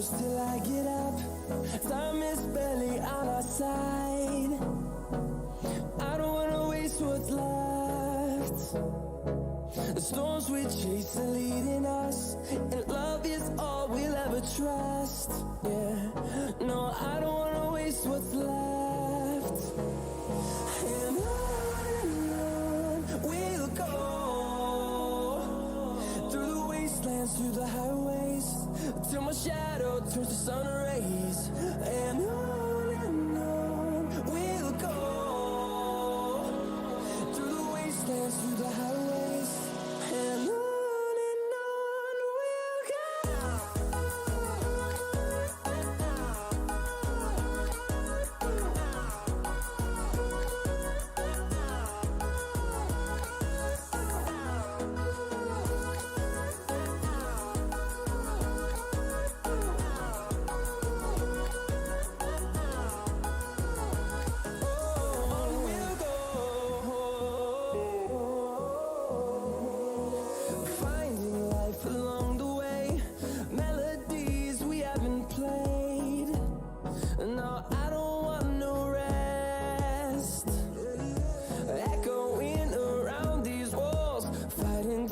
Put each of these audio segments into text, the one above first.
close till I get up. Time is barely on our side. I don't wanna waste what's left. The storms we chase are leading us, and love is all we'll ever trust. Yeah, no, I don't wanna waste what's left. And on we'll go, through the wastelands, through the highways, till my shadow turns to sun rays. And on we'll go, through the wastelands, through the highways, and on we'll go.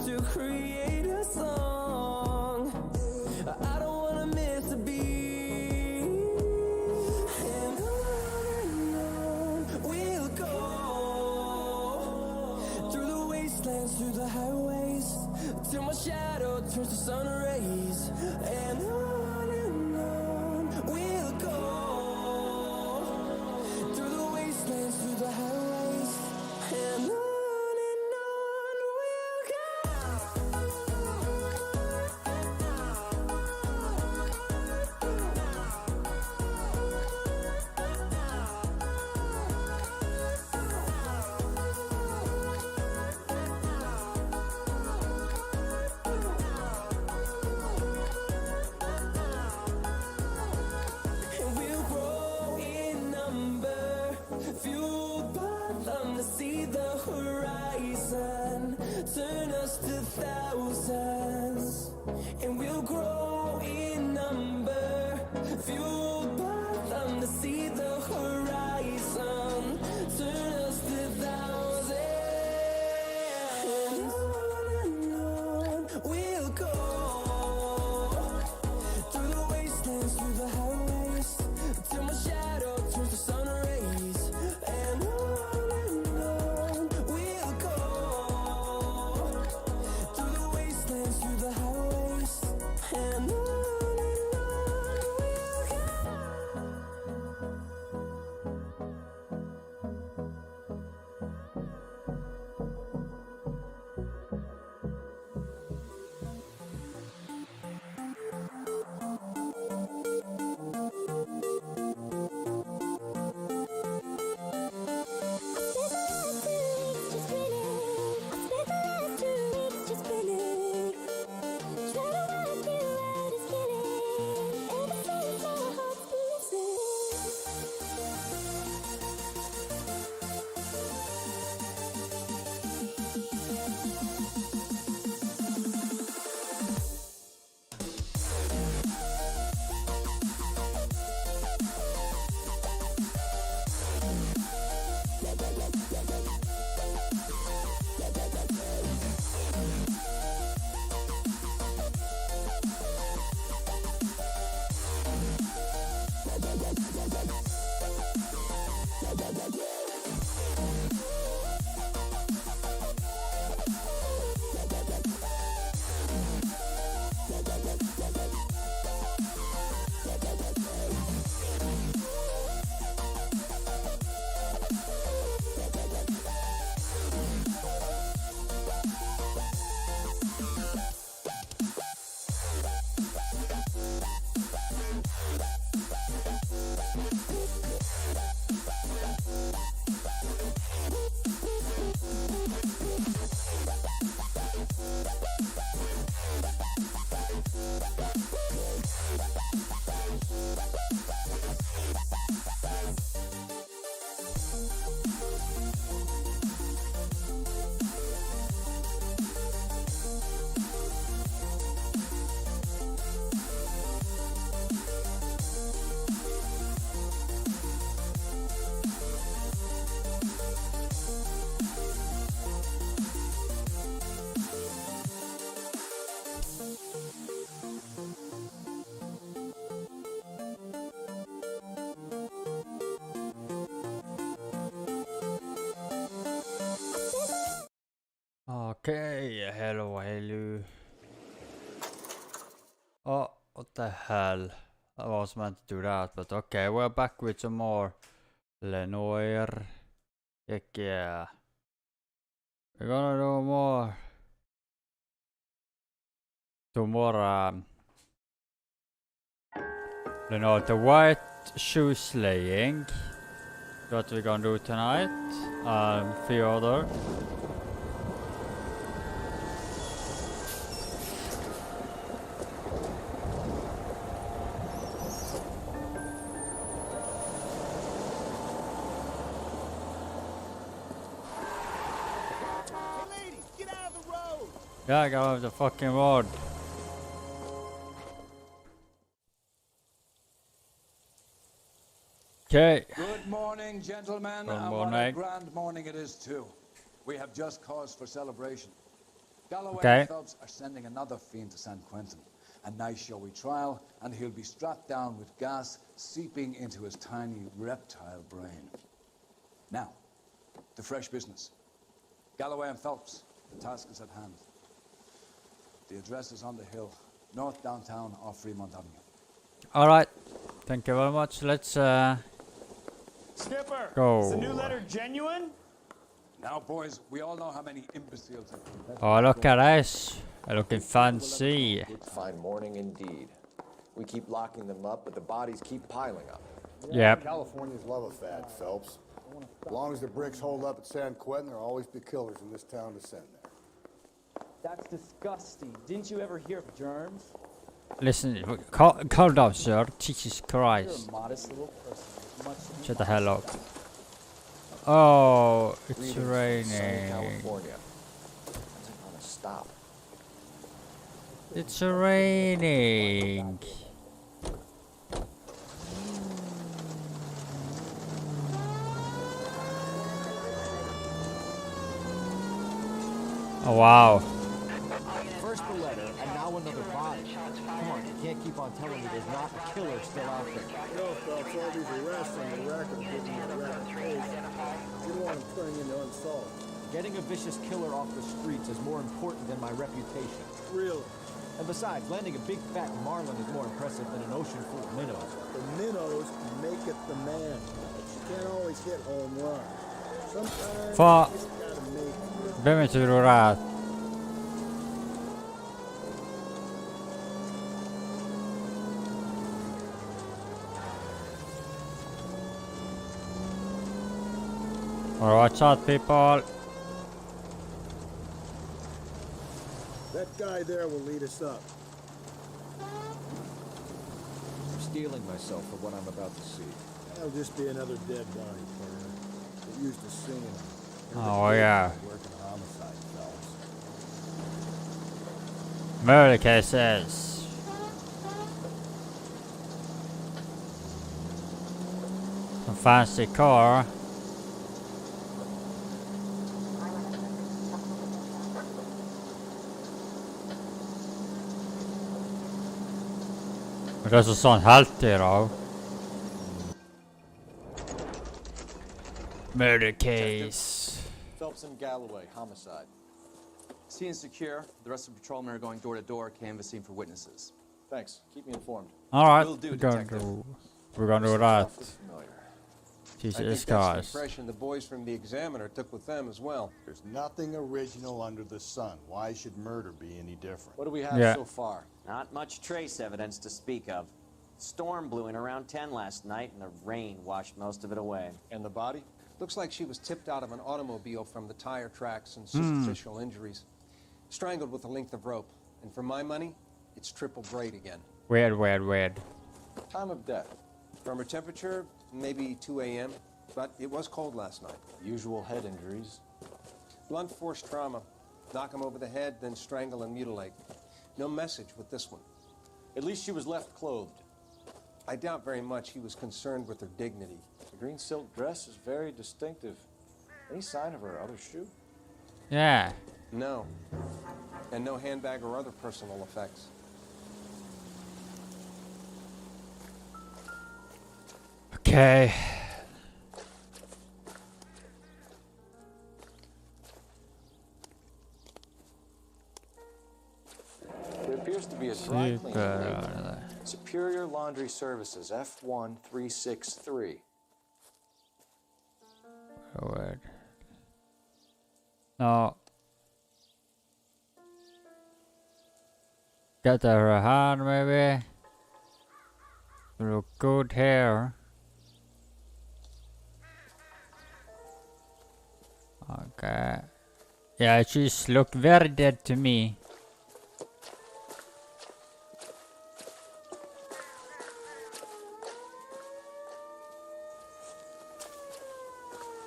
To create a song, I don't wanna miss a beat. And on we'll go, through the wastelands, through the highways, till my shadow turns to sun rays. And on we'll go, through the wastelands, through the highways, and on. See the horizon, turn us to thousands, and we'll grow in number, fueled by them to see the horizon, turn us to thousands. And on we'll go, through the wastelands, through the highways, till my shadow turns to sun rays. And and on we'll go. Okay, hello. Oh, what the hell? I was meant to do that, but okay, we're back with some more Noire. Heck yeah. We're gonna do more. The white shoe slaying. What we're gonna do tonight. Few other. Yeah, get off the fucking road. Okay. Good morning, gentlemen. Good And morning. what a grand morning it is, too. We have just cause for celebration. Galloway Okay. and Phelps are sending another fiend to San Quentin. A nice showy trial, and he'll be strapped down with gas seeping into his tiny reptile brain. Now, to fresh business. Galloway and Phelps, the task is at hand. The address is on the hill, north downtown off Fremont Avenue. Alright. Thank you very much. Let's Skipper, go. is the new letter genuine? Now, boys, we all know how many imbeciles have confessed. Oh, look at this. They're looking fancy. Fine morning indeed. We keep locking them up, but the bodies keep piling up. Yep. Californians love a fad, Phelps. As long as the bricks hold up at San Quentin, there'll always be killers in this town to send there. That's disgusting. Didn't you ever hear of germs? Listen, calm down, sir. Jesus You're Christ. a modest little person. with much to be Shut the hell up. Oh, it's Breathing sunny raining. California. Doesn't want to stop. It's raining. Oh wow. First the letter, and now another body. Come on, you can't keep on telling me there's not a killer still out there. No, Phelps, all these arrests on the record give me a reputation. You don't want them turning into unsolved. Getting a vicious killer off the streets is more important than my reputation. Really? And besides, landing a big fat marlin is more impressive than an ocean full of minnows. The minnows make it the man. You can't always hit home runs. Sometimes Fan. you just gotta make it. Behöver inte du det. Watch out, people. That guy there will lead us up. I'm steeling myself for what I'm about to see. That'll just be another dead body, partner. Get used to seeing him. Oh yeah. Working homicide, Phelps. Murder cases. A fancy car. Det är så sån haltig då. Murder case. Phelps and Galloway, homicide. Scene is secure. The rest of the patrolmen are going door to door, canvassing for witnesses. Thanks. Keep me informed. Alright, Will do, we're gonna detective. do that. Familiar. I Jesus think that's the Christ. impression the boys from the Examiner took with them as well. There's nothing original under the sun. Why should murder be any different? What do we have Yeah. so far? Not much trace evidence to speak of. Storm blew in around 10 last night, and the rain washed most of it away. And the body? Looks like she was tipped out of an automobile from the tire tracks and superficial injuries. Strangled with a length of rope. And for my money, it's triple braid again. Weird. Time of death? From her temperature, maybe 2 a.m., but it was cold last night. Usual head injuries. Blunt force trauma. Knock him over the head, then strangle and mutilate. No message with this one. At least she was left clothed. I doubt very much he was concerned with her dignity. The green silk dress is very distinctive. Any sign of her other shoe? Yeah. No. And no handbag or other personal effects. Okay. appears to be a dry cleaning Super. date. Superior Laundry Services, F1363. Weird. No. Get her hand maybe. Look good here. Okay. Yeah, she's look very dead to me.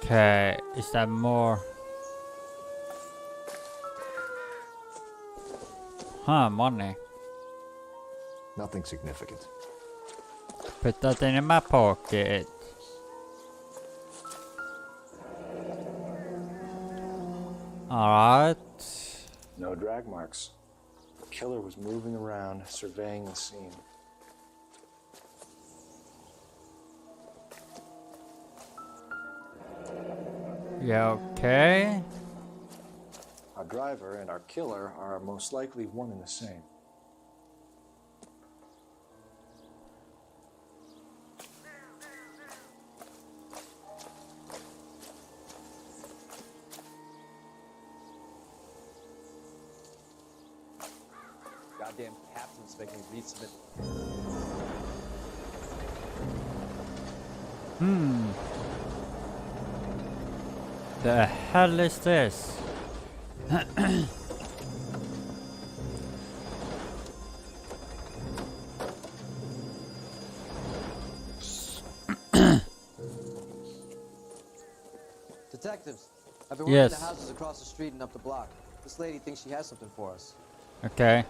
Okay, is that more? Huh, money. Nothing significant. Put that in my pocket. Alright. No drag marks. The killer was moving around, surveying the scene. Yeah, okay. Our driver and our killer are most likely one and the same. Goddamn captain's making me read some. The hell is this? Detectives, I've been working Yes. the houses across the street and up the block. This lady thinks she has something for us. Okay.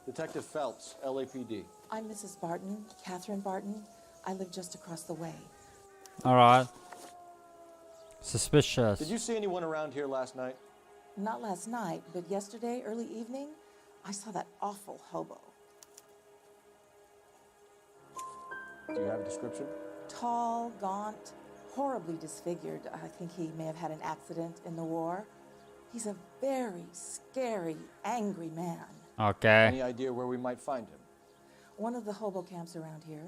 Detective Phelps, LAPD. I'm Mrs. Barton, Catherine Barton. I live just across the way. Alright. Suspicious. Did you see anyone around here last night? Not last night, but yesterday, early evening, I saw that awful hobo. Do you have a description? Tall, gaunt, horribly disfigured. I think he may have had an accident in the war. He's a very scary, angry man. Okay. Any idea where we might find him? One of the hobo camps around here.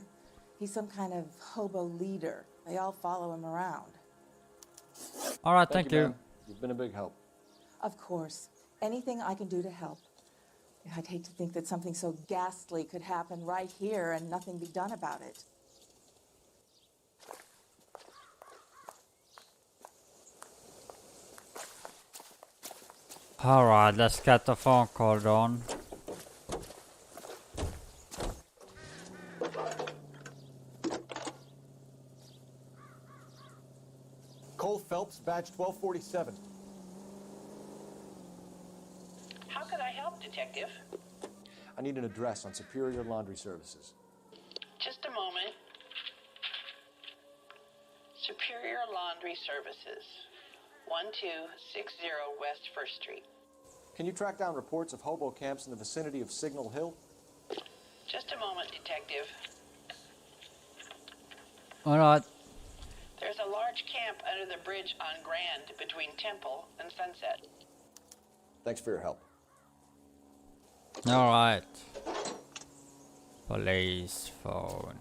He's some kind of hobo leader. They all follow him around. Alright, thank you. ma'am. You've been a big help. Of course. Anything I can do to help. I'd hate to think that something so ghastly could happen right here and nothing be done about it. Alright, let's get the phone call done. Cole Phelps, badge 1247. How could I help, Detective? I need an address on Superior Laundry Services. Just a moment. Superior Laundry Services, 1260 West 1st Street. Can you track down reports of hobo camps in the vicinity of Signal Hill? Just a moment, Detective. Alright. There's a large camp under the bridge on Grand between Temple and Sunset. Thanks for your help. Alright. Police phone.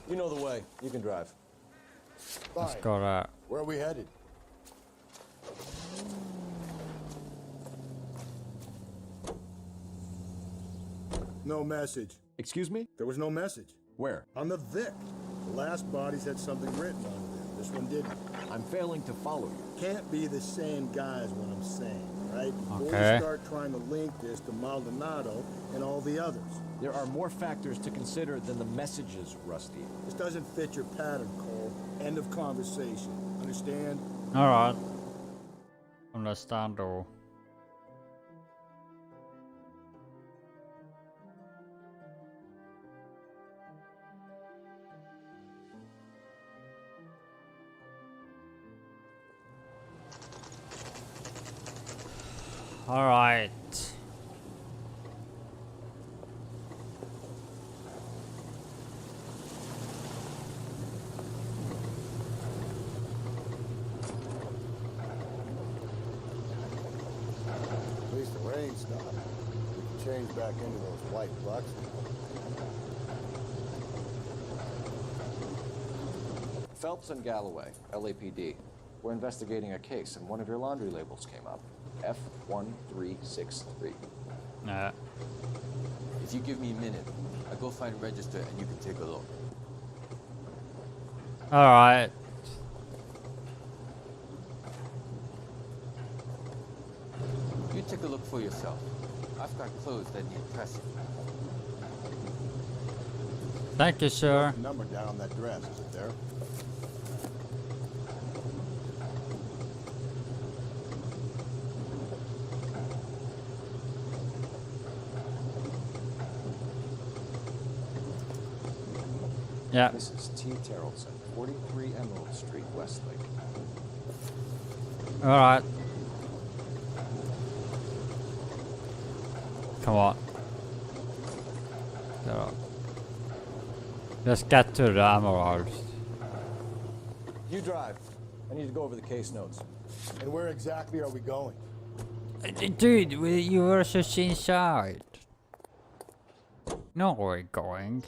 You know the way. You can drive. Let's Fine. go there. Where are we headed? No message. Excuse me? There was no message. Where? On the Vic. The last bodies had something written on them. This one didn't. I'm failing to follow you. Can't be the same guy is what I'm saying, right? Before Okay. we start trying to link this to Maldonado and all the others. There are more factors to consider than the messages, Rusty. This doesn't fit your pattern, Cole. End of conversation. Understand? Alright. Understand though. Alright. stuff. We can change back into those white bucks. Phelps and Galloway, LAPD. We're investigating a case, and one of your laundry labels came up. F1363. If you give me a minute, I'll go find a register and you can take a look. Alright. You take a look for yourself. I've got clothes that need pressing. Thank you, sir. Number down on that dress, is it there? Yeah. Mrs. T. Terrellson, 43 Emerald Street, Westlake. Alright. Come on. Get up. Let's get to the emeralds. You drive. I need to go over the case notes. And where exactly are we going? Dude, you were just inside. No, we're going.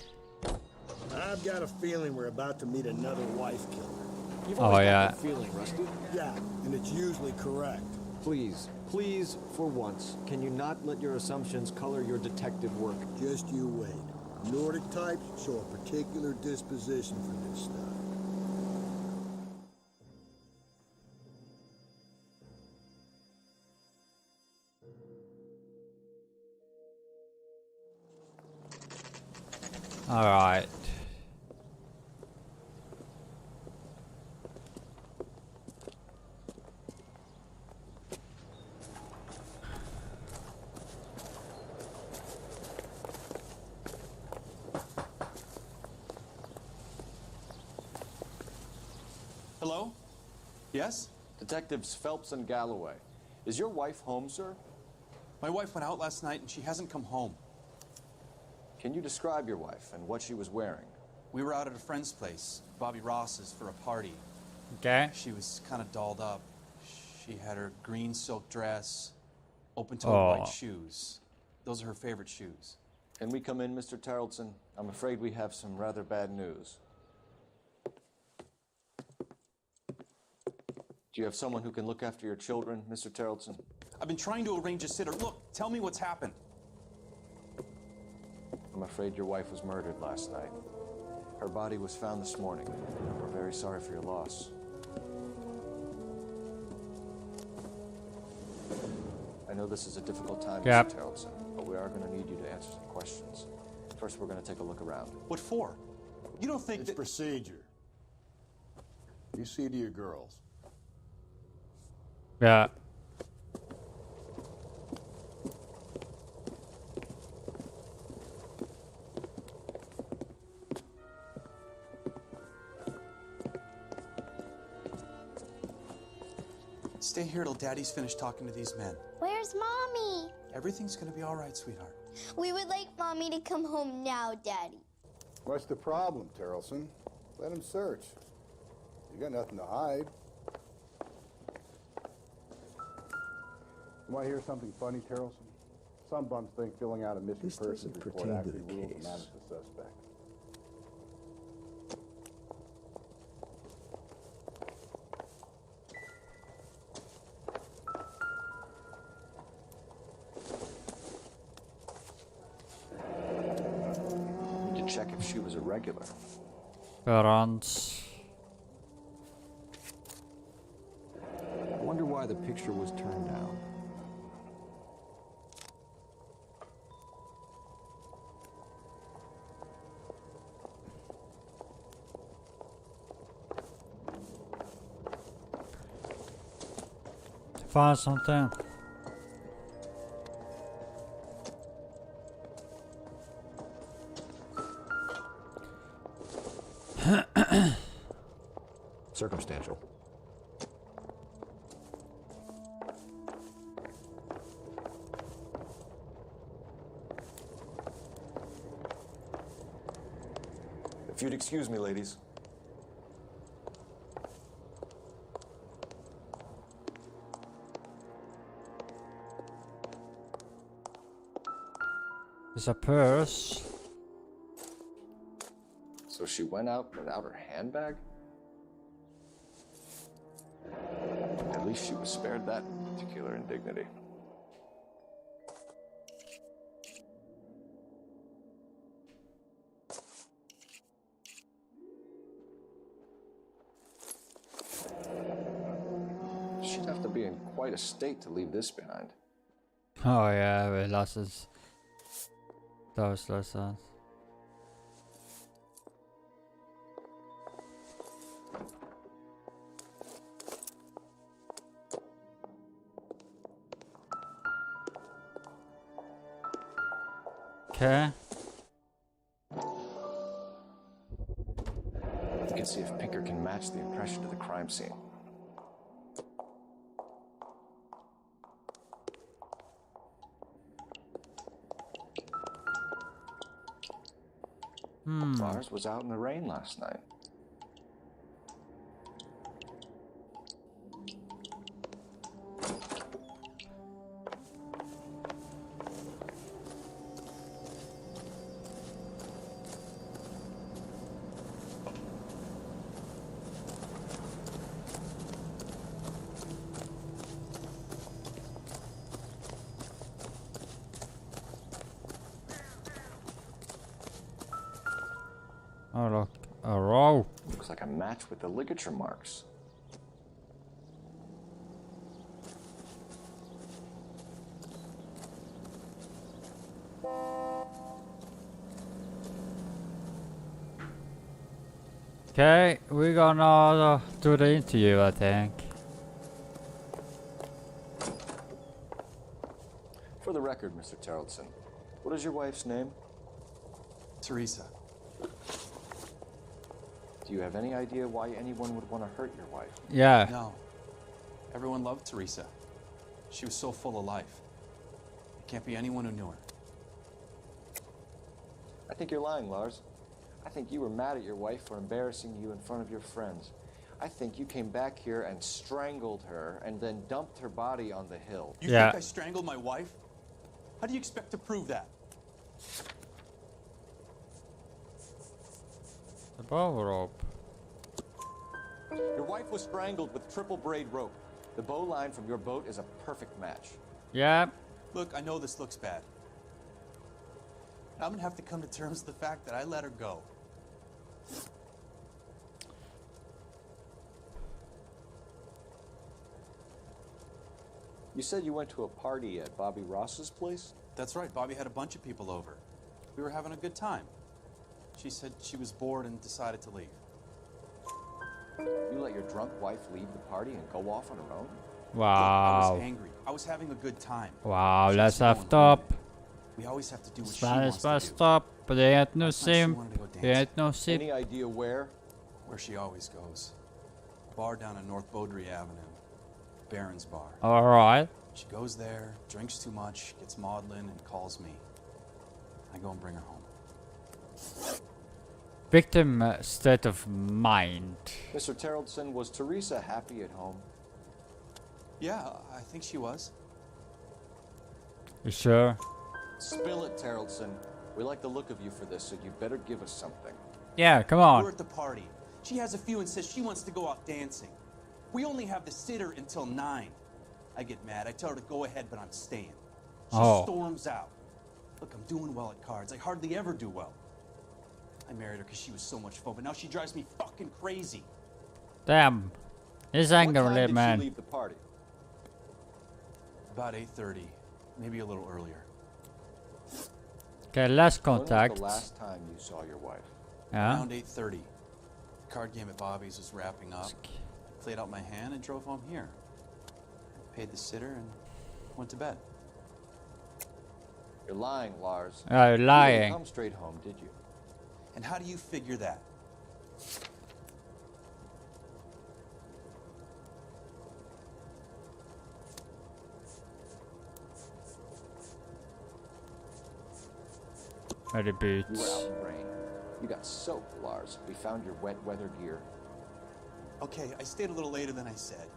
I've got a feeling we're about to meet another wife killer. You've Oh, always got yeah. that feeling, Rusty. Yeah, and it's usually correct. Please, please, for once, can you not let your assumptions color your detective work? Just you wait. Nordic types show a particular disposition for this stuff. Alright. Hello? Yes? Detectives Phelps and Galloway. Is your wife home, sir? My wife went out last night and she hasn't come home. Can you describe your wife and what she was wearing? We were out at a friend's place, Bobby Ross's, for a party. Okay. She was kind of dolled up. She had her green silk dress, open-toed white shoes. Those are her favorite shoes. Can we come in, Mr. Tarleton? I'm afraid we have some rather bad news. Do you have someone who can look after your children, Mr. Tarleton? I've been trying to arrange a sitter. Look, tell me what's happened. I'm afraid your wife was murdered last night. Her body was found this morning. We're very sorry for your loss. I know this is a difficult time, Yep. Mr. Tarleton, but we are going to need you to answer some questions. First, we're going to take a look around. What for? You don't think It's that... procedure. You see to your girls. Yeah. Stay here till Daddy's finished talking to these men. Where's Mommy? Everything's gonna be all right, sweetheart. We would like Mommy to come home now, Daddy. What's the problem, Terrelson? Let him search. You got nothing to hide. You want to hear something funny, Terrelson? Some bums think filling out a missing persons report actually rules them out as a suspect. Need to check if she was a regular. Parents. I wonder why the picture was turned down. Find something. Circumstantial. If you'd excuse me, ladies. There's a purse. So she went out without her handbag? At least she was spared that particular indignity. She'd have to be in quite a state to leave this behind. Oh yeah, we lost his... Those lessons. Okay. We can see if Pinker can match the impression to the crime scene. Lars was out in the rain last night. Oh look, a row. Looks like a match with the ligature marks. Okay, we're gonna do the interview, I think. For the record, Mr. Terrelson, what is your wife's name? Teresa. Do you have any idea why anyone would want to hurt your wife? Yeah. No. Everyone loved Teresa. She was so full of life. There can't be anyone who knew her. I think you're lying, Lars. I think you were mad at your wife for embarrassing you in front of your friends. I think you came back here and strangled her and then dumped her body on the hill. You think I strangled my wife? How do you expect to prove that? The bow rope. Your wife was strangled with triple braid rope. The bow line from your boat is a perfect match. Yeah. Look, I know this looks bad. I'm gonna have to come to terms with the fact that I let her go. You said you went to a party at Bobby Ross's place? That's right, Bobby had a bunch of people over. We were having a good time. She said she was bored and decided to leave. You let your drunk wife leave the party and go off on her own? Wow. Look, I was angry. I was having a good time. Wow, She let's was have going stop. home. We always have to do what she Spanish wants to must do. stop, but they ain't no Last night she sim. wanted to go They ain't no dancing. sim. Any idea where? Where she always goes. Bar down on North Beaudry Avenue. Barron's Bar. Alright. She goes there, drinks too much, gets maudlin, and calls me. I go and bring her home. Victim state of mind. Mr. Terrelson, was Teresa happy at home? Yeah, I think she was. You sure? Spill it, Terrelson. We like the look of you for this, so you better give us something. Yeah, come on. We're at the party. She has a few and says she wants to go out dancing. We only have the sitter until 9. I get mad. I tell her to go ahead, but I'm staying. She storms out. Look, I'm doing well at cards. I hardly ever do well. I married her because she was so much fun, but now she drives me fucking crazy. Damn. His anger, What time did man. she leave the party? About 8:30, maybe a little earlier. Okay, last When was contact. the last time you saw your wife? Yeah. Around 8:30. The card game at Bobby's was wrapping up. I played out my hand and drove home here. Paid the sitter and went to bed. You're lying, Lars. You're You lying. didn't come straight home, did you? And how do you figure that? Ready You were out boots. in rain. You got soaked, Lars. We found your wet weather gear. Okay, I stayed a little later than I said.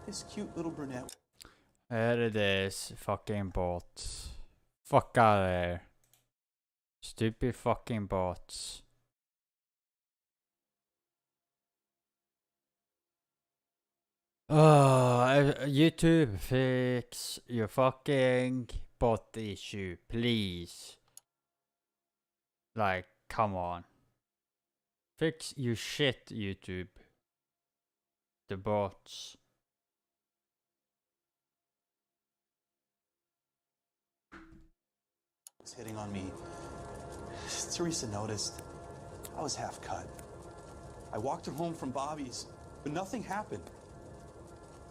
This cute little brunette. There it is. Fucking bots. Fuck out of there. Stupid fucking bots. YouTube, fix your fucking bot issue, please. Like, come on. Fix your shit, YouTube. The bots. Was hitting on me. Teresa noticed. I was half cut. I walked her home from Bobby's, but nothing happened.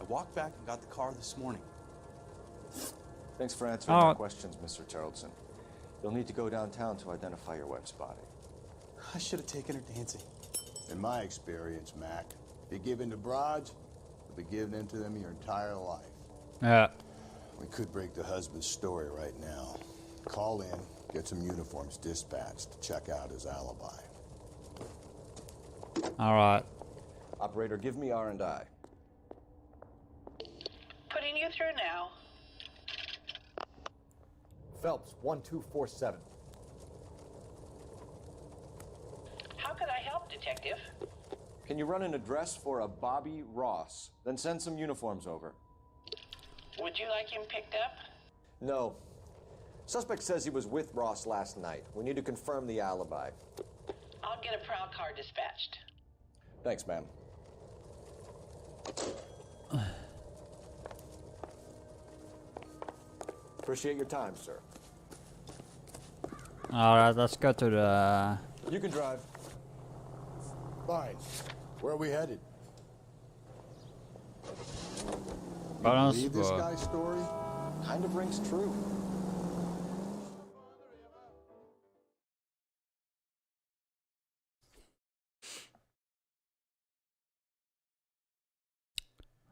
I walked back and got the car this morning. Thanks for answering my questions, Mr. Tarleton. You'll need to go downtown to identify your wife's body. I should have taken her dancing. In my experience, Mac, if you give in to broads, you'll be giving in to them your entire life. Yeah. We could break the husband's story right now. Call in, get some uniforms dispatched to check out his alibi. Alright. Operator, give me R&I. Putting you through now. Phelps, 1247. How could I help, Detective? Can you run an address for a Bobby Ross? Then send some uniforms over. Would you like him picked up? No. Suspect says he was with Ross last night. We need to confirm the alibi. I'll get a prowl car dispatched. Thanks, ma'am. Appreciate your time, sir. Alright, let's go to the... You can drive. Fine. Where are we headed? Balance Believe this board. guy's story? Kind of rings true.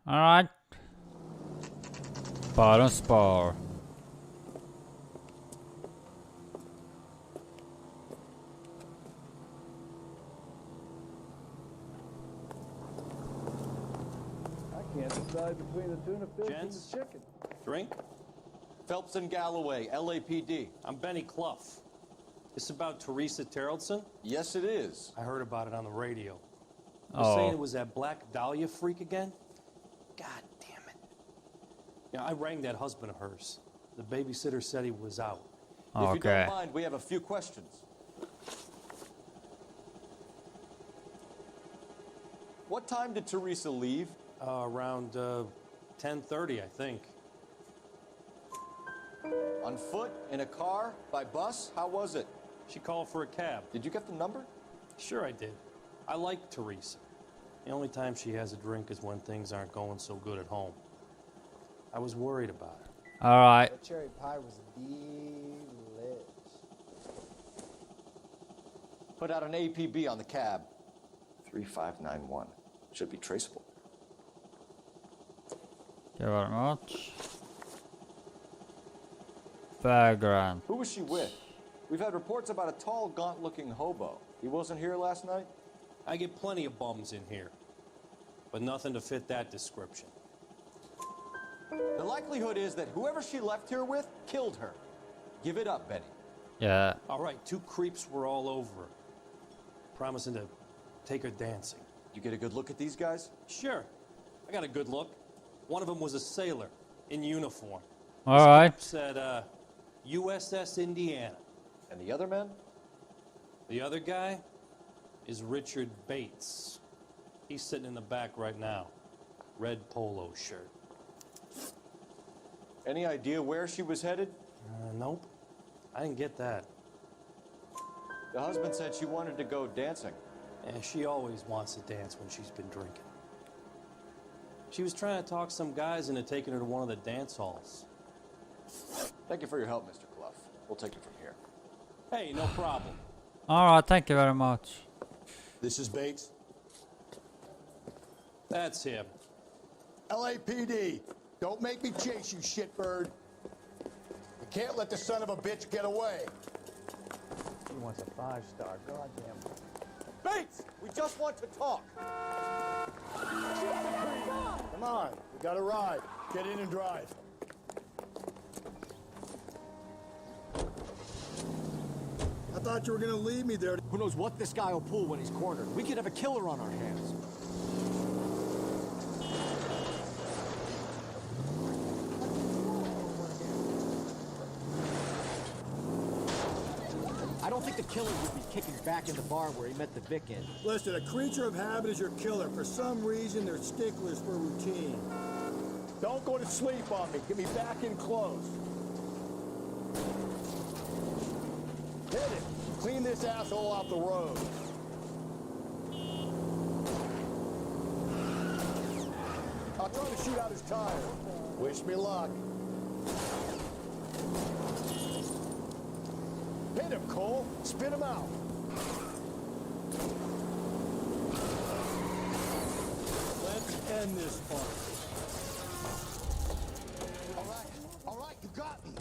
Alright. Bottom spar. I can't decide between the tuna fish and the chicken. Drink? Phelps and Galloway, LAPD. I'm Benny Clough. This about Teresa Tarleton? Yes, it is. I heard about it on the radio. They're Oh. saying it was that Black Dahlia freak again? God damn it. Yeah, I rang that husband of hers. The babysitter said he was out. If you Okay. don't mind, we have a few questions. What time did Teresa leave? Around 10:30, I think. On foot? In a car? By bus? How was it? She called for a cab. Did you get the number? Sure I did. I like Teresa. The only time she has a drink is when things aren't going so good at home. I was worried about her. Alright. That cherry pie was delish. Put out an APB on the cab. 3591. Should be traceable. Thank you very much. Vagrant. Who was she with? We've had reports about a tall, gaunt-looking hobo. He wasn't here last night? I get plenty of bums in here, but nothing to fit that description. The likelihood is that whoever she left here with killed her. Give it up, Benny. Yeah. All right, two creeps were all over her, promising to take her dancing. You get a good look at these guys? Sure. I got a good look. One of them was a sailor in uniform. Alright. Said, USS Indiana. And the other men? The other guy is Richard Bates. He's sitting in the back right now. Red polo shirt. Any idea where she was headed? Nope. I didn't get that. The husband said she wanted to go dancing. Yeah, she always wants to dance when she's been drinking. She was trying to talk some guys into taking her to one of the dance halls. Thank you for your help, Mr. Clough. We'll take it from here. Hey, no problem. Alright, thank you very much. This is Bates. That's him. LAPD, don't make me chase you, shitbird. You can't let the son of a bitch get away. He wants a 5-star. Goddamn. Bates, we just want to talk. Come on, we got a ride. Get in and drive. thought you were gonna leave me there. Who knows what this guy will pull when he's cornered? We could have a killer on our hands. I don't think the killer would be kicking back in the bar where he met the Vic in. Listen, a creature of habit is your killer. For some reason, they're sticklers for routine. Don't go to sleep on me. Get me back in close. Hit it. Clean this asshole off the road. I'll try to shoot out his tire. Wish me luck. Hit him, Cole. Spit him out. Let's end this fun. All right, you got me.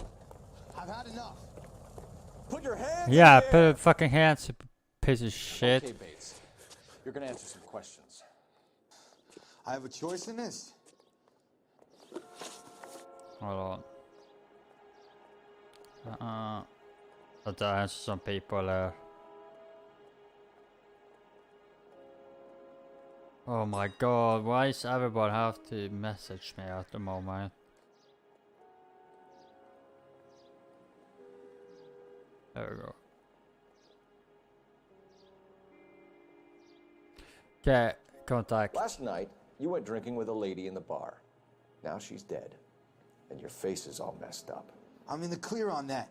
I've had enough. Put your hands Yeah, in the put air. your fucking hands, you piece of shit. Okay, Bates. You're gonna answer some questions. I have a choice in this. Hold on. Let's answer some people there. Oh my god, why does everybody have to message me at the moment? There we go. Okay, contact. Last night, you went drinking with a lady in the bar. Now she's dead. And your face is all messed up. I'm in the clear on that.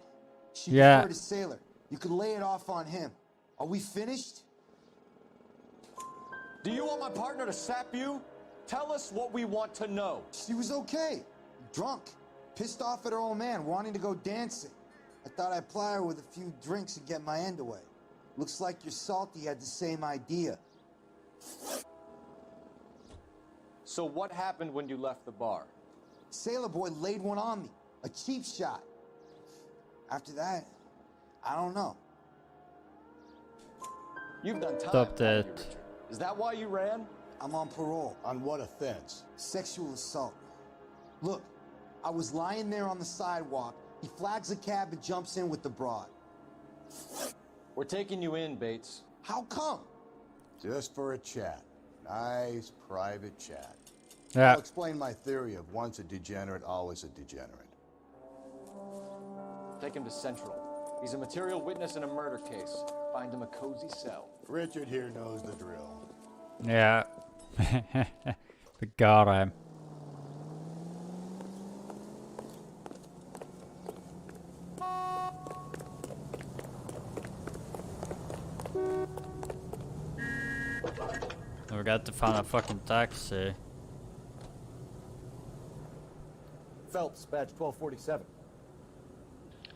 She Yeah. preferred a sailor. You could lay it off on him. Are we finished? Do you want my partner to sap you? Tell us what we want to know. She was okay. Drunk. Pissed off at her old man, wanting to go dancing. I thought I'd ply her with a few drinks and get my end away. Looks like your salty had the same idea. So what happened when you left the bar? Sailor boy laid one on me. A cheap shot. After that, I don't know. You've done time. Stop haven't you, that. Richard? Is that why you ran? I'm on parole. On what offense? Sexual assault. Look, I was lying there on the sidewalk. He flags a cab and jumps in with the broad. We're taking you in, Bates. How come? Just for a chat. Nice private chat. Yeah. I'll explain my theory of once a degenerate, always a degenerate. Take him to Central. He's a material witness in a murder case. Find him a cozy cell. Richard here knows the drill. Yeah. We got him. We got to find a fucking taxi. Phelps, badge 1247.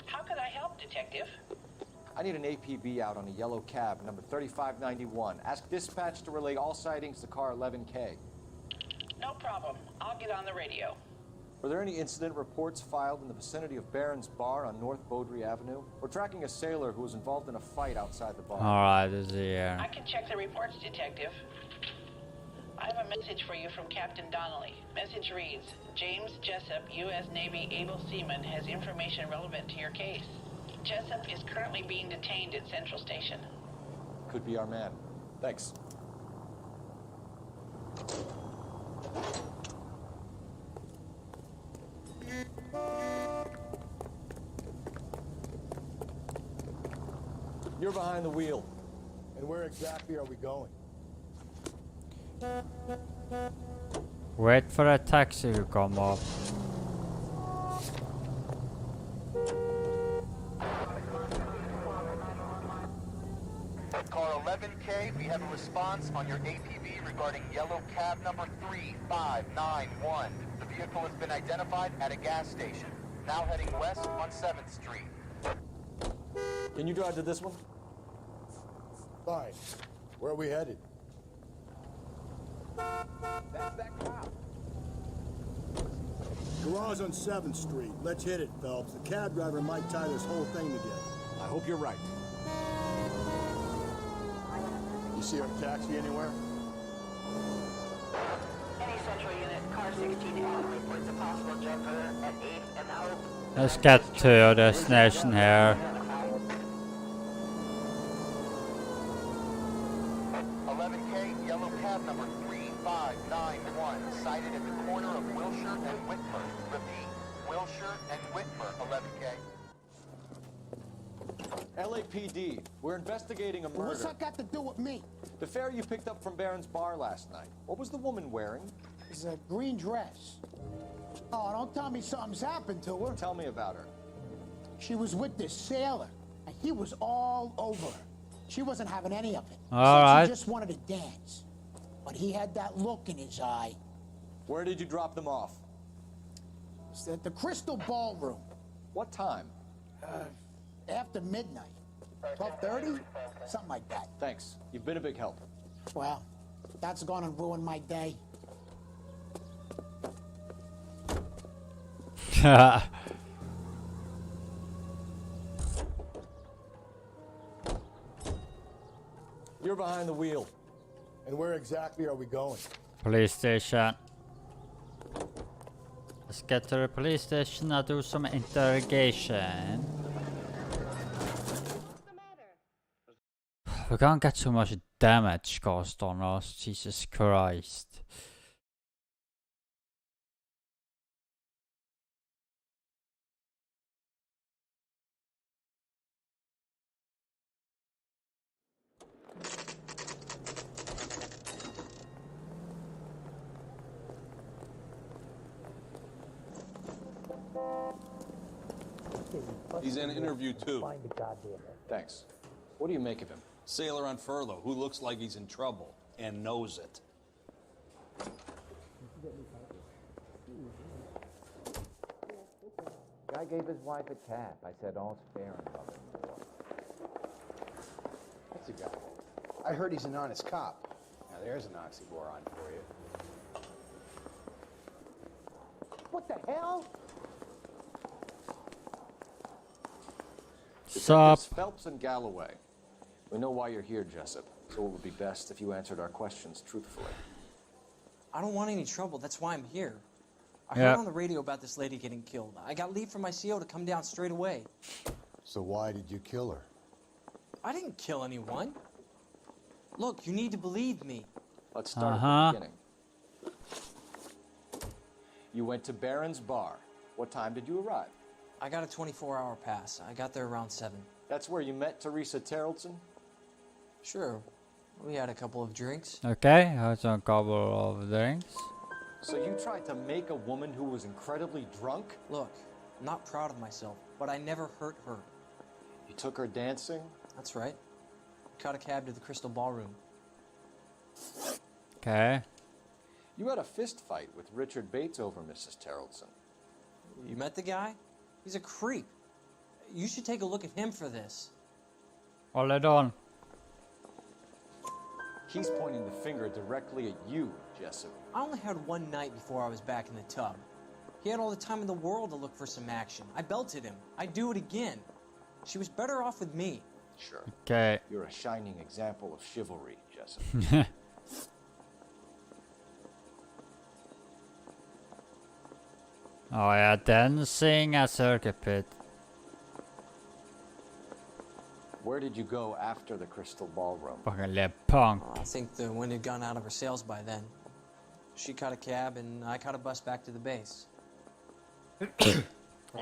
How could I help, Detective? I need an APB out on a yellow cab, number 3591. Ask dispatch to relay all sightings to car 11K. No problem. I'll get on the radio. Were there any incident reports filed in the vicinity of Barron's Bar on North Beaudry Avenue? We're tracking a sailor who was involved in a fight outside the bar. Alright, this is here. I can check the reports, Detective. I have a message for you from Captain Donnelly. Message reads, James Jessup, U.S. Navy able seaman, has information relevant to your case. Jessup is currently being detained at Central Station. Could be our man. Thanks. You're behind the wheel. And where exactly are we going? Wait for a taxi to come up. Car 11K, we have a response on your APB regarding yellow cab number 3591. The vehicle has been identified at a gas station. Now heading west on 7th Street. Can you drive to this one? Fine. Where are we headed? That's that cop. Garage on 7th Street. Let's hit it, Phelps. The cab driver might tie this whole thing together. I hope you're right. You see our taxi anywhere? Any Central unit, car 16A reports a possible jumper at 8th and Hope. Let's get to our destination here. 11K, yellow cab number 3591, sighted at the corner of Wilshire and Whitmer. Repeat, Wilshire and Whitmer, 11K. LAPD, we're investigating a murder. What's that got to do with me? The fare you picked up from Barron's bar last night. What was the woman wearing? It's a green dress. Oh, don't tell me something's happened to her. Tell me about her. She was with this sailor, and he was all over her. She wasn't having any of it. All right. She just wanted to dance. But he had that look in his eye. Where did you drop them off? It's at the Crystal Ballroom. What time? After midnight. 12:30? Something like that. Thanks. You've been a big help. Well, that's gonna ruin my day. You're behind the wheel. And where exactly are we going? Police station. Let's get to the police station and do some interrogation. We can't get so much damage caused on us, Jesus Christ. He's in interview 2. Thanks. What do you make of him? Sailor on furlough who looks like he's in trouble and knows it. Guy gave his wife a tap. I said, all's fair in love and war. What's the guy? I heard he's an honest cop. Now there's an oxymoron for you. What the hell? Sup? Detectives Phelps and Galloway. We know why you're here, Jessup, so it would be best if you answered our questions truthfully. I don't want any trouble. That's why I'm here. I Yeah. heard on the radio about this lady getting killed. I got leave from my CO to come down straight away. So why did you kill her? I didn't kill anyone. Look, you need to believe me. Let's start at the beginning. You went to Barron's bar. What time did you arrive? I got a 24-hour pass. I got there around 7. That's where you met Teresa Terrellson? Sure. We had a couple of drinks. Okay, had a couple of drinks. So you tried to make a woman who was incredibly drunk? Look, I'm not proud of myself, but I never hurt her. You took her dancing? That's right. Caught a cab to the Crystal Ballroom. Okay. You had a fist fight with Richard Bates over Mrs. Terrellson. You met the guy? He's a creep. You should take a look at him for this. Hold it on. He's pointing the finger directly at you, Jessup. I only had one night before I was back in the tub. He had all the time in the world to look for some action. I belted him. I'd do it again. She was better off with me. Sure. Okay. You're a shining example of chivalry, Jessup. Oh yeah, dancing at circuit pit. Where did you go after the Crystal Ballroom? Fucking little punk. I think the wind had gone out of her sails by then. She caught a cab and I caught a bus back to the base.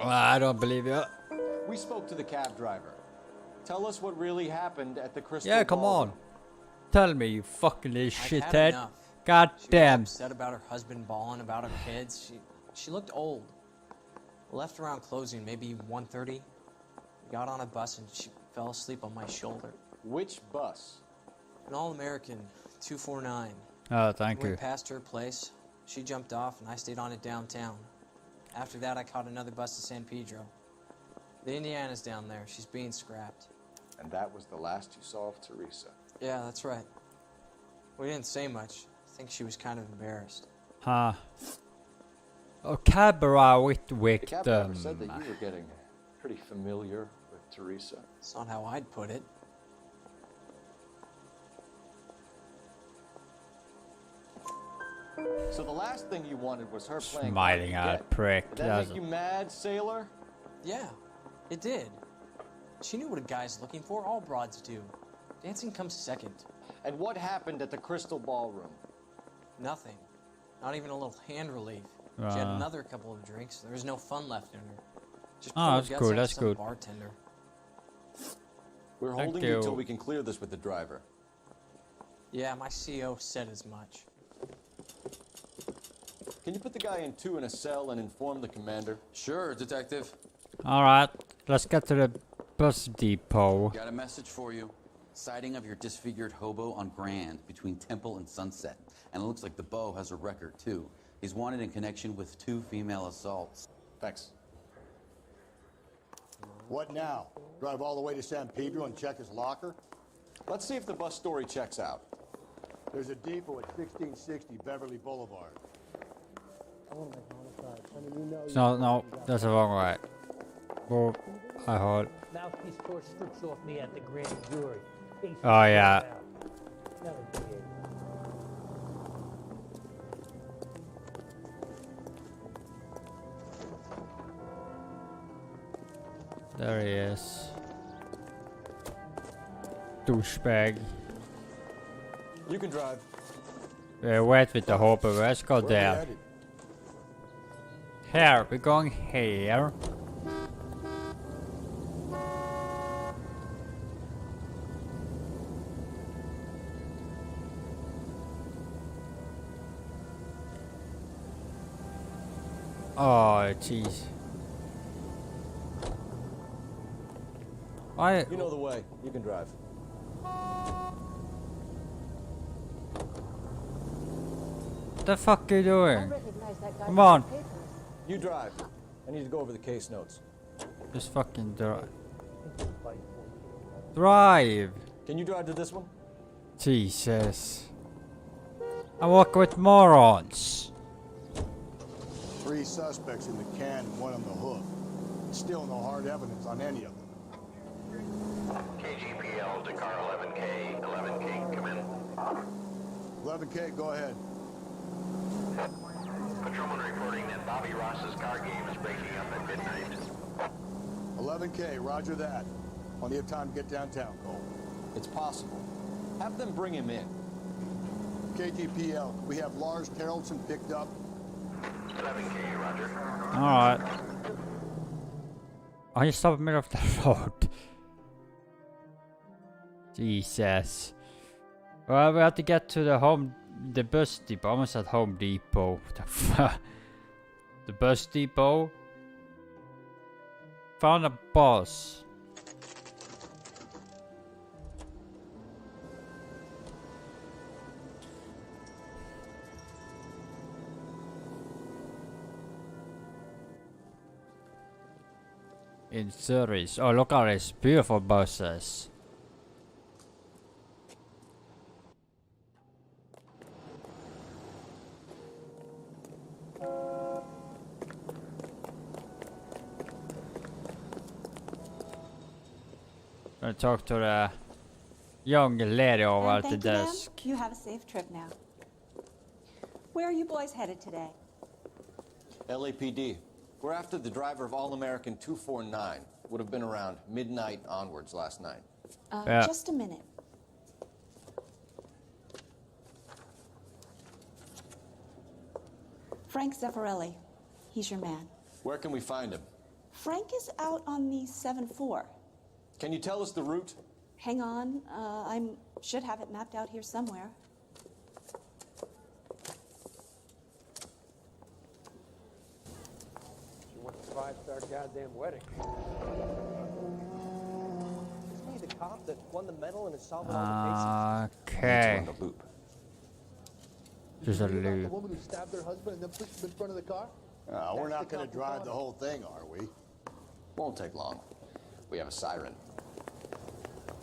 I don't believe you. We spoke to the cab driver. Tell us what really happened at the Crystal Yeah, come Ballroom. on. Tell me, you fucking little I've had shithead. enough. God She was damn. upset about her husband bawling about her kids. She looked old. Left around closing, maybe 1:30. Got on a bus and she fell asleep on my shoulder. Which bus? An all-American 249. Oh, thank you. Went past her place. She jumped off and I stayed on it downtown. After that, I caught another bus to San Pedro. The Indiana's down there. She's being scrapped. And that was the last you saw of Teresa. Yeah, that's right. We didn't say much. I think she was kind of embarrassed. Huh. Oh, Cabra with The cab driver victim. said that you were getting pretty familiar with Teresa. It's not how I'd put it. So the last thing you wanted was her playing Smiling hard to at get. prick. Did that That's make you mad, sailor? Yeah, it did. She knew what a guy's looking for. All broads do. Dancing comes second. And what happened at the Crystal Ballroom? Nothing. Not even a little hand relief. She had Ah. another couple of drinks. There was no fun left in her. Just Ah, poor that's guts good, like that's some good. bartender. We're Thank holding you you. till we can clear this with the driver. Yeah, my CO said as much. Can you put the guy in two in a cell and inform the commander? Sure, Detective. Alright, let's get to the bus depot. Got a message for you. Sighting of your disfigured hobo on Grand between Temple and Sunset. And it looks like the Beau has a record, too. He's wanted in connection with 2 female assaults. Thanks. What now? Drive all the way to San Pedro and check his locker? Let's see if the bus story checks out. There's a depot at 1660 Beverly Boulevard. No, that's the wrong way. Oh, I heard. Mouthpiece tore strips off me at the grand jury. Oh, yeah. Never forget. There he is. Douchebag. You can drive. Wait with the hopper. Let's go Where are we there. headed? Here, we're going here. Oh, jeez. You know the way. You can drive. What the fuck are you doing? Come on. You drive. I need to go over the case notes. Just fucking drive. Drive! Can you drive to this one? Jesus. I work with morons. 3 suspects in the can and 1 on the hook. Still no hard evidence on any of them. KGPL to car 11K. 11K, come in. 11K, go ahead. Patrolman reporting that Bobby Ross's car game is breaking up at midnight. 11K, roger that. Plenty of time to get downtown, Cole. It's possible. Have them bring him in. KGPL, we have Lars Carrollson picked up. 11K, roger. Alright. Oh, you stopped in the middle of the road. Jesus. Well, we have to get to the bus depot. I almost said Home Depot. What the fuck? The bus depot. Found a bus. In service. Oh, look at these beautiful buses. Gonna talk to the young lady over at the Thank you, ma'am. desk. You have a safe trip now. Where are you boys headed today? LAPD. We're after the driver of All-American 249. Would have been around midnight onwards last night. Yeah. Just a minute. Frank Zeffirelli. He's your man. Where can we find him? Frank is out on the 7-4. Can you tell us the route? Hang on. I should have it mapped out here somewhere. She wants a 5-star goddamn wedding. Isn't he the cop that won the medal and is solving all the cases? Okay. The loop. Just a The loop. woman who stabbed her husband and then pushed him in front of the car? We're not going to drive the whole thing, are we? Won't take long. We have a siren.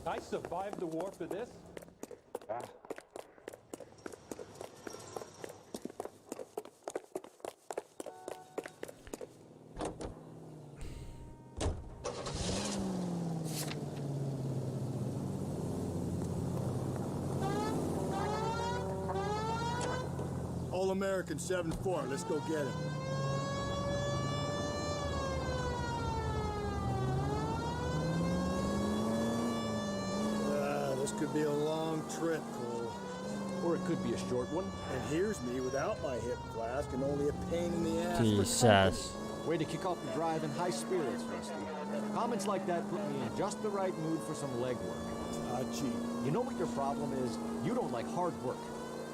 I survived the war for this? All-American 7-4. Let's go get him. could be a long trip, Cole. Or it could be a short one. And here's me without my hip flask and only a pain in the ass. Jesus. Way to kick off the drive in high spirits, Rusty. Comments like that put me in just the right mood for some legwork. Cheap. You know what your problem is? You don't like hard work.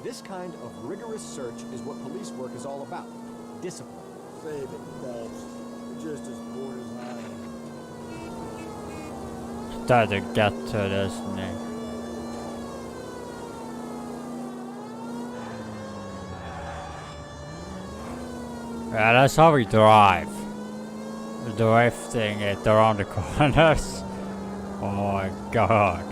This kind of rigorous search is what police work is all about. Discipline. Save it, Phelps. You're just as bored as I am. Try to get to this thing. Yeah, that's how we drive. Drifting it around the corners. Oh my god.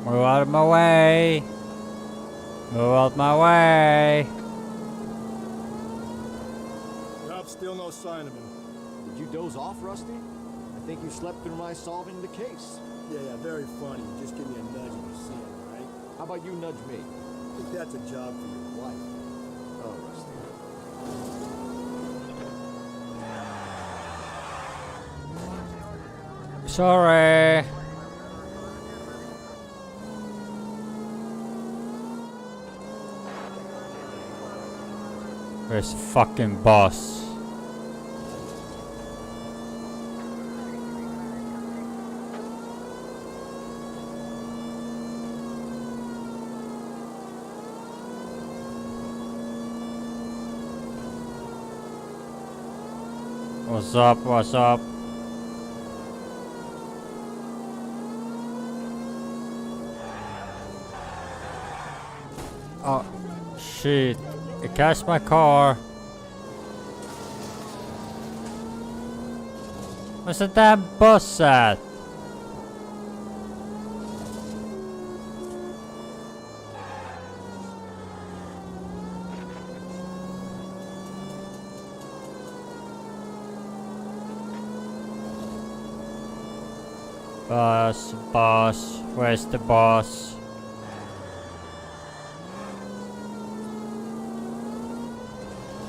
Move out of my way. Move out my way. Nope, still no sign of him. Did you doze off, Rusty? I think you slept through my solving the case. Yeah, very funny. Just give me a nudge if you see him, right? How about you nudge me? I think that's a job for your wife. Oh, Rusty. Sorry. Where's the fucking boss? What's up? What's up? Oh, shit. It crashed my car. Where's the damn bus at? Boss, where's the boss?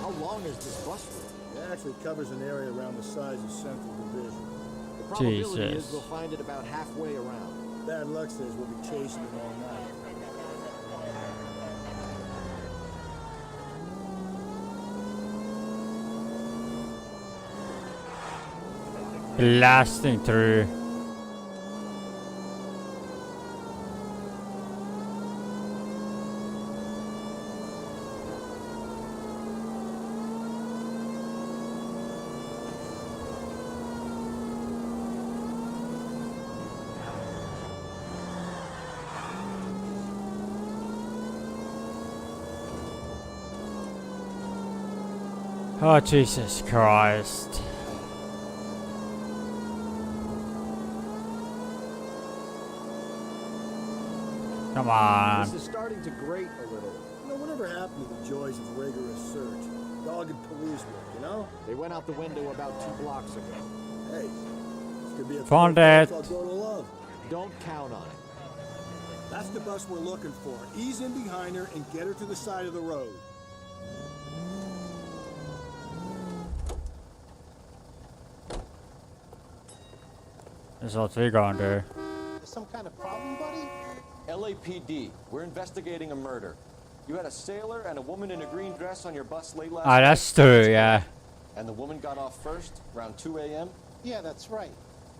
How long is this bus route? It actually covers an area around the size of Central Division. The probability is Jesus. we'll find it about halfway around. Bad luck says we'll be chasing him all night. Blasting through. Oh, Jesus Christ. Come on. This is starting to grate a little. You know, whatever happened to the joys of rigorous search? Dogged police work, you know? They went out the window about 2 blocks ago. Hey, this could be a Found place it. I'll go to love. Don't count on it. That's the bus we're looking for. Ease in behind her and get her to the side of the road. That's what we're gonna do. There's some kind of problem, buddy? LAPD, we're investigating a murder. You had a sailor and a woman in a green dress on your bus late last Ah, night. that's true, yeah. And the woman got off first, around 2 a.m.? Yeah, that's right.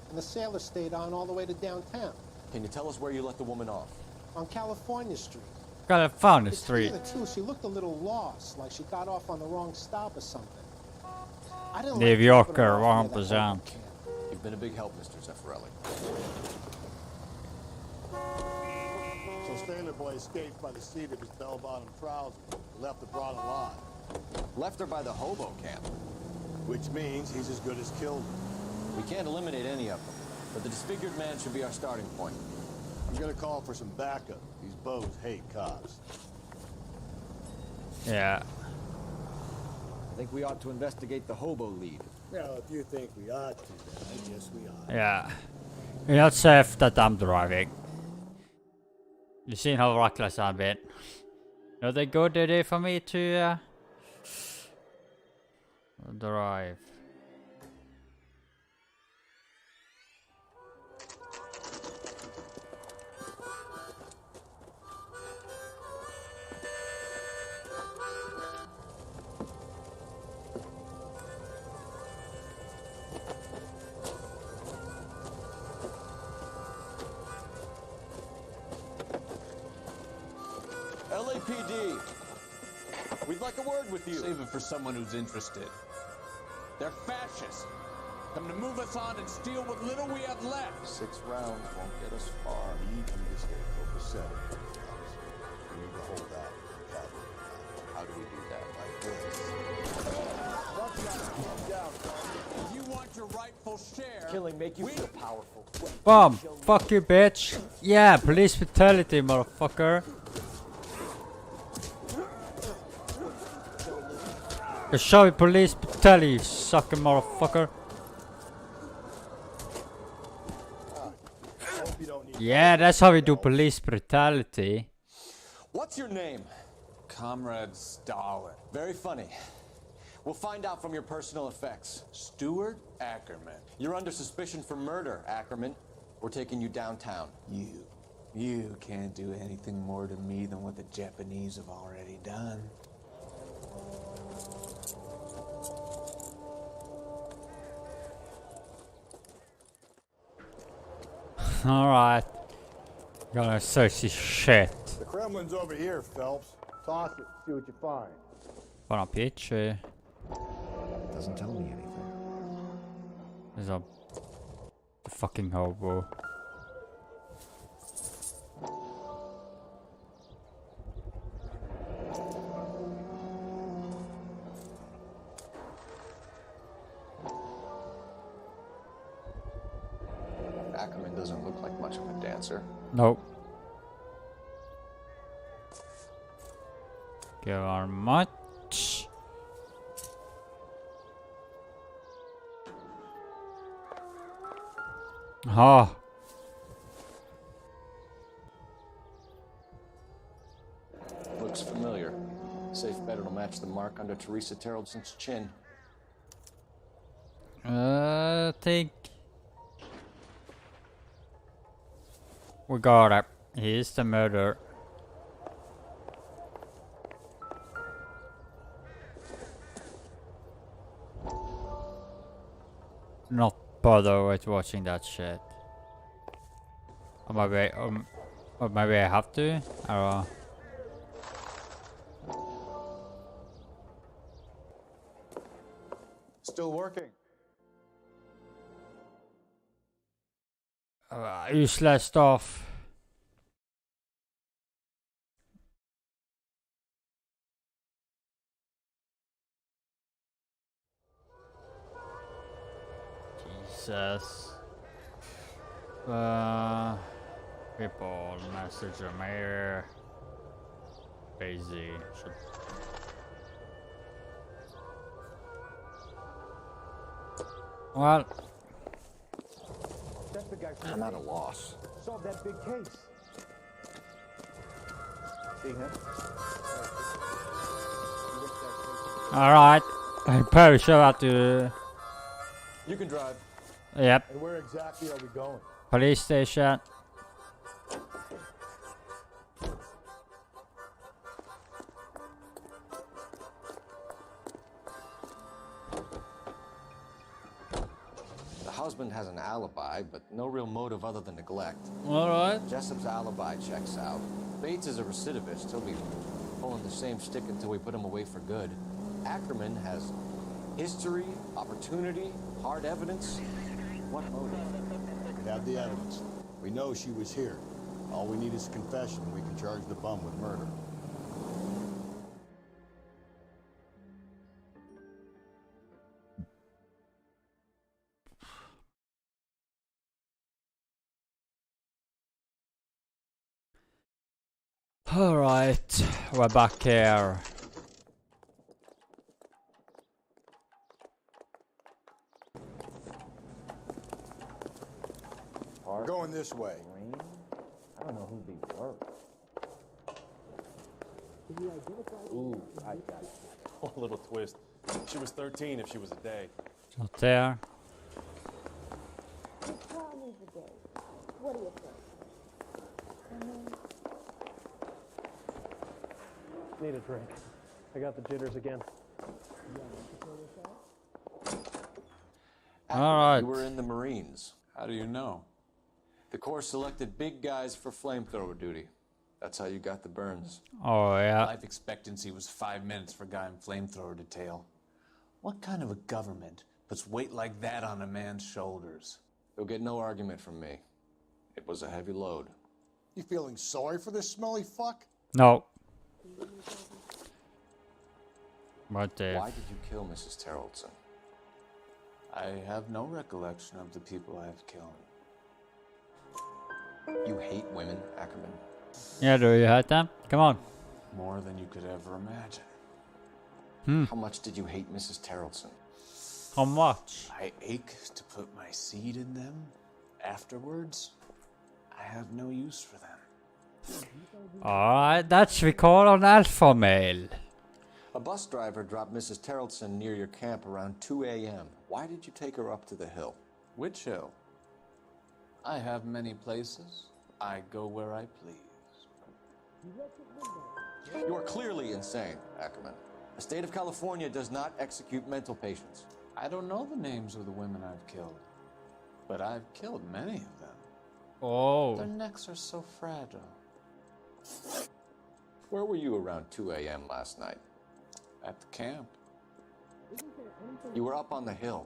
And the sailor stayed on all the way to downtown. Can you tell us where you let the woman off? On California Street. California To tell Street. you the truth, she looked a little lost, like she got off on the wrong stop or something. I didn't New like Yorker, dropping her off near that 1%. hobo camp. You've been a big help, Mr. Zeffirelli. So Sailor Boy escaped by the seat of his bell-bottom trousers. Left the broad alive. Left her by the hobo camp. Which means he's as good as killed her. We can't eliminate any of them, but the disfigured man should be our starting point. I'm gonna call for some backup. These bows hate cops. Yeah. think we ought to investigate the hobo lead. Well, if you think we ought to, then I guess we ought. Yeah. You're not safe that I'm driving. You seen how reckless I've been. Not a good idea for me to drive. LAPD, we'd like a word with you. Save it for someone who's interested. They're fascists. Come to move us on and steal what little we have left. 6 rounds won't get us far. We need to escape over 7. We need to hold out. How do we do that? You want your rightful share. Killing make you feel powerful. Bomb! Fuck you, bitch! Yeah, police brutality, motherfucker! Show me police brutality, you sucker motherfucker! Yeah, that's how we do police brutality. What's your name? Comrade Stalin. Very funny. We'll find out from your personal effects. Stuart Ackerman. You're under suspicion for murder, Ackerman. We're taking you downtown. You can't do anything more to me than what the Japanese have already done. Alright. Gonna search this shit. The Kremlin's over here, Phelps. Toss it, see what you find. Buon appetito. Doesn't tell me anything. There's a fucking hobo. Ackerman doesn't look like much of a dancer. Nope. Give her much. Oh. Looks familiar. Safe bet it'll match the mark under Teresa Terrelson's chin. I think we got it. He's the murderer. Not bother with watching that shit. Or maybe I have to. I don't know. Still working. Useless stuff. Jesus. People message them here. Crazy. Well, That's the guy from I'm at a loss. solved that big case. See him? alright. I probably show out to. You can drive. Yep. And where exactly are we going? Police station. The husband has an alibi, but no real motive other than neglect. Alright. Jessup's alibi checks out. Bates is a recidivist. He'll be pulling the same stick until we put him away for good. Ackerman has history, opportunity, hard evidence. What motive? We have the evidence. We know she was here. All we need is a confession. We can charge the bum with murder. Alright, we're back here. We're going this way. I don't know who they were. Ooh, I got it. A little twist. She was 13 if she was a day. Sånt där. What do you think? Need a drink. I got the jitters again. All right. You were in the Marines. How do you know? The Corps selected big guys for flamethrower duty. That's how you got the burns. Oh, yeah. Life expectancy was 5 minutes for a guy in flamethrower detail. What kind of a government puts weight like that on a man's shoulders? You'll get no argument from me. It was a heavy load. You feeling sorry for this smelly fuck? No. What Why did you kill Mrs. Terrellson? I have no recollection of the people I have killed. You hate women, Ackerman? Yeah, do you hate them? Come on. More than you could ever imagine. How much did you hate Mrs. Terrellson? How much? I ache to put my seed in them. Afterwards, I have no use for them. Alright, that's we call an alpha male. A bus driver dropped Mrs. Terrellson near your camp around 2 a.m. Why did you take her up to the hill? Which hill? I have many places. I go where I please. You are clearly insane, Ackerman. The state of California does not execute mental patients. I don't know the names of the women I've killed, but I've killed many of them. Oh. Their necks are so fragile. Where were you around 2 a.m. last night? At the camp. You were up on the hill.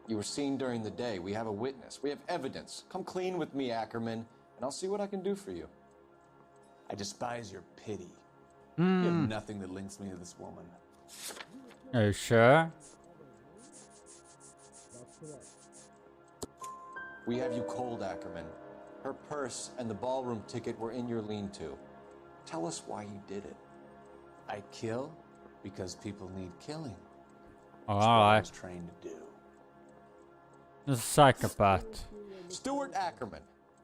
You were seen during the day. We have a witness. We have evidence. Come clean with me, Ackerman, and I'll see what I can do for you. I despise your pity. You have nothing that links me to this woman. Are you sure? We have you cold, Ackerman. Her purse and the ballroom ticket were in your lean-to. Tell us why you did it. I kill because people need killing. All That's what I right. was trained to do. This is a psychopath. Stuart Ackerman,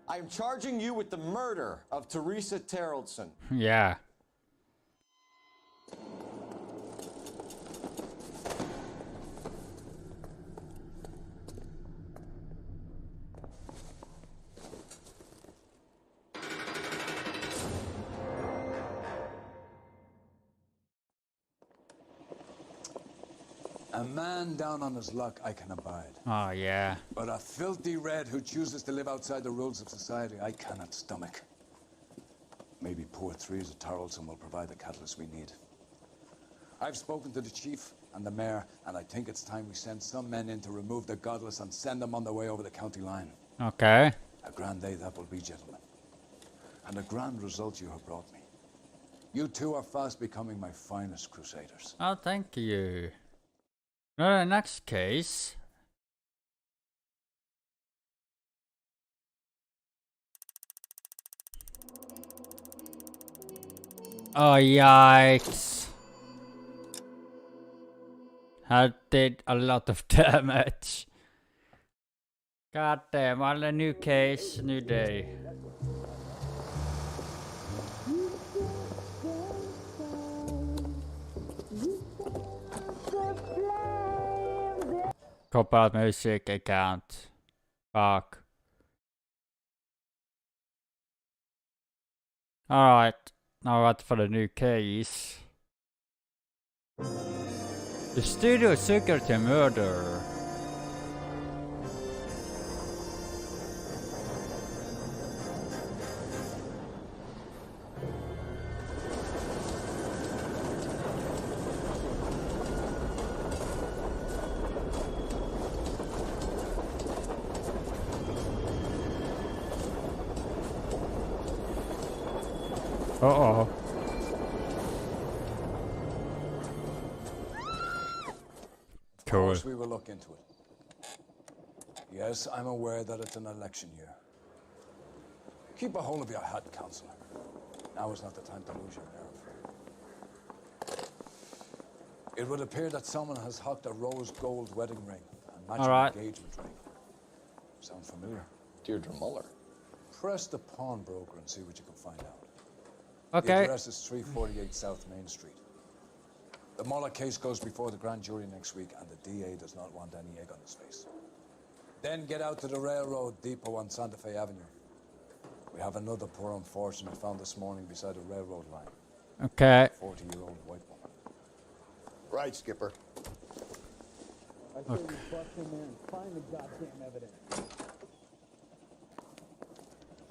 I am charging you with the murder of Teresa Terrellson. Yeah. A man down on his luck I can abide. Oh, yeah. But a filthy red who chooses to live outside the rules of society, I cannot stomach. Maybe poor Teresa Terrellson will provide the catalyst we need. I've spoken to the chief and the mayor, and I think it's time we send some men in to remove the godless and send them on their way over the county line. Okay. A grand day that will be, gentlemen. And a grand result you have brought me. You two are fast becoming my finest crusaders. Oh, thank you. Now, the next case. Oh, yikes. That did a lot of damage. God damn, all a new case, new day. Cop out music, I can't. Fuck. Alright, now what for the new case? The studio security murder. Uh-oh. Of Cool. course we will look into it. Yes, I'm aware that it's an election year. Keep a hold of your head, Counselor. Now is not the time to lose your nerve. It would appear that someone has hocked a rose gold wedding ring and matching All right. engagement ring. Sound familiar? Deirdre Muller. Press the pawnbroker and see what you can find out. Okay. The address is 348 South Main Street. The Muller case goes before the grand jury next week, and the DA does not want any egg on his face. Then get out to the railroad depot on Santa Fe Avenue. We have another poor unfortunate found this morning beside a railroad line. Okay. 40-year-old white woman. Right, Skipper. I say we bust him in and find the goddamn evidence.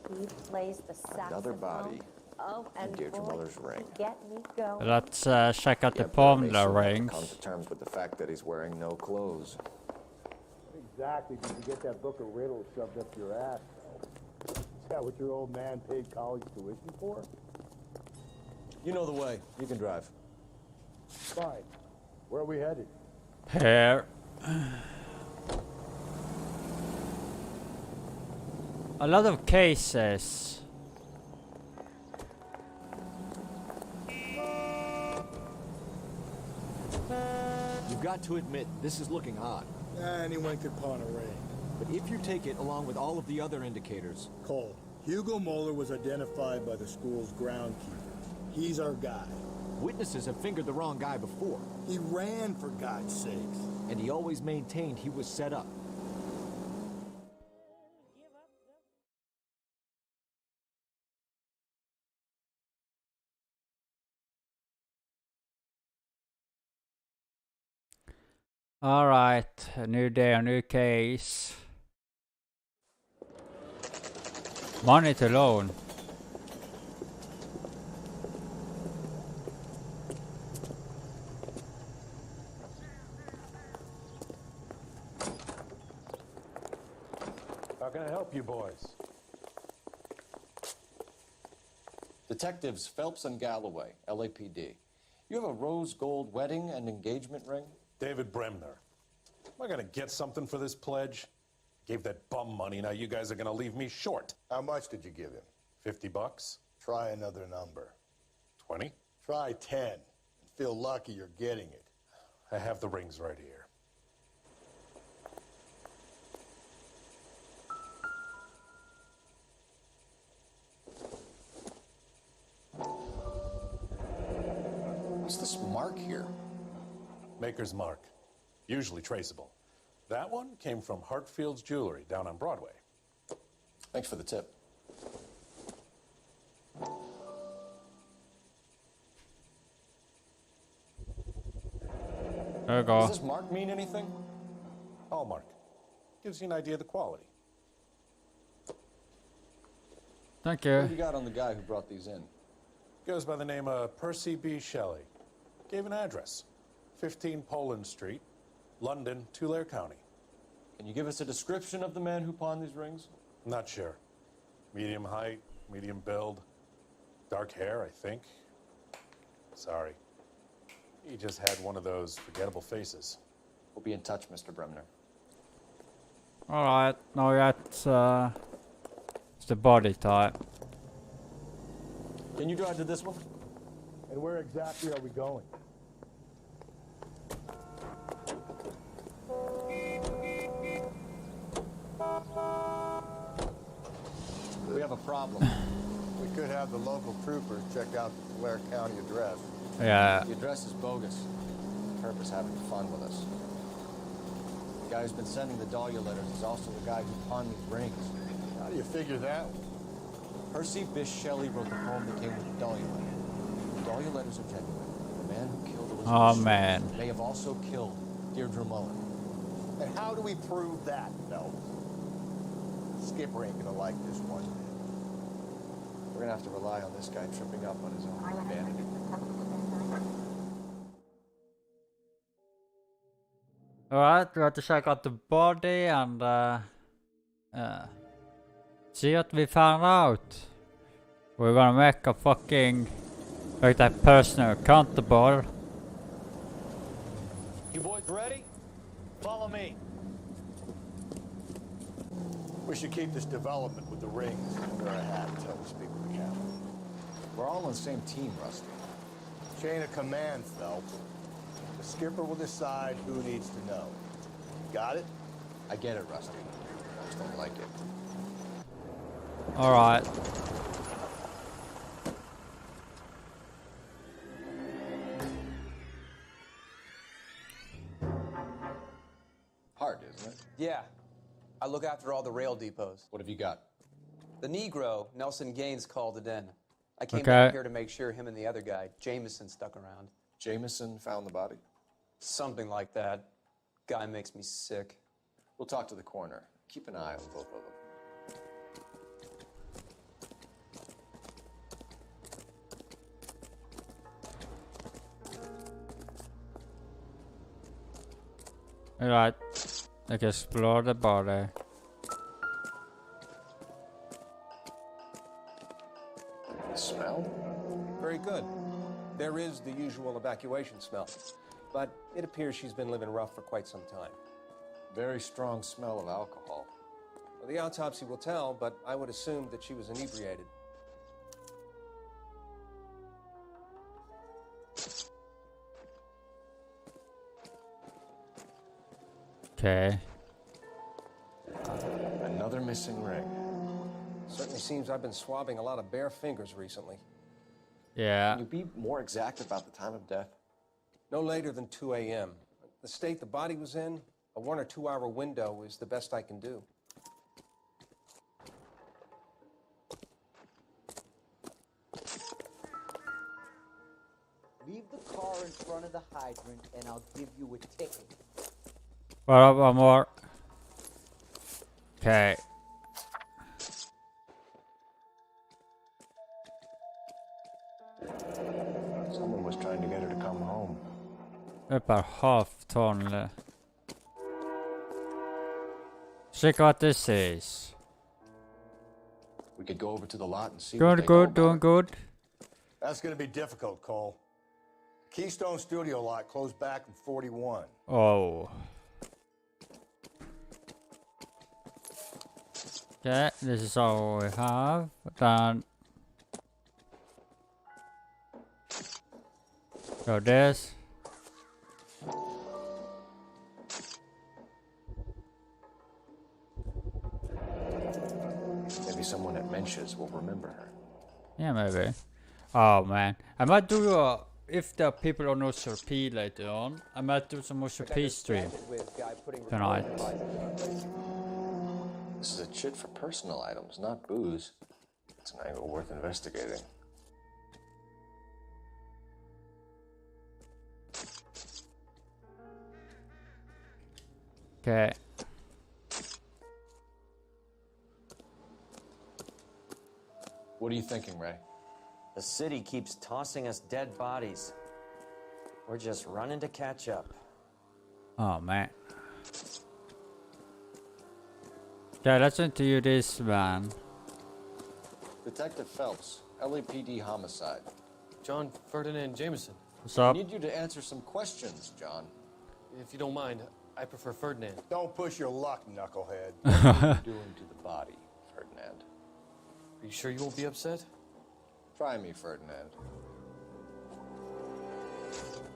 He plays the saxophone. Another body. Oh, and Deirdre boy, Muller's ring. get me going. Let's check out the Yep, palm they soon have to rings. come to terms with the fact that he's wearing no clothes. Exactly did you get that book of riddles shoved up your ass, though? Is that what your old man paid college tuition for? You know the way. You can drive. Fine. Where are we headed? Here. A lot of cases. You've got to admit, this is looking odd. Anyone could pawn a ring. But if you take it along with all of the other indicators... Cole, Hugo Muller was identified by the school's groundkeepers. He's our guy. Witnesses have fingered the wrong guy before. He ran, for God's sakes. And he always maintained he was set up. Alright, a new day, a new case. Money to loan. How can I help you boys? Detectives Phelps and Galloway, LAPD. You have a rose gold wedding and engagement ring? David Bremner. Am I gonna get something for this pledge? Gave that bum money, now you guys are gonna leave me short. How much did you give him? $50? Try another number. 20? Try 10. And feel lucky you're getting it. I have the rings right here. What's this mark here? Maker's mark. Usually traceable. That one came from Hartfield's Jewelry down on Broadway. Thanks for the tip. There you go. Does this mark mean anything? Hallmark. Gives you an idea of the quality. Thank What do you. you got on the guy who brought these in? Goes by the name of Percy B. Shelley. Gave an address. 15 Poland Street, London, Tulare County. Can you give us a description of the man who pawned these rings? Not sure. Medium height, medium build, dark hair, I think. Sorry. He just had one of those forgettable faces. We'll be in touch, Mr. Bremner. Alright, now we got it's the body type. Can you drive to this one? And where exactly are we going? We have a problem. We could have the local troopers check out the Tulare County address. Yeah. The address is bogus. Herb is having fun with us. The guy who's been sending the Dahlia letters is also the guy who pawned these rings. How do you figure that? Percy Bysshe Shelley wrote the poem that came with the Dahlia letter. The Dahlia letters are genuine. The man who killed Elizabeth Oh, Shelley man. may have also killed Deirdre Muller. And how do we prove that, Phelps? Skipper ain't gonna like this one. We're gonna have to rely on this guy tripping up on his own vanity. Alright, we have to check out the body and see what we found out. We're gonna make that person accountable. You boys ready? Follow me. We should keep this development with the rings under our hat until we speak with the captain. We're all on the same team, Rusty. Chain of command, Phelps. The skipper will decide who needs to know. Got it? I get it, Rusty. I just don't like it. Alright. Hard, isn't it? Yeah. I look after all the rail depots. What have you got? The Negro, Nelson Gaines, called it in. I came Okay. down here to make sure him and the other guy, Jameson, stuck around. Jameson found the body? Something like that. Guy makes me sick. We'll talk to the coroner. Keep an eye on both of them. Alright. Let's explore the body. The smell? Very good. There is the usual evacuation smell, but it appears she's been living rough for quite some time. Very strong smell of alcohol. Well, the autopsy will tell, but I would assume that she was inebriated. Okay. Another missing ring. Certainly seems I've been swabbing a lot of bare fingers recently. Yeah. Can you be more exact about the time of death? No later than 2 a.m. The state the body was in, a 1 or 2 hour window is the best I can do. Leave the car in front of the hydrant and I'll give you a ticket. One more. Okay. Someone was trying to get her to come home. About half ton. Check what this is. We could go over to the lot and see. Doing good, doing good. That's going to be difficult, Cole. Keystone Studio lot closed back in 41. Oh. Okay, this is all we have. Then go this. Maybe someone at Mensch's will remember her. Yeah, maybe. Oh man, I might do if the people don't know Sir P later on, I might do some more Sir P stream tonight. This is a chit for personal items, not booze. It's an angle worth investigating. Okay. What are you thinking, Ray? The city keeps tossing us dead bodies. We're just running to catch up. Oh man. Okay, let's interview this man. Detective Phelps, LAPD homicide. John Ferdinand Jameson. What's up? I need you to answer some questions, John. If you don't mind, I prefer Ferdinand. Don't push your luck, knucklehead. What are you doing to the body, Ferdinand? Are you sure you won't be upset? Try me, Ferdinand.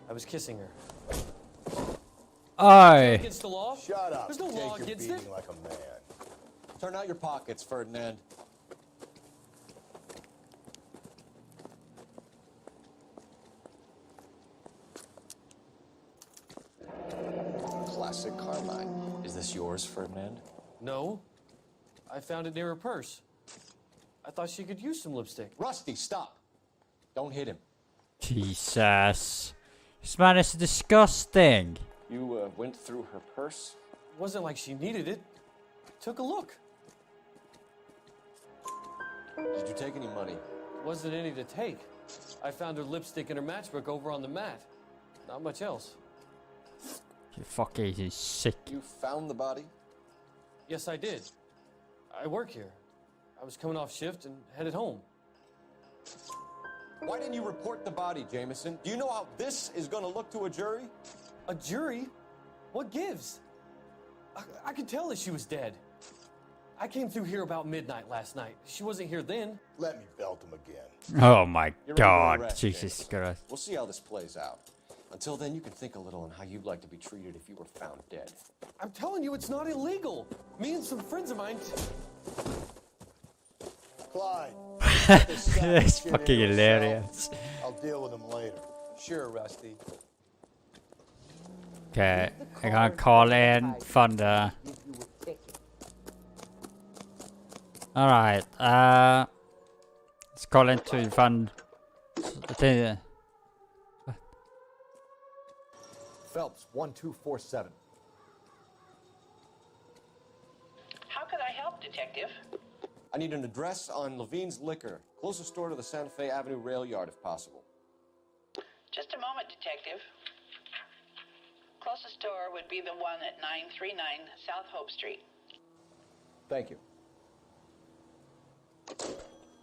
I was kissing her. Aye. Against the law? Shut up. There's no Take law your against beating it. like a man. Turn out your pockets, Ferdinand. Classic Carmine. Is this yours, Ferdinand? No. I found it near her purse. I thought she could use some lipstick. Rusty, stop. Don't hit him. Jesus. This man is disgusting. You went through her purse? It wasn't like she needed it. Took a look. Did you take any money? Wasn't any to take. I found her lipstick and her matchbook over on the mat. Not much else. You fucking is sick. You found the body? Yes, I did. I work here. I was coming off shift and headed home. Why didn't you report the body, Jameson? Do you know how this is going to look to a jury? A jury? What gives? I could tell that she was dead. I came through here about midnight last night. She wasn't here then. Let me belt him again. Oh my You're god, under arrest, Jesus Jameson. Christ. We'll see how this plays out. Until then, you can think a little on how you'd like to be treated if you were found dead. I'm telling you, it's not illegal. Me and some friends of mine. Clyde. It's fucking hilarious. I'll deal with him later. Sure, Rusty. Okay, I'm gonna call in Thunder. Alright, let's call into Thunder. Phelps, 1247. How could I help, Detective? I need an address on Levine's Liquor, closest store to the Santa Fe Avenue rail yard if possible. Just a moment, Detective. Closest store would be the one at 939 South Hope Street. Thank you.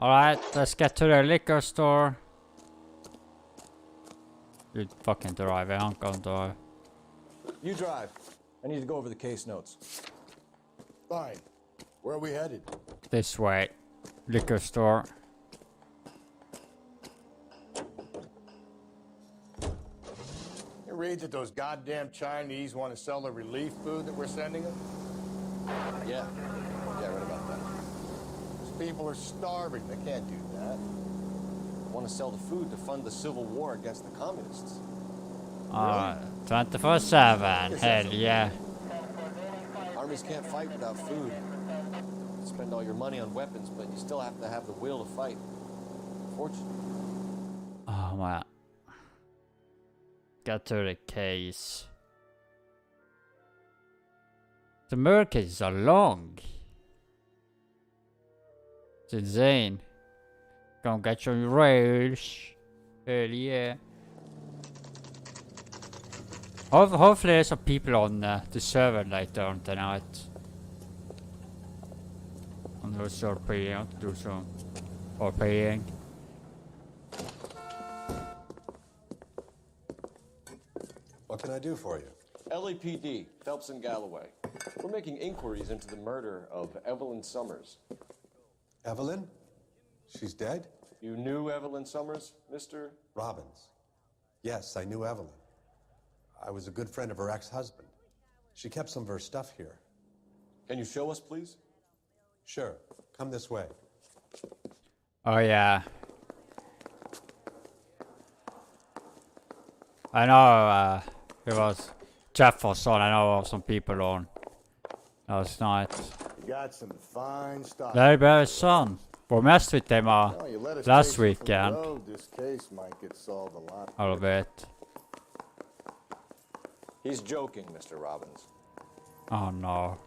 Alright, let's get to the liquor store. You fucking drive, I'm gonna drive. You drive. I need to go over the case notes. Fine. Where are we headed? This way. Liquor store. It reads that those goddamn Chinese want to sell the relief food that we're sending them? Yeah. Yeah, I read about that. These people are starving. They can't do that. They want to sell the food to fund the civil war against the communists. 24/7. Hell yeah. Armies can't fight without food. You spend all your money on weapons, but you still have to have the will to fight. Fortunately. Oh my. Get to the case. The murder cases are long. It's insane. Gonna get you on your rails. Hell yeah. Hopefully there's some people on the server later on tonight. On those RPing, do some RPing. What can I do for you? LAPD, Phelps and Galloway. We're making inquiries into the murder of Evelyn Summers. Evelyn? She's dead? You knew Evelyn Summers, Mr. Robbins. Yes, I knew Evelyn. I was a good friend of her ex-husband. She kept some of her stuff here. Can you show us, please? Sure. Come this way. Oh yeah. I know it was Jefferson. I know some people on last night. You got some fine stuff. Very son. We messed with them Well, you let us last chase you from the weekend. road, this case might get solved a lot A little bit. He's joking, Mr. Robbins. Oh no.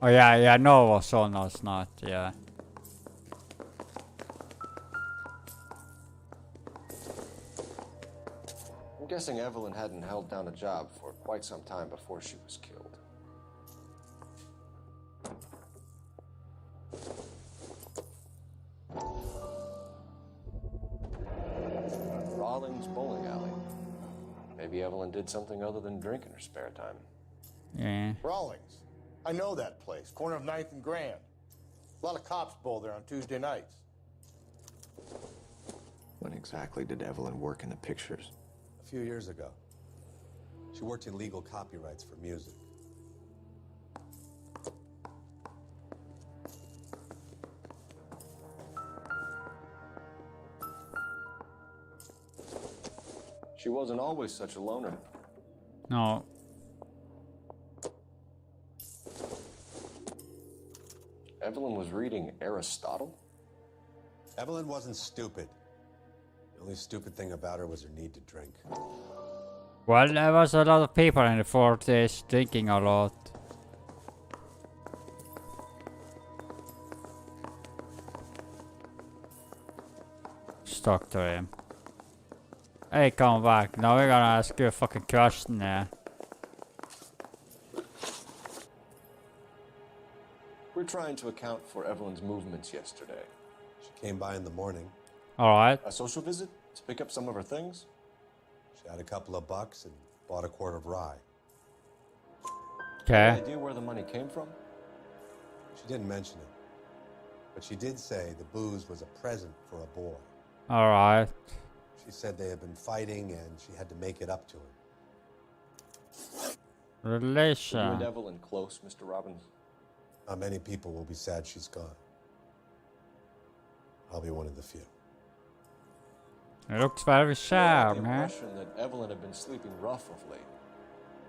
Oh yeah, I know it was on last night, yeah. I'm guessing Evelyn hadn't held down a job for quite some time before she was killed. Rawlings Bowling Alley. Maybe Evelyn did something other than drink in her spare time. Yeah. Rawlings. I know that place. Corner of 9th and Grand. A lot of cops bowl there on Tuesday nights. When exactly did Evelyn work in the pictures? A few years ago. She worked in legal copyrights for music. She wasn't always such a loner. No. Evelyn was reading Aristotle? Evelyn wasn't stupid. The only stupid thing about her was her need to drink. Well, there was a lot of people in the 40s drinking a lot. Stuck to him. Hey, come back. Now we're gonna ask you a fucking question there. We're trying to account for Evelyn's movements yesterday. She came by in the morning. Alright. A social visit to pick up some of her things? She had a couple of bucks and bought a quart of rye. Okay. Any idea where the money came from? She didn't mention it. But she did say the booze was a present for a boy. Alright. She said they had been fighting and she had to make it up to him. Relation. Were you and Evelyn close, Mr. Robbins? Many people will be sad she's gone. I'll be one of the few. It looks very I sad, had the man. impression that Evelyn had been sleeping rough of late.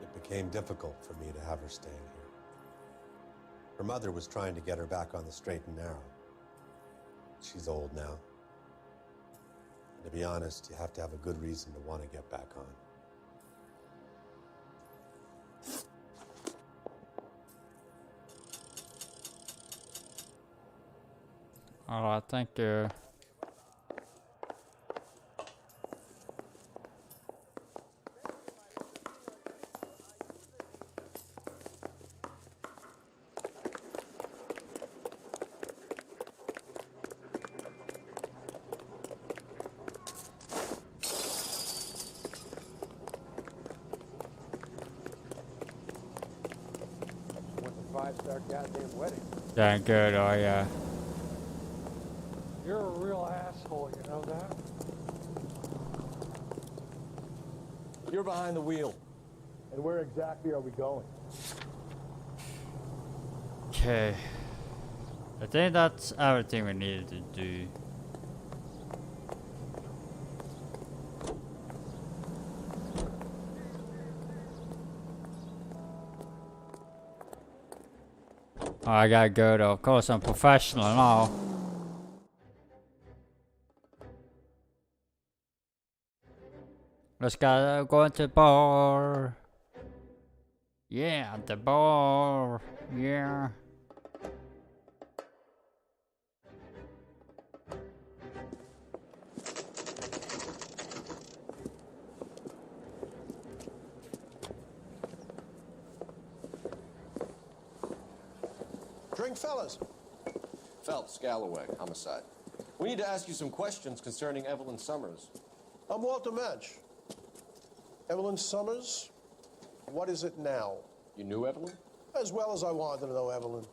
It became difficult for me to have her staying here. Her mother was trying to get her back on the straight and narrow. She's old now. And to be honest, you have to have a good reason to want to get back on. Alright, thank you. Went to 5-star goddamn wedding. Dang good, oh yeah. You're a real asshole, you know that? You're behind the wheel. And where exactly are we going? Okay. I think that's everything we needed to do. Oh, I gotta go though. Of course, I'm professional now. Let's go into the bar. Yeah, the bar. Yeah. Drink, fellas. Phelps, Galloway, homicide. We need to ask you some questions concerning Evelyn Summers. I'm Walter Mensch. Evelyn Summers, what is it now? You knew Evelyn? As well as I wanted to know Evelyn.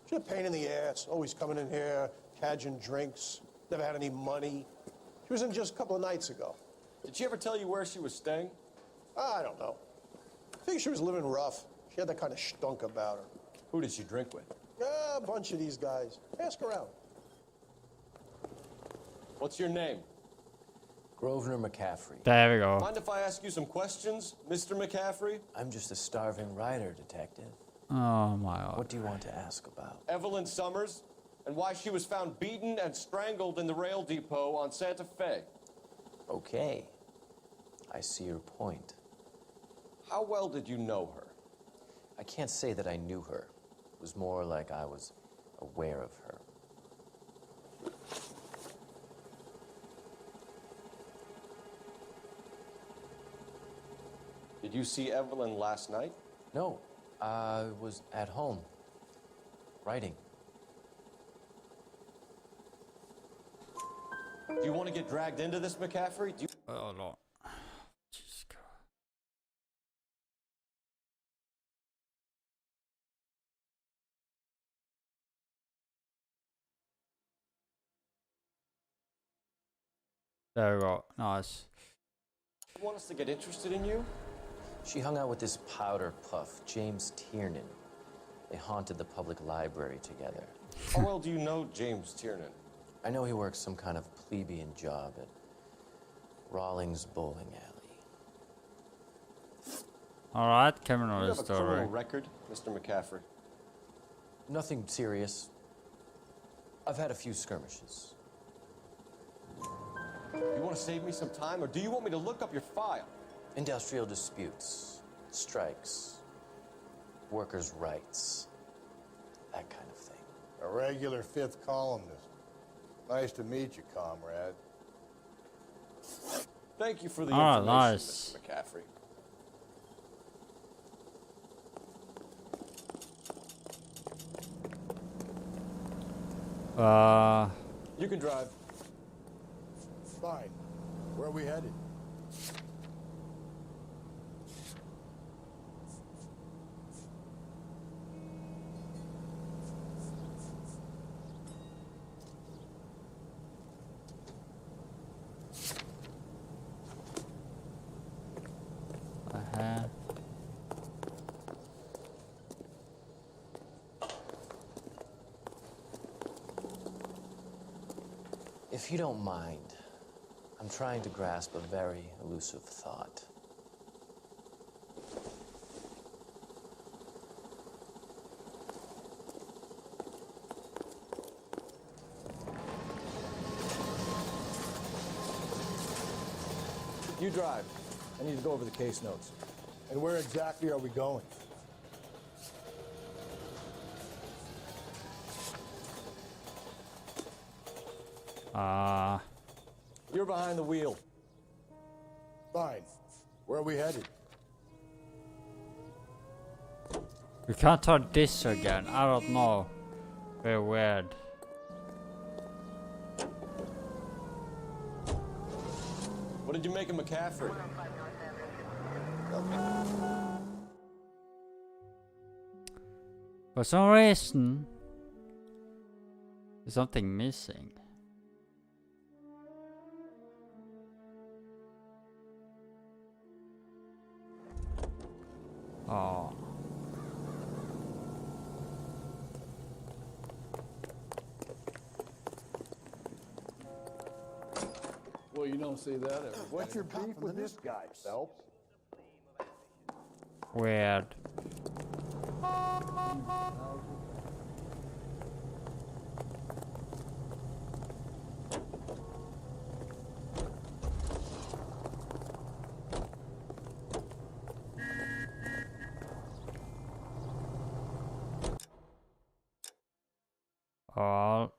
She's a pain in the ass, always coming in here, cadging drinks, never had any money. She was in just a couple of nights ago. Did she ever tell you where she was staying? I don't know. I think she was living rough. She had that kind of stunk about her. Who did she drink with? Yeah, a bunch of these guys. Ask around. What's your name? Grosvenor McCaffrey. There we go. Mind if I ask you some questions, Mr. McCaffrey? I'm just a starving writer, detective. Oh my god. What do you want to ask about? Evelyn Summers, and why she was found beaten and strangled in the rail depot on Santa Fe. Okay. I see your point. How well did you know her? I can't say that I knew her. It was more like I was aware of her. Did you see Evelyn last night? No, I was at home, writing. Do you want to get dragged into this, McCaffrey? Do you... Oh no. Jesus God. There we go. Nice. You want us to get interested in you? She hung out with this powder puff, James Tiernan. They haunted the public library together. How well do you know James Tiernan? I know he works some kind of plebeian job at Rawlings Bowling Alley. Alright, criminal You have a story. criminal record, Mr. McCaffrey. Nothing serious. I've had a few skirmishes. You want to save me some time, or do you want me to look up your file? Industrial disputes, strikes, workers' rights, that kind of thing. A regular fifth columnist. Nice to meet you, comrade. Thank you for the Ah, information, nice. Mr. McCaffrey. You can drive. Fine. Where are we headed? If you don't mind, I'm trying to grasp a very elusive thought. You drive. I need to go over the case notes. And where exactly are we going? You're behind the wheel. Fine. Where are we headed? We can't turn this again. I don't know. Very weird. What did you make of McCaffrey? For some reason, there's something missing. Oh. Well, you don't see that every day. What's your beef with this guy, Phelps? Weird. All.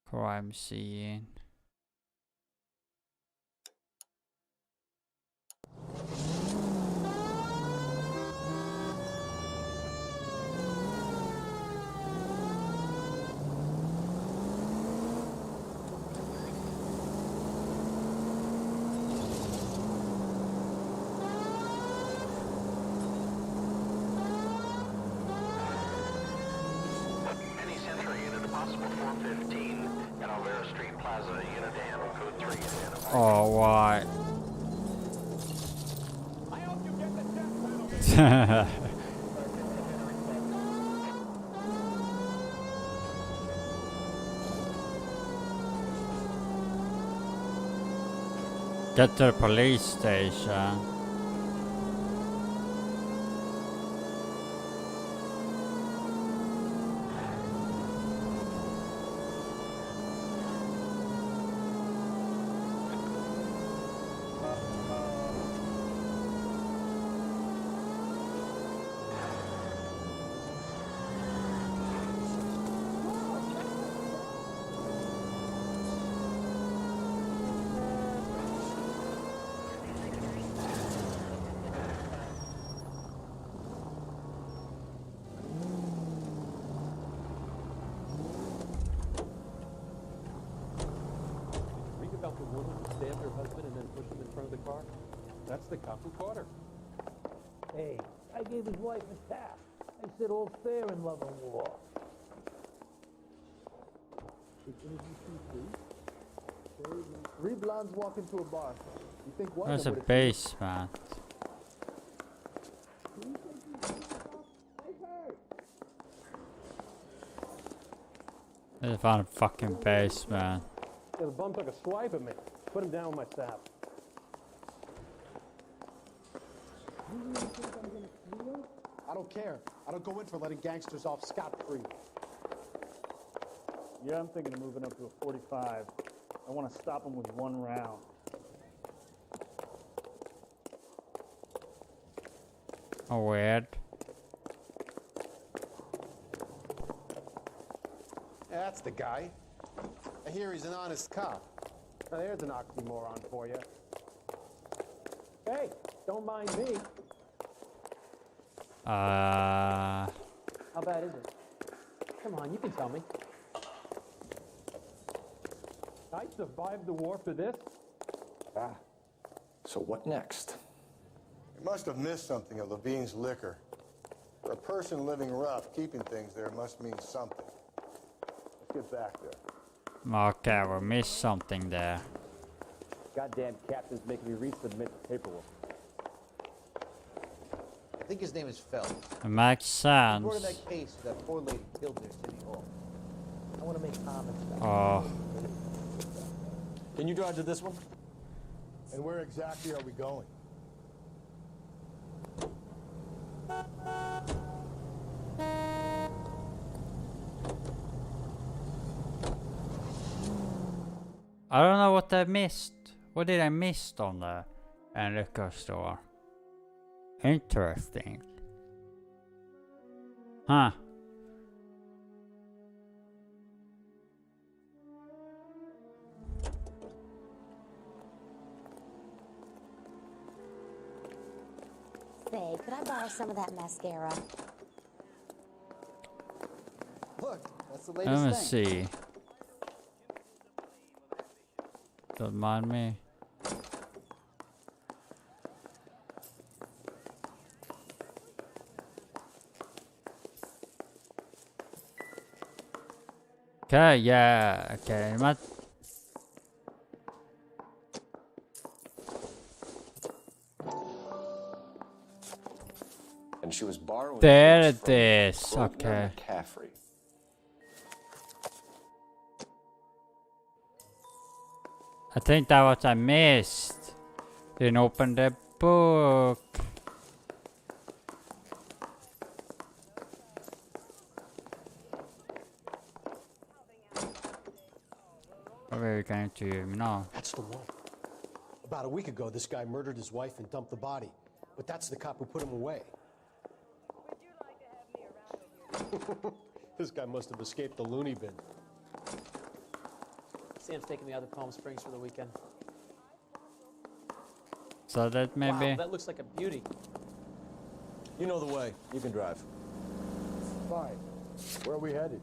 Crime scene. Any Century unit, a possible 415 at Alvera Street Plaza, unit to handle code 3 identified. Oh, why? Get to the police station. Read about the woman who stabbed her husband and then pushed him in front of the car? That's the cop who caught her. Hey, I gave his wife a tap. I said all's fair in love and war. Three blondes walk into a bar. You think one of There's a them would've- basement. I found a fucking basement. Yeah, the bum took a swipe at me. Put him down with my sap. I don't care. I don't go in for letting gangsters off scot-free. Yeah, I'm thinking of moving up to a 45. I want to stop him with one round. Oh, weird. Yeah, that's the guy. I hear he's an honest cop. Now, there's an oxymoron for you. Hey, don't mind me. How bad is it? Come on, you can tell me. I survived the war for this? So what next? You must have missed something of Levine's liquor. For a person living rough, keeping things there must mean something. Let's get back there. Okay, we missed something there. Goddamn captain's making me resubmit the paperwork. I think his name is Phelps. It makes sense. Reported that case of that poor lady killed near City Hall. I want to make comments about Oh. Can you drive to this one? And where exactly are we going? I don't know what I missed. What did I miss on the liquor store? Interesting. Huh. Say, could I borrow some of that mascara? Look, that's the Let latest me thing. see. Don't mind me. Okay, yeah, okay. And she was borrowing. There books it from is. Grosvenor Okay. McCaffrey. I think that what I missed. Didn't open the book. Okay, we can to you now. That's the one. About a week ago, this guy murdered his wife and dumped the body. But that's the cop who put him away. This guy must have escaped the loony bin. Sam's taking me out to Palm Springs for the weekend. So that maybe. Wow, that looks like a beauty. You know the way. You can drive. Fine. Where are we headed?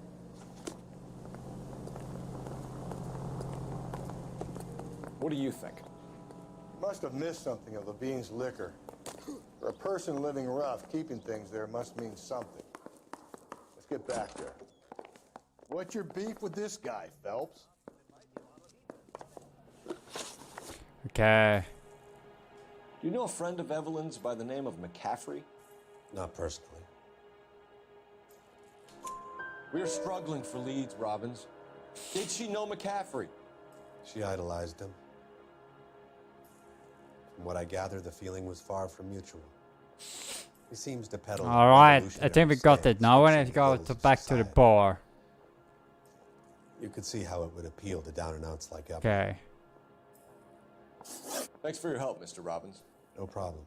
What do you think? You must have missed something of Levine's liquor. For a person living rough, keeping things there must mean something. Let's get back there. What's your beef with this guy, Phelps? Okay. Do you know a friend of Evelyn's by the name of McCaffrey? Not personally. We're struggling for leads, Robbins. Did she know McCaffrey? She idolized him. From what I gather, the feeling was far from mutual. He seems to peddle. All right, I think we got it now. When I go back to the bar. You could see how it would appeal to down and outs like Evelyn. Okay. Thanks for your help, Mr. Robbins. No problem.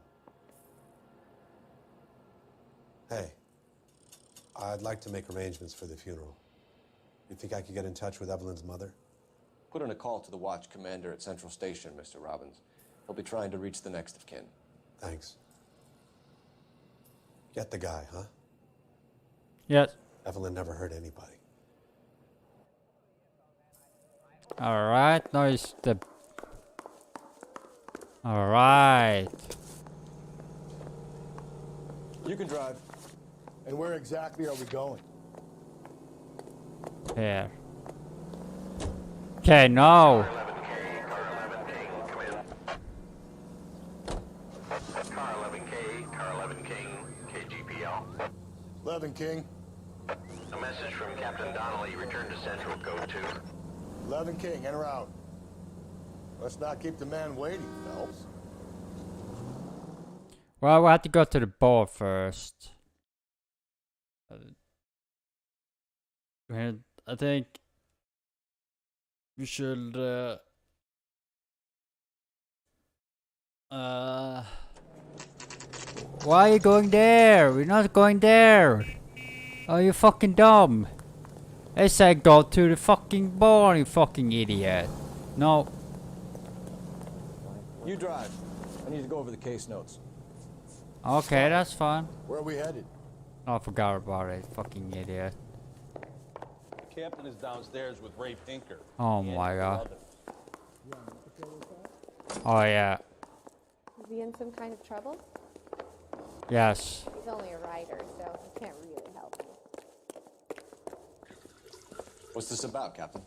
Hey, I'd like to make arrangements for the funeral. You think I could get in touch with Evelyn's mother? Put in a call to the watch commander at Central Station, Mr. Robbins. He'll be trying to reach the next of kin. Thanks. Get the guy, huh? Yes. Evelyn never hurt anybody. All right, now is the. All right. You can drive. And where exactly are we going? Here. Okay, no. Car 11K, Car 11 King, KGPL. 11 King. A message from Captain Donnelly. Return to Central. Go to. 11 King, en route. Let's not keep the man waiting, Phelps. Well, we have to go to the bar first. I think we should. Why are you going there? We're not going there. Are you fucking dumb? I said go to the fucking bar, you fucking idiot. No. You drive. I need to go over the case notes. Okay, that's fine. Where are we headed? I forgot about it, fucking idiot. The captain is downstairs with Ray Pinker. Oh my god. Oh yeah. Is he in some kind of trouble? Yes. He's only a writer, so he can't really help you. What's this about, Captain?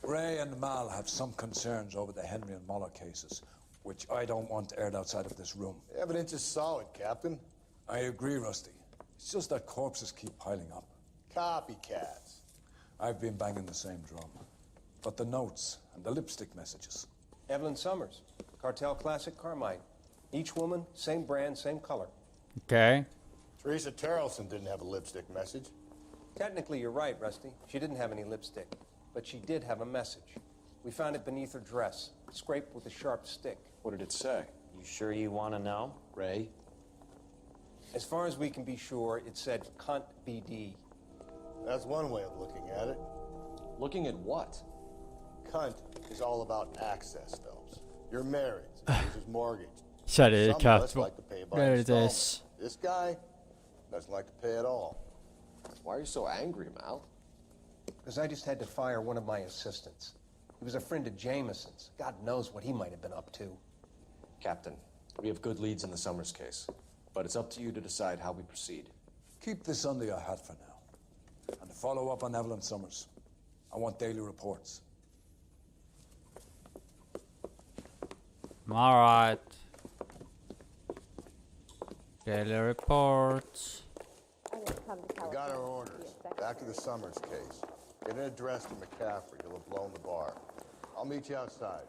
Ray and Mal have some concerns over the Henry and Muller cases, which I don't want aired outside of this room. The evidence is solid, Captain. I agree, Rusty. It's just that corpses keep piling up. Copycats. I've been banging the same drum. But the notes and the lipstick messages. Evelyn Summers, Cartel Classic Carmine. Each woman, same brand, same color. Okay. Teresa Terrelson didn't have a lipstick message. Technically, you're right, Rusty. She didn't have any lipstick, but she did have a message. We found it beneath her dress, scraped with a sharp stick. What did it say? You sure you want to know? Ray? As far as we can be sure, it said cunt BD. That's one way of looking at it. Looking at what? Cunt is all about access, Phelps. You're married, so this is mortgage. Shut it, Some of cat. us like to pay by There it installments. is. This guy doesn't like to pay at all. Why are you so angry, Mal? Because I just had to fire one of my assistants. He was a friend of Jameson's. God knows what he might have been up to. Captain, we have good leads in the Summers case, but it's up to you to decide how we proceed. Keep this under your hat for now. And follow up on Evelyn Summers. I want daily reports. Alright. Daily reports. We got our orders. Back to the Summers case. Get an address to McCaffrey. He'll have blown the bar. I'll meet you outside.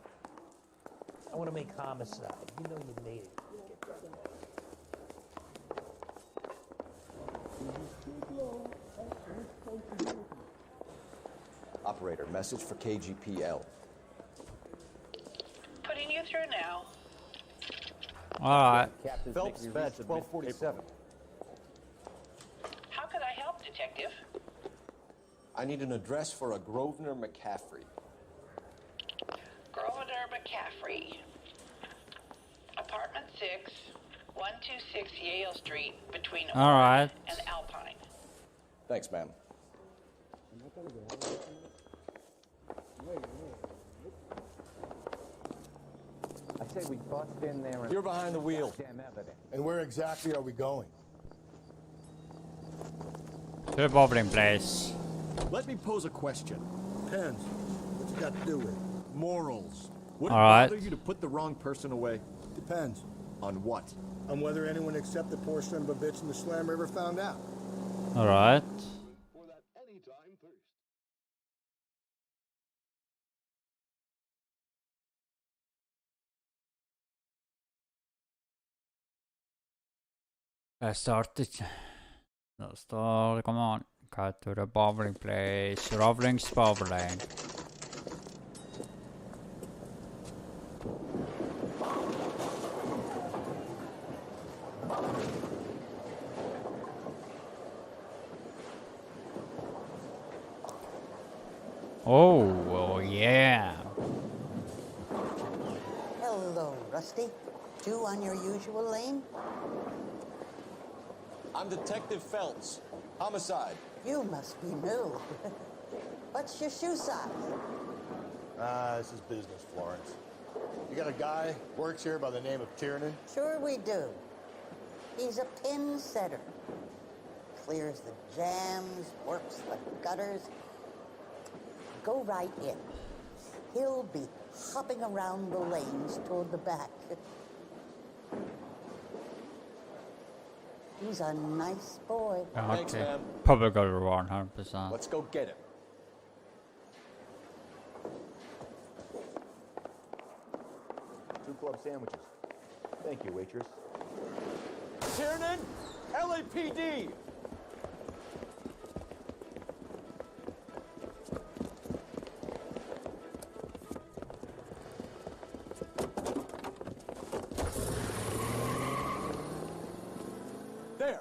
I want to make homicide. You know you made it. Operator, message for KGPL. Putting you through now. Alright. Phelps, badge 1247. How could I help, Detective? I need an address for a Grosvenor McCaffrey. Grosvenor McCaffrey. Apartment 6, 126 Yale Street, between Alright. and Alpine. Thanks, ma'am. I say we bust in there and... You're behind the wheel. Damn evidence. And where exactly are we going? To the bowling place. Let me pose a question. Depends. What's it got to do with it? Morals. Would it All right. bother you to put the wrong person away? Depends. On what? On whether anyone except the poor son of a bitch in the Slam River found out. Alright. I started. No, start. Come on. Go to the bowling place. Rovling's bowling. Oh yeah. Hello, Rusty. Two on your usual lane? I'm Detective Phelps. Homicide. You must be new. What's your shoe size? This is business, Florence. You got a guy works here by the name of Tiernan? Sure we do. He's a pin setter. Clears the jams, works the gutters. Go right in. He'll be hopping around the lanes toward the back. He's a nice boy. Okay. Probably got it 100%. Let's go get him. Two club sandwiches. Thank you, waitress. Tiernan, LAPD. There.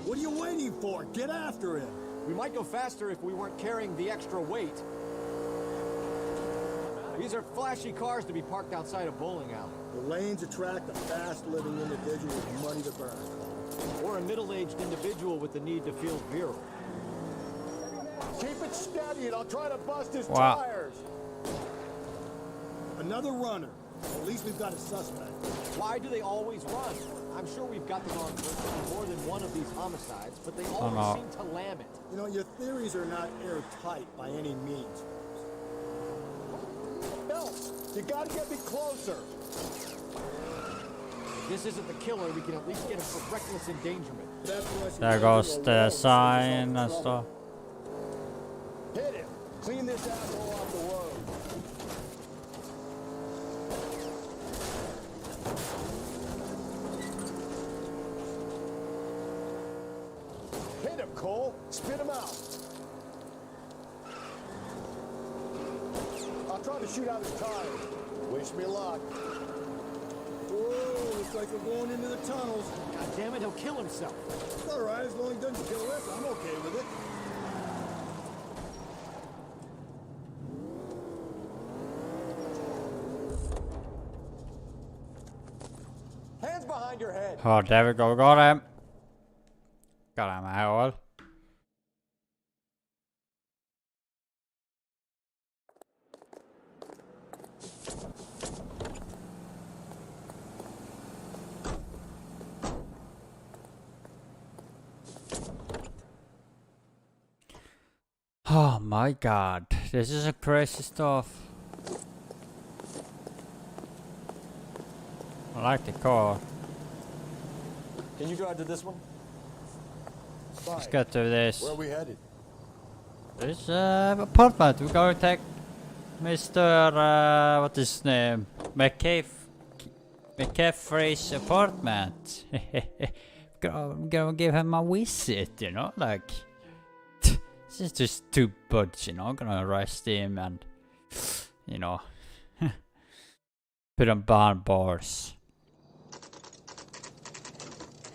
What are you waiting for? Get after him. We might go faster if we weren't carrying the extra weight. These are flashy cars to be parked outside a bowling alley. The lanes attract a fast-living individual with money to burn. Or a middle-aged individual with the need to feel virile. Keep it steady and I'll try to bust his Wow. tires. Another runner. At least we've got a suspect. Why do they always run? I'm sure we've got the wrong person in more than one of these homicides, but they always seem to lam it. You know, your theories are not airtight by any means. No, you gotta get me closer. If this isn't the killer, we can at least get him for reckless endangerment. There goes the sign and stuff. Hit him. Clean this asshole off the road. Hit him, Cole. Spit him out. I'll try to shoot out his tires. Wish me luck. Whoa, looks like we're going into the tunnels. God damn it, he'll kill himself. It's all right, as long as he doesn't kill us, I'm okay with it. Hands behind your head. Oh, there we go. Got him. Got him out. Oh my god, this is a crazy stuff. I like the car. Can you drive to this one? Let's get to this. Where are we headed? This apartment. We're going to take Mr. What is his name? McCaffrey's apartment. Gonna give him a visit, you know, like. This is just two buds, you know, gonna arrest him and, you know, put him behind bars.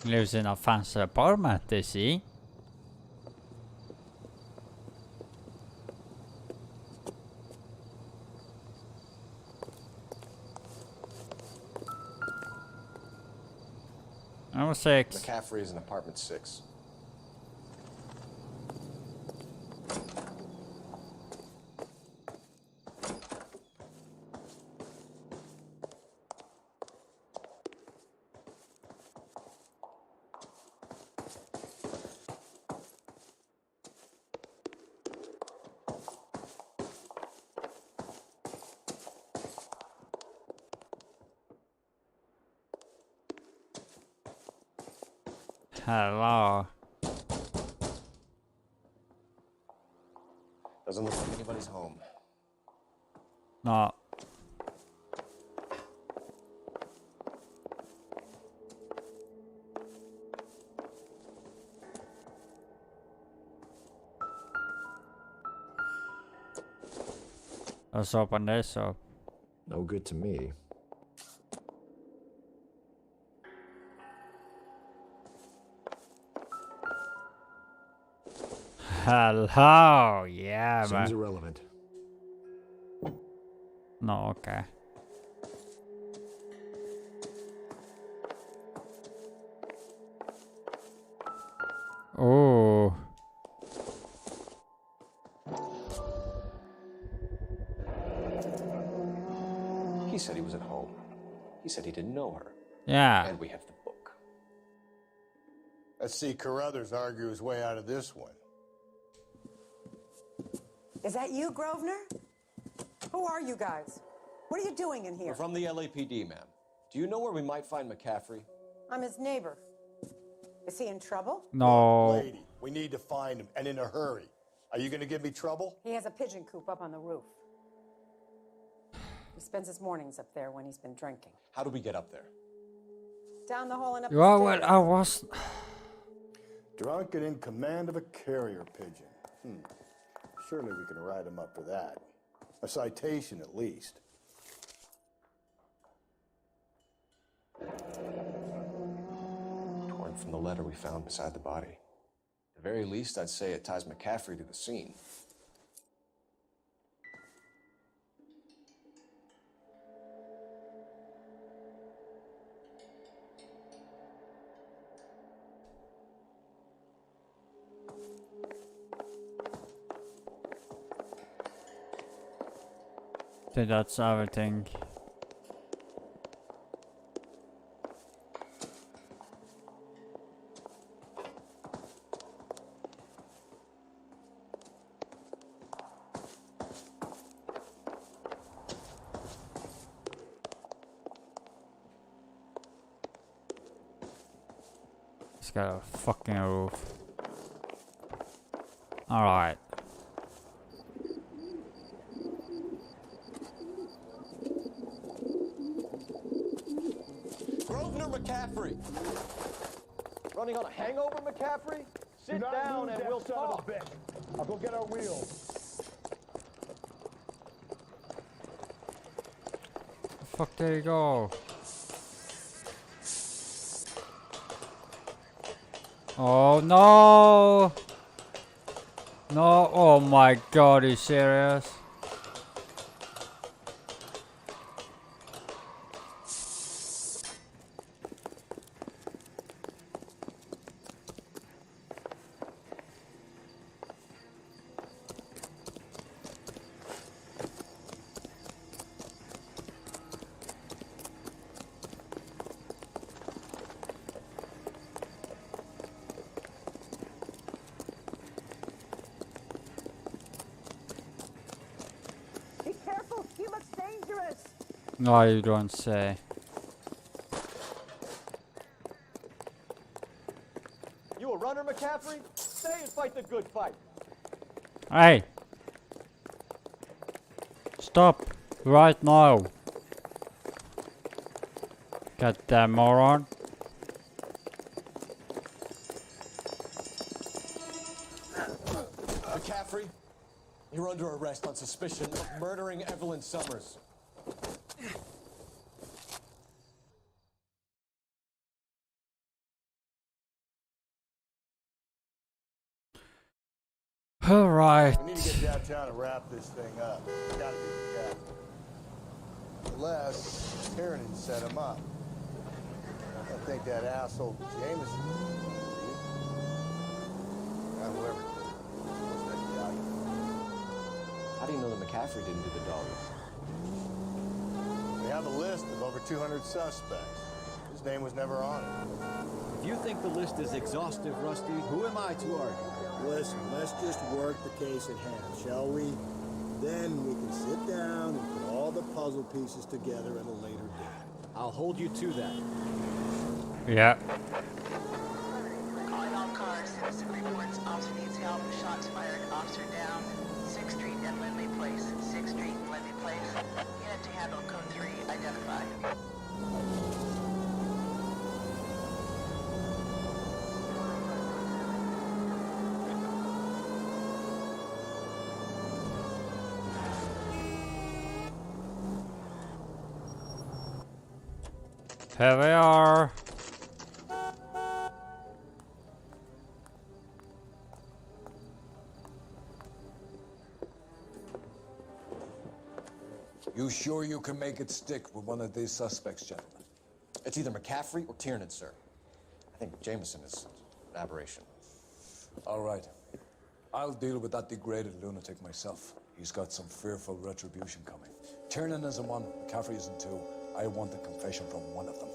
He lives in a fancy apartment, you see. Number 6. McCaffrey is in apartment 6. Hello. Doesn't look like anybody's home. No. Let's open this up. No good to me. Hello, yeah, Seems man. irrelevant. No, okay. Oh. He said he was at home. He said he didn't know her. Yeah. And we have the book. Let's see Carruthers argue his way out of this one. Is that you, Grosvenor? Who are you guys? What are you doing in We're here? from the LAPD, ma'am. Do you know where we might find McCaffrey? I'm his neighbor. Is he in trouble? No. Lady, we need to find him, and in a hurry. Are you gonna give me trouble? He has a pigeon coop up on the roof. He spends his mornings up there when he's been drinking. How do we get up there? Down the hall and up Well, the well, stairs. I was. Drunk and in command of a carrier pigeon. Surely we can write him up for that. A citation, at least. Torn from the letter we found beside the body. At the very least, I'd say it ties McCaffrey to the scene. I think that's everything. get a fucking roof. Alright. Grosvenor McCaffrey! Running on a hangover, McCaffrey? Sit down and we'll talk. I'll go get our wheels. Fuck, there you go. Oh no! No, oh my god, are you serious? Be careful, he looks dangerous. No, you don't say. You a runner, McCaffrey? Stay and fight the good fight. Hey! Stop! Right now! Goddamn moron. McCaffrey, you're under arrest on suspicion of murdering Evelyn Summers. Alright. We need to get downtown and wrap this thing up. Gotta be the cap. Unless Tiernan set him up. I think that asshole Jameson. Whoever. What's that guy? How do you know that McCaffrey didn't do the dog? We have a list of over 200 suspects. His name was never on it. If you think the list is exhaustive, Rusty, who am I to argue? Listen, let's just work the case at hand, shall we? Then we can sit down and put all the puzzle pieces together at a later date. I'll hold you to that. Yeah. Calling all cars. Citizen reports officer needs help. Shots fired. Officer down. 6th Street and Lindley Place. 6th Street and Lindley Place. Unit to handle code 3 identified. Here we are. You sure you can make it stick with one of these suspects, gentlemen? It's either McCaffrey or Tiernan, sir. I think Jameson is an aberration. All right. I'll deal with that degraded lunatic myself. He's got some fearful retribution coming. Tiernan isn't one, McCaffrey isn't two. I want a confession from one of them.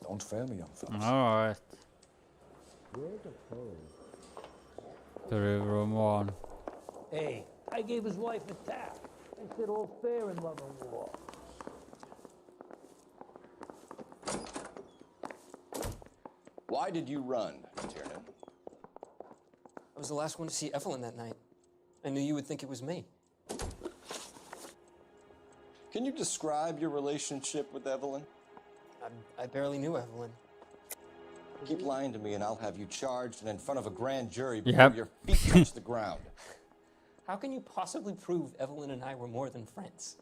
Don't fail me, young fellas. Alright. Where's the phone? 3 room 1. Hey, I gave his wife a tap. I said all fair in love and war. Why did you run, Tiernan? I was the last one to see Evelyn that night. I knew you would think it was me. Can you describe your relationship with Evelyn? I barely knew Evelyn. Keep lying to me and I'll have you charged and in front of a grand jury before your feet touch the ground. How can you possibly prove Evelyn and I were more than friends?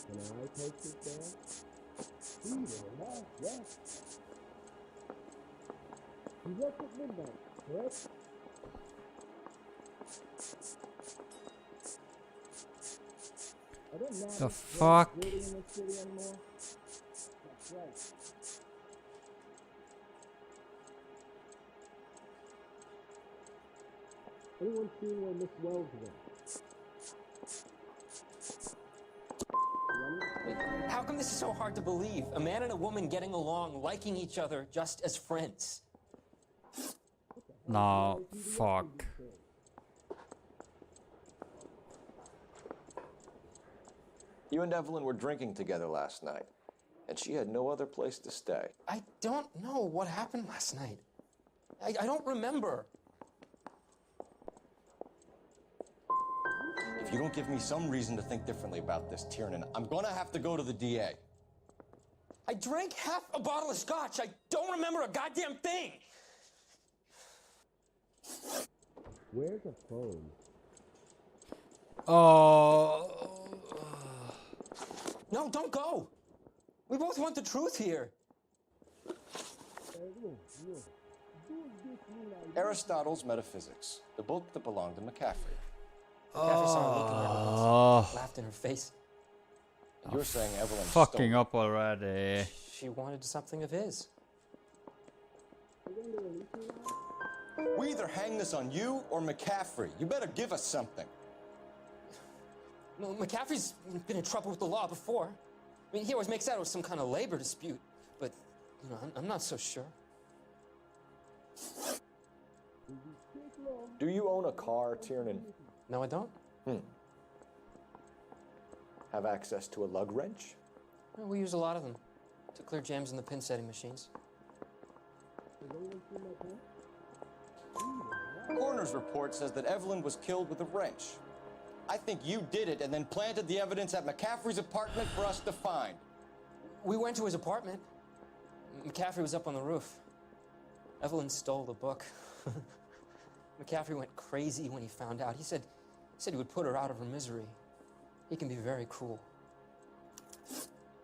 Can I take this back? Yes. You left at midnight, correct? I don't know. The fuck? In this city anymore? That's right. Anyone seen where Miss Wells went? How come this this is so hard to believe? A man and a woman getting along, liking each other just as friends. No, fuck. You and Evelyn were drinking together last night, and she had no other place to stay. I don't know what happened last night. I don't remember. If you don't give me some reason to think differently about this, Tiernan, I'm gonna have to go to the DA. I drank half a bottle of scotch. I don't remember a goddamn thing. Where's the phone? Oh. No, don't go. We both want the truth here. Aristotle's Metaphysics, the book that belonged to McCaffrey. McCaffrey saw her looking at her once, laughed in her face. And you're saying Evelyn Fucking stole up already. She wanted something of his. We either hang this on you or McCaffrey. You better give us something. No, McCaffrey's been in trouble with the law before. I mean, he always makes out it was some kind of labor dispute, but, you know, I'm not so sure. Do you own a car, Tiernan? No, I don't. Have access to a lug wrench? Well, we use a lot of them to clear jams in the pin setting machines. Coroner's report says that Evelyn was killed with a wrench. I think you did it and then planted the evidence at McCaffrey's apartment for us to find. We went to his apartment. McCaffrey was up on the roof. Evelyn stole the book. McCaffrey went crazy when he found out. He said he would put her out of her misery. He can be very cruel.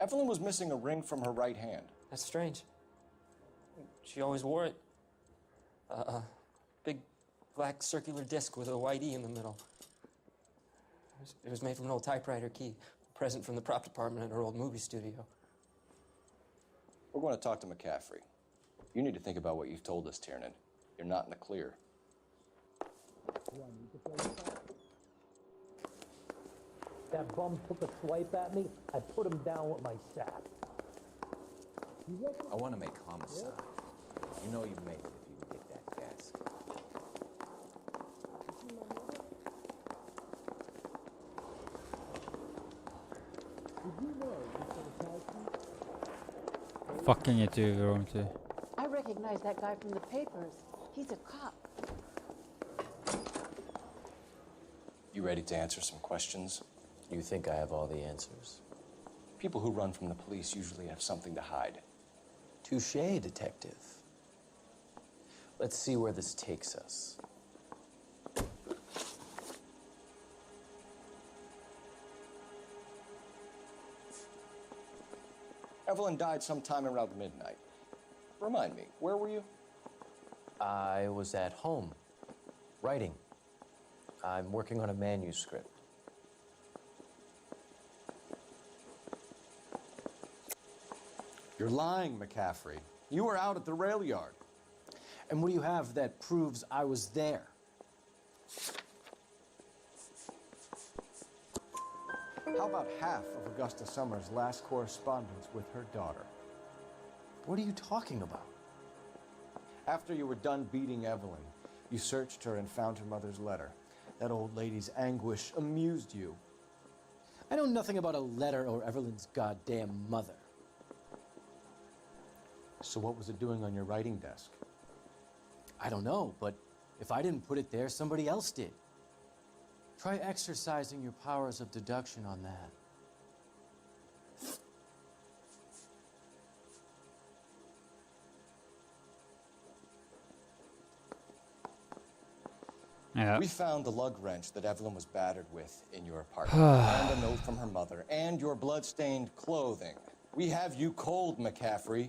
Evelyn was missing a ring from her right hand. That's strange. She always wore it. Big black circular disc with a white E in the middle. It was made from an old typewriter key, a present from the prop department at her old movie studio. We're going to talk to McCaffrey. You need to think about what you've told us, Tiernan. You're not in the clear. That bum took a swipe at me. I put him down with my sack. I want to make homicide. You know you made it if you can get that desk. Fucking it över too. I recognize that guy from the papers. He's a cop. You ready to answer some questions? You think I have all the answers? People who run from the police usually have something to hide. Touché, detective. Let's see where this takes us. Evelyn died sometime around midnight. Remind me, where were you? I was at home, writing. I'm working on a manuscript. You're lying, McCaffrey. You were out at the rail yard. And what do you have that proves I was there? How about half of Augusta Summers' last correspondence with her daughter? What are you talking about? After you were done beating Evelyn, you searched her and found her mother's letter. That old lady's anguish amused you. I know nothing about a letter or Evelyn's goddamn mother. So what was it doing on your writing desk? I don't know, but if I didn't put it there, somebody else did. Try exercising your powers of deduction on that. Yeah. We found the lug wrench that Evelyn was battered with in your apartment, and a note from her mother, and your blood-stained clothing. We have you cold, McCaffrey.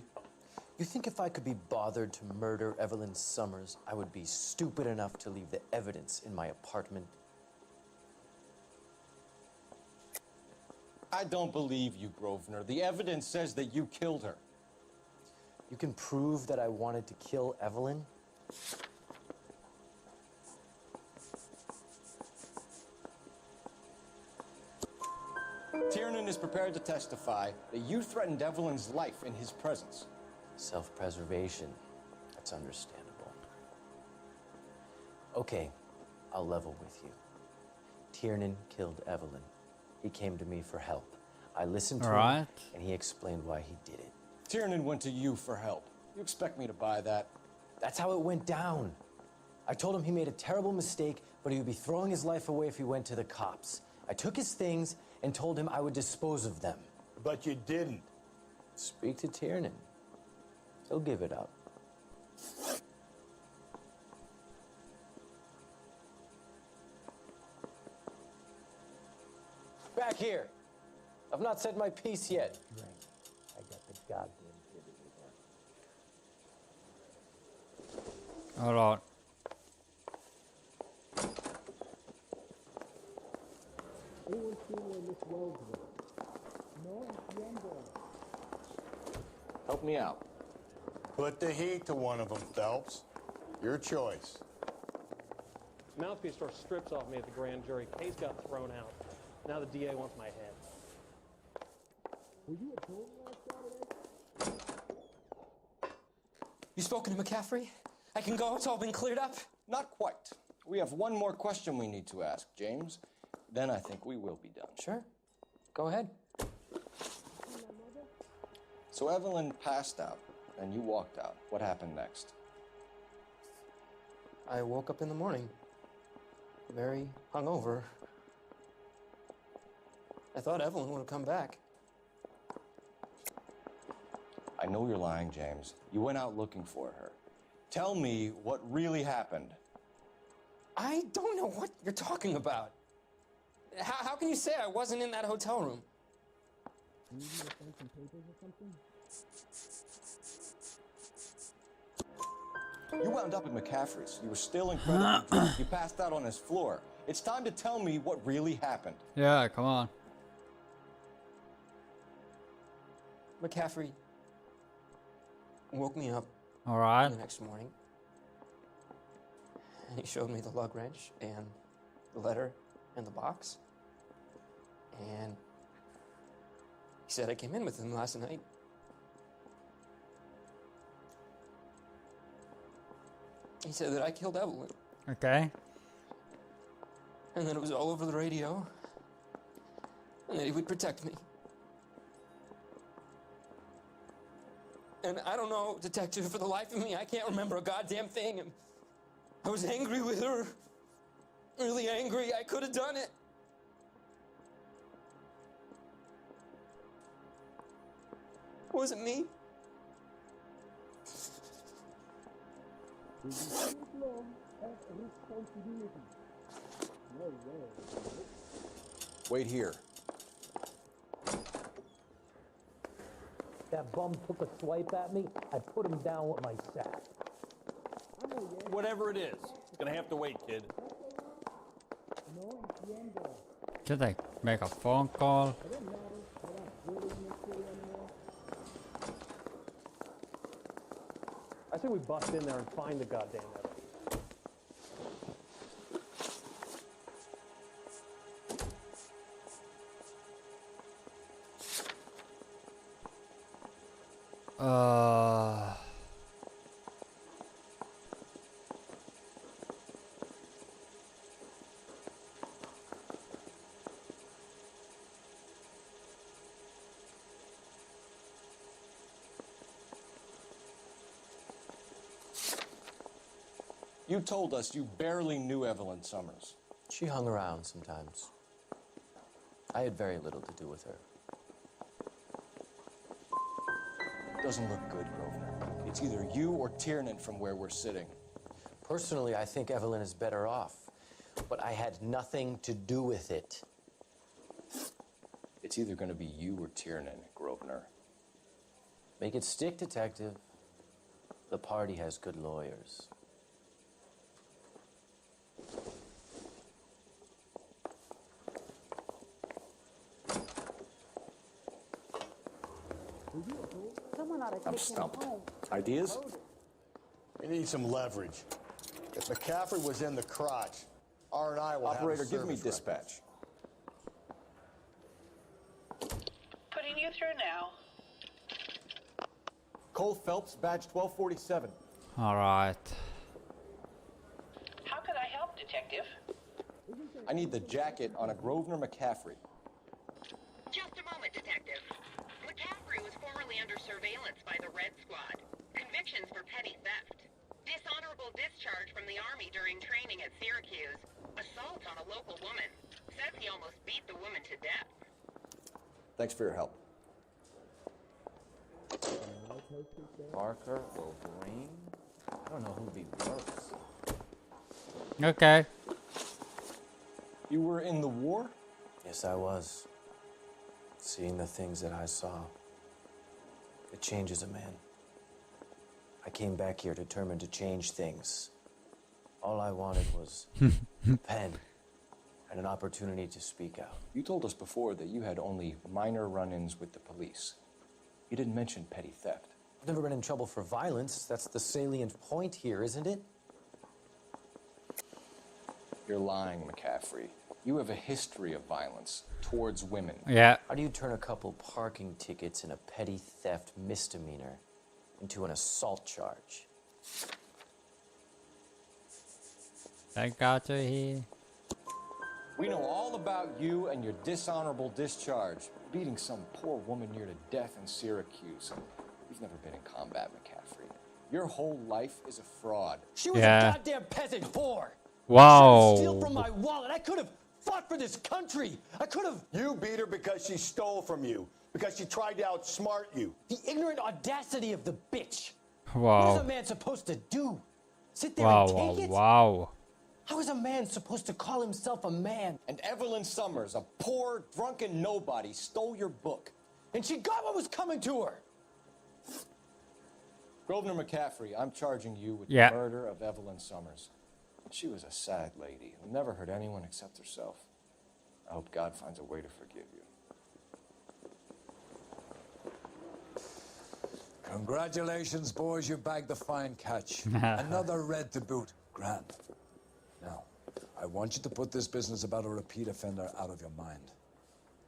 You think if I could be bothered to murder Evelyn Summers, I would be stupid enough to leave the evidence in my apartment? I don't believe you, Grosvenor. The evidence says that you killed her. You can prove that I wanted to kill Evelyn? Tiernan is prepared to testify that you threatened Evelyn's life in his presence. Self-preservation. That's understandable. Okay, I'll level with you. Tiernan killed Evelyn. He came to me for help. I listened to him, and he explained why he did it. Tiernan went to you for help. You expect me to buy that? That's how it went down. I told him he made a terrible mistake, but he would be throwing his life away if he went to the cops. I took his things and told him I would dispose of them. But you didn't. Speak to Tiernan. He'll give it up. Back here. I've not said my piece yet. Right. I got the goddamn kid again. Hold on. Anyone seen where Miss Wells was? No, Help me out. Put the heat to one of them, Phelps. Your choice. Mouthpiece store strips off me at the grand jury. Case got thrown out. Now the DA wants my head. Were you at home last Saturday? You spoken to McCaffrey? I can go? It's all been cleared up? Not quite. We have one more question we need to ask, James. Then I think we will be done. Sure. Go ahead. So Evelyn passed out, and you walked out. What happened next? I woke up in the morning, very hungover. I thought Evelyn would have come back. I know you're lying, James. You went out looking for her. Tell me what really happened. I don't know what you're talking about. How can you say I wasn't in that hotel room? Maybe you found some papers or something? You wound up at McCaffrey's. You were still incredibly drunk. You passed out on his floor. It's time to tell me what really happened. Yeah, come on. McCaffrey woke me up All right. the next morning, and he showed me the lug wrench and the letter and the box, and he said I came in with him last night. He said that I killed Evelyn, Okay. and that it was all over the radio, and that he would protect me. And I don't know, detective, for the life of me, I can't remember a goddamn thing. And I was angry with her. Really angry. I could have done it. Was it me? Wait here. That bum took a swipe at me. I put him down with my sack. Whatever it is, it's gonna have to wait, kid. Should they make a phone call? I think we bust in there and find the goddamn evidence. You told us you barely knew Evelyn Summers. She hung around sometimes. I had very little to do with her. Doesn't look good, Grosvenor. It's either you or Tiernan from where we're sitting. Personally, I think Evelyn is better off, but I had nothing to do with it. It's either going to be you or Tiernan, Grosvenor. Make it stick, detective. The party has good lawyers. Someone ought to I'm take him stumped. home. Ideas? We need some leverage. If McCaffrey was in the crotch, R&I will Operator, have a give me service record. dispatch. through now. Cole Phelps, badge 1247. All right. How could I help, Detective? I need the jacket on a Grosvenor McCaffrey. Just a moment, Detective. McCaffrey was formerly under surveillance by the Red Squad. Convictions for petty theft. Dishonorable discharge from the Army during training at Syracuse. Assault on a local woman. Says he almost beat the woman to death. Thanks for your help. Barker or Green? I don't know who'd be worse. Okay. You were in the war? Yes, I was. Seeing the things that I saw, it changes a man. I came back here determined to change things. All I wanted was a pen and an opportunity to speak out. You told us before that you had only minor run-ins with the police. You didn't mention petty theft. I've never been in trouble for violence. That's the salient point here, isn't it? You're lying, McCaffrey. You have a history of violence towards women. Yeah. How do you turn a couple parking tickets and a petty theft misdemeanor into an assault charge? I got you here. We know all about you and your dishonorable discharge, beating some poor woman near to death in Syracuse. You've never been in combat, McCaffrey. Your whole life is a fraud. She was a goddamn peasant whore. Wow. She steal from my wallet. I could have fought for this country. I could have. You beat her because she stole from you, because she tried to outsmart you. The ignorant audacity of the bitch. Wow. What is a man supposed to do? Sit there Wow, and wow, take it? wow. How is a man supposed to call himself a man? And Evelyn Summers, a poor, drunken nobody, stole your book. And she got what was coming to her. Grosvenor McCaffrey, I'm charging you with Yeah. the murder of Evelyn Summers. She was a sad lady who never hurt anyone except herself. I hope God finds a way to forgive you. Congratulations, boys, you bagged the fine catch. Another red to boot. Grand. Now, I want you to put this business about a repeat offender out of your mind.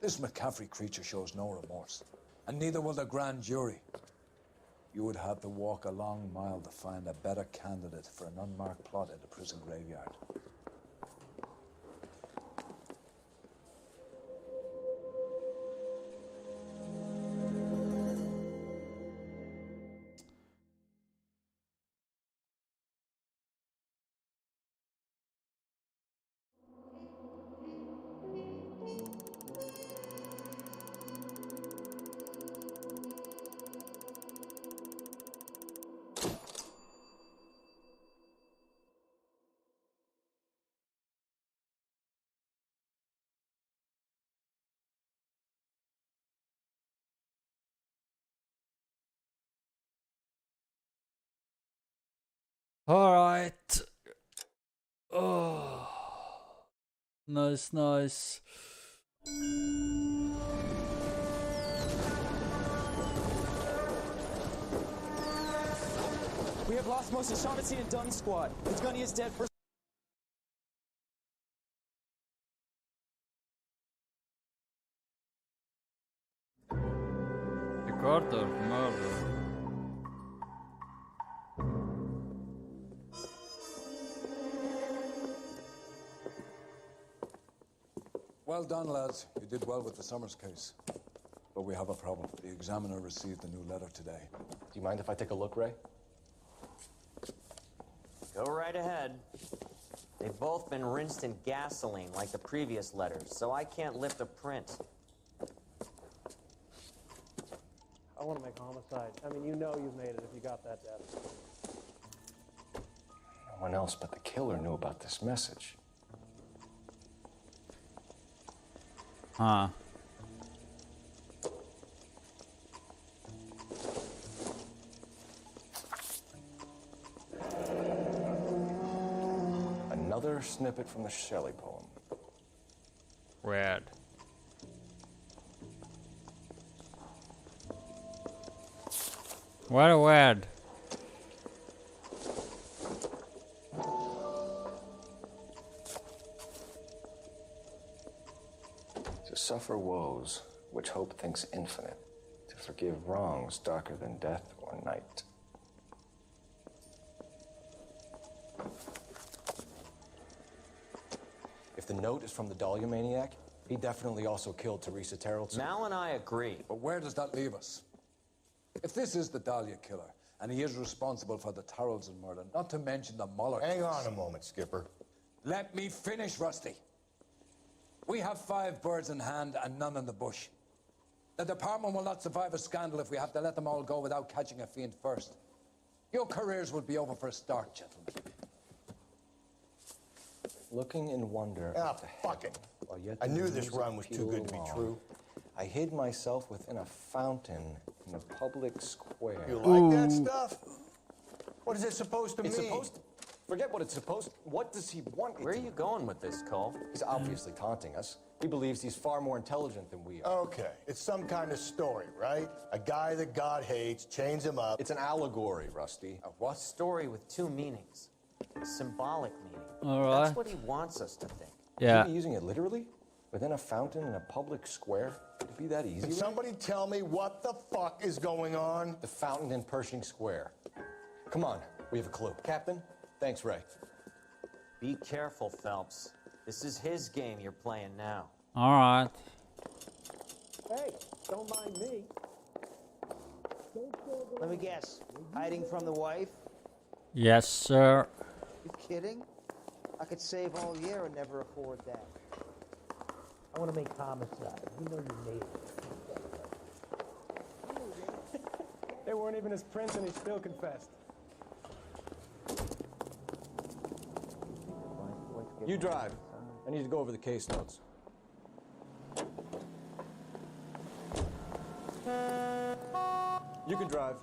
This McCaffrey creature shows no remorse, and neither will the grand jury. You would have to walk a long mile to find a better candidate for an unmarked plot in the prison graveyard. All right. Oh, nice, nice. We have lost most of Shaughnessy and Dunn's squad. It's Gunny is dead for... Record of murder. Well done, lads. You did well with the Summers case. But we have a problem. The examiner received a new letter today. Do you mind if I take a look, Ray? Go right ahead. They've both been rinsed in gasoline like the previous letters, so I can't lift a print. I want to make homicide. I mean, you know you've made it if you got that death. No one else but the killer knew about this message. Huh. Another snippet from the Shelley poem. Weird. What a weird. To suffer woes which hope thinks infinite, forgive wrongs darker than death or night. If the note is from the Dahlia maniac, he definitely also killed Teresa Terrellson. Mal and I agree. But where does that leave us? If this is the Dahlia killer, and he is responsible for the Tarrelson murder, not to mention the Muller Hang case. on a moment, Skipper. Let me finish, Rusty. We have 5 birds in hand and none in the bush. The department will not survive a scandal if we have to let them all go without catching a fiend first. Your careers will be over for a start, gentlemen. Looking in wonder. Ah, fuck it. I knew this run was too good to be true. I hid myself within a fountain in a public square. You like that stuff? What is it supposed to mean? It's supposed to... Forget what it's supposed... What does he want? Where are you going with this, Cole? He's obviously taunting us. He believes he's far more intelligent than we are. Okay, it's some kind of story, right? A guy that God hates, chains him up. It's an allegory, Rusty. A what? Story with 2 meanings. A symbolic meaning. All right. That's what he wants us to think. Yeah. Is he using it literally? Within a fountain in a public square? Could it be that easy? Can somebody tell me what the fuck is going on? The fountain in Pershing Square. Come on, we have a clue. Captain, thanks, Ray. Be careful, Phelps. This is his game you're playing now. All right. Hey, don't mind me. Let me guess. Hiding from the wife? Yes, sir. You kidding? I could save all year and never afford that. I want to make homicide. You know you made it. They weren't even his prints and he still confessed. You drive. I need to go over the case notes. You can drive.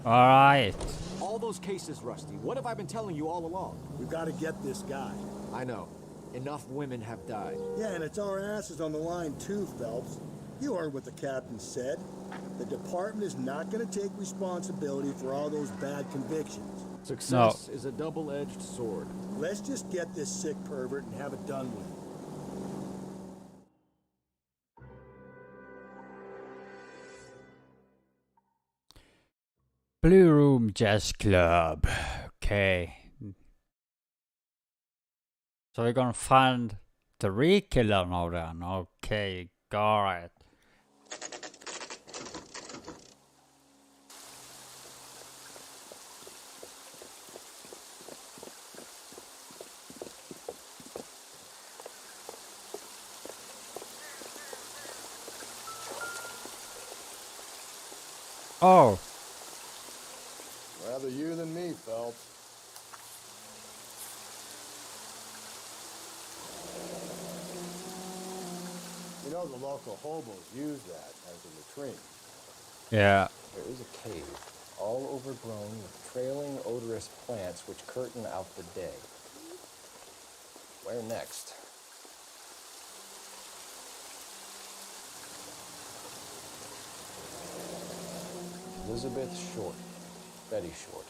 All right. All those cases, Rusty. What have I been telling you all along? We gotta get this guy. I know. Enough women have died. Yeah, and it's our asses on the line too, Phelps. You heard what the captain said. The department is not gonna take responsibility for all those bad convictions. Success is a double-edged sword. Let's just get this sick pervert and have it done with. Blue Room Jazz Club. Okay. So we're gonna find the real killer now then. Okay, got it. Oh. Rather you than me, Phelps. You know the local hobos use that as a latrine. Yeah. There is a cave, all overgrown with trailing odorous plants which curtain out the day. Where next? Elizabeth Short, Betty Short,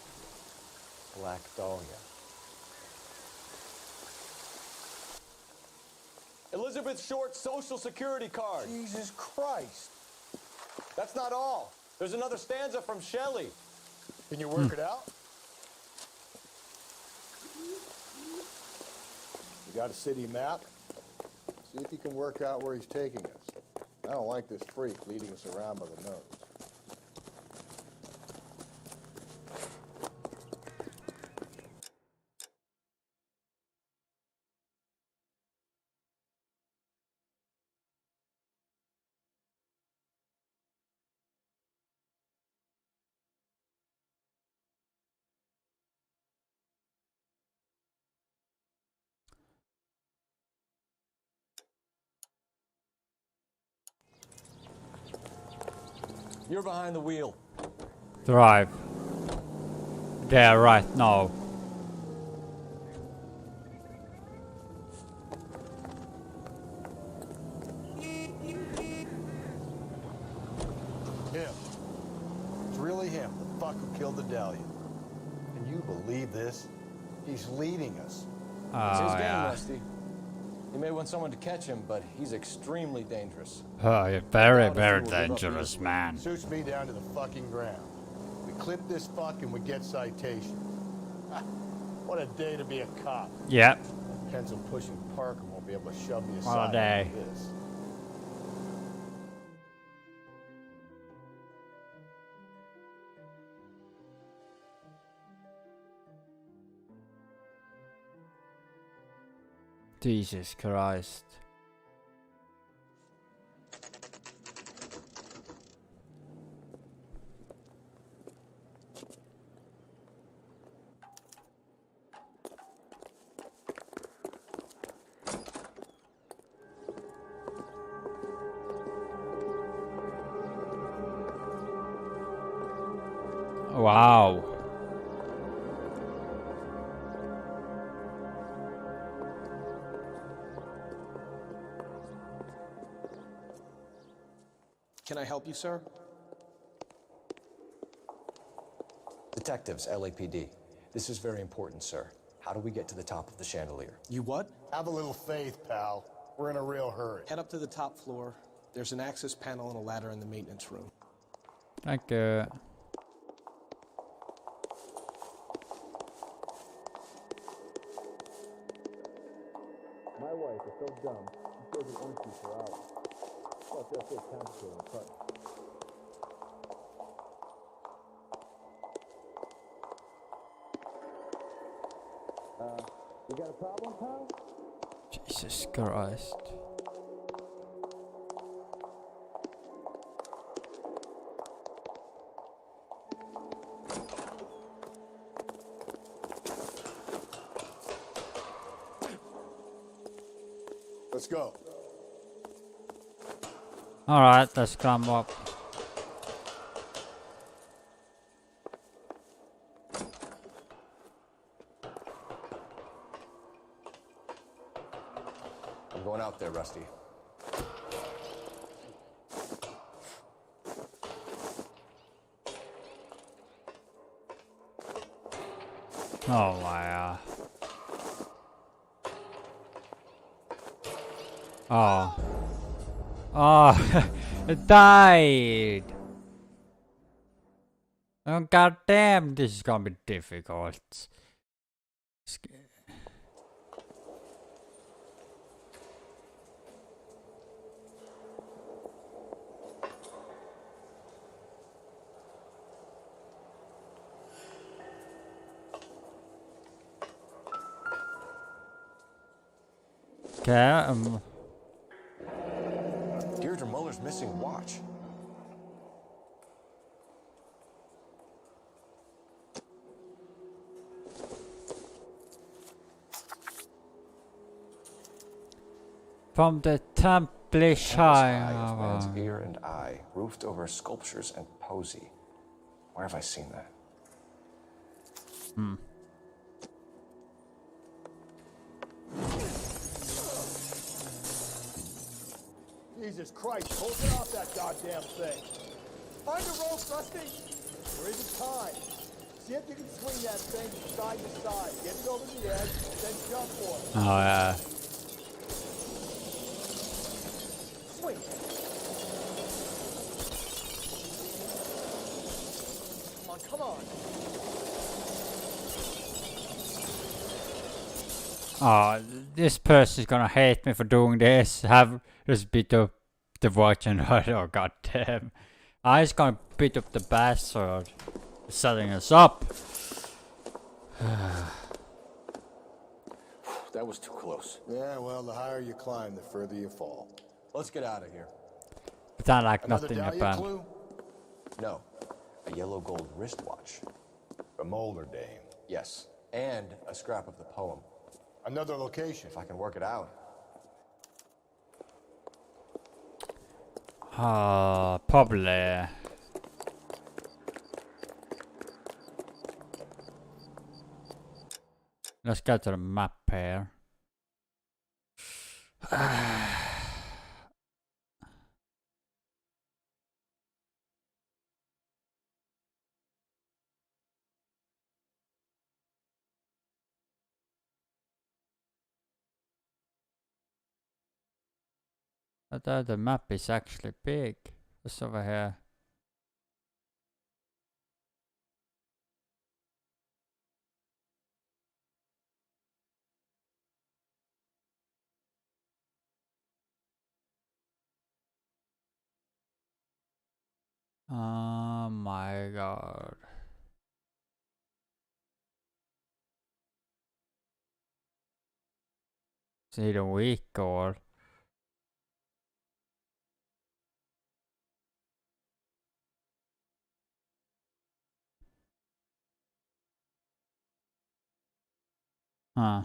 Black Dahlia. Elizabeth Short's social security card. Jesus Christ. That's not all. There's another stanza from Shelley. Can you work it out? You got a city map? See if you can work out where he's taking us. I don't like this freak leading us around by the nose. You're behind the wheel. Drive. There right now. Him. It's really him, the fuck who killed the Dahlia. Can you believe this? He's leading us. It's his game, yeah. Rusty. He may want someone to catch him, but he's extremely dangerous. Oh, you're very, very dangerous, man. Suits me down to the fucking ground. We clip this fuck and we get citation. What a day to be a cop. Yep. Pencil pushing Parker won't be able to shove me What a aside day. after this. Jesus Christ. Wow. Can I help you, sir? Detectives, LAPD. This is very important, sir. How do we get to the top of the chandelier? You what? Have a little faith, pal. We're in a real hurry. Head up to the top floor. There's an access panel and a ladder in the maintenance room. Thank you. My wife is so dumb, she stays at empty for hours. Plus, that's it, concentrate on cutting. You got a problem, pal? Jesus Christ. Let's go. Alright, let's climb up. I'm going out there, Rusty. Oh wow. Oh. Oh, it died. Oh god damn, this is gonna be difficult. Okay, Deirdre Muller's missing watch. from the Templish Eye of man's High. ear and eye, roofed over sculptures and posy. Where have I seen that? Hmm. Jesus Christ, hold it off that goddamn thing. Find a rope, Rusty. There isn't time. See if you can swing that thing side to side. Get it over the edge, then jump for it. Oh yeah. Swing. Come on. Oh, this person's gonna hate me for doing this. Have just beat up the watch and oh god damn. I just gonna beat up the bastard setting us up. That was too close. Yeah, well, the higher you climb, the further you fall. Let's get out of here. But I like Another nothing dahlia about. clue? No. A yellow gold wristwatch. The Mulder dame. Yes. And a scrap of the poem. Another location. If I can work it out. Probably. Let's go to the map here. I thought the map is actually big. What's over here? Oh my god. See the weak or huh.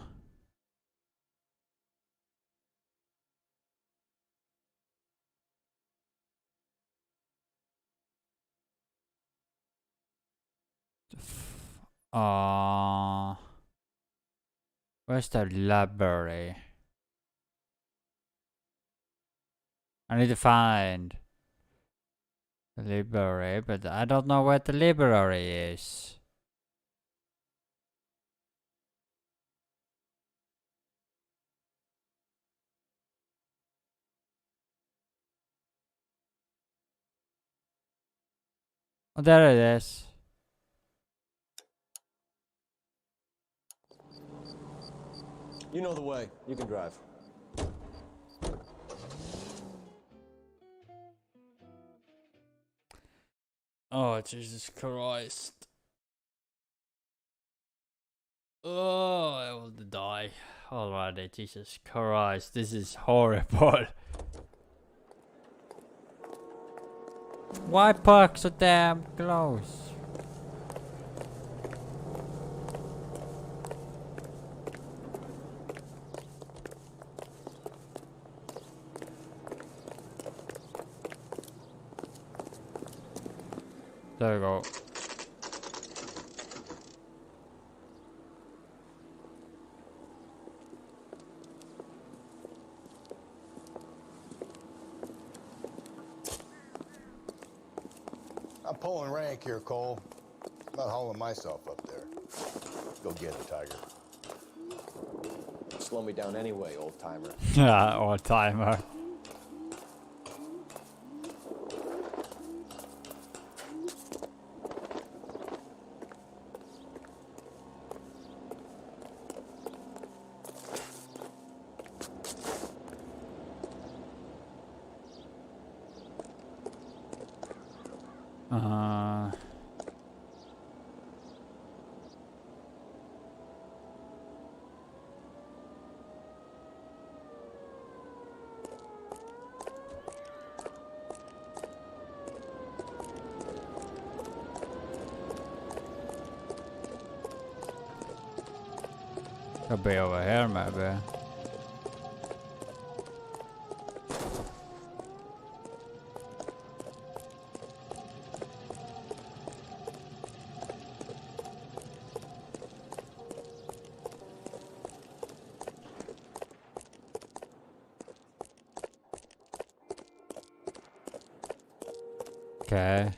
Where's the library? I need to find the library, but I don't know where the library is. Oh, there it is. You know the way. You can drive. Oh, Jesus Christ. Oh, I will die already. Jesus Christ, this is horrible. Why park so damn close? There we go. I'm pulling rank here, Cole. I'm not hauling myself up there. Go get it, Tiger. Slow me down anyway, old timer. Yeah, old timer. Could be over here, maybe. Okay.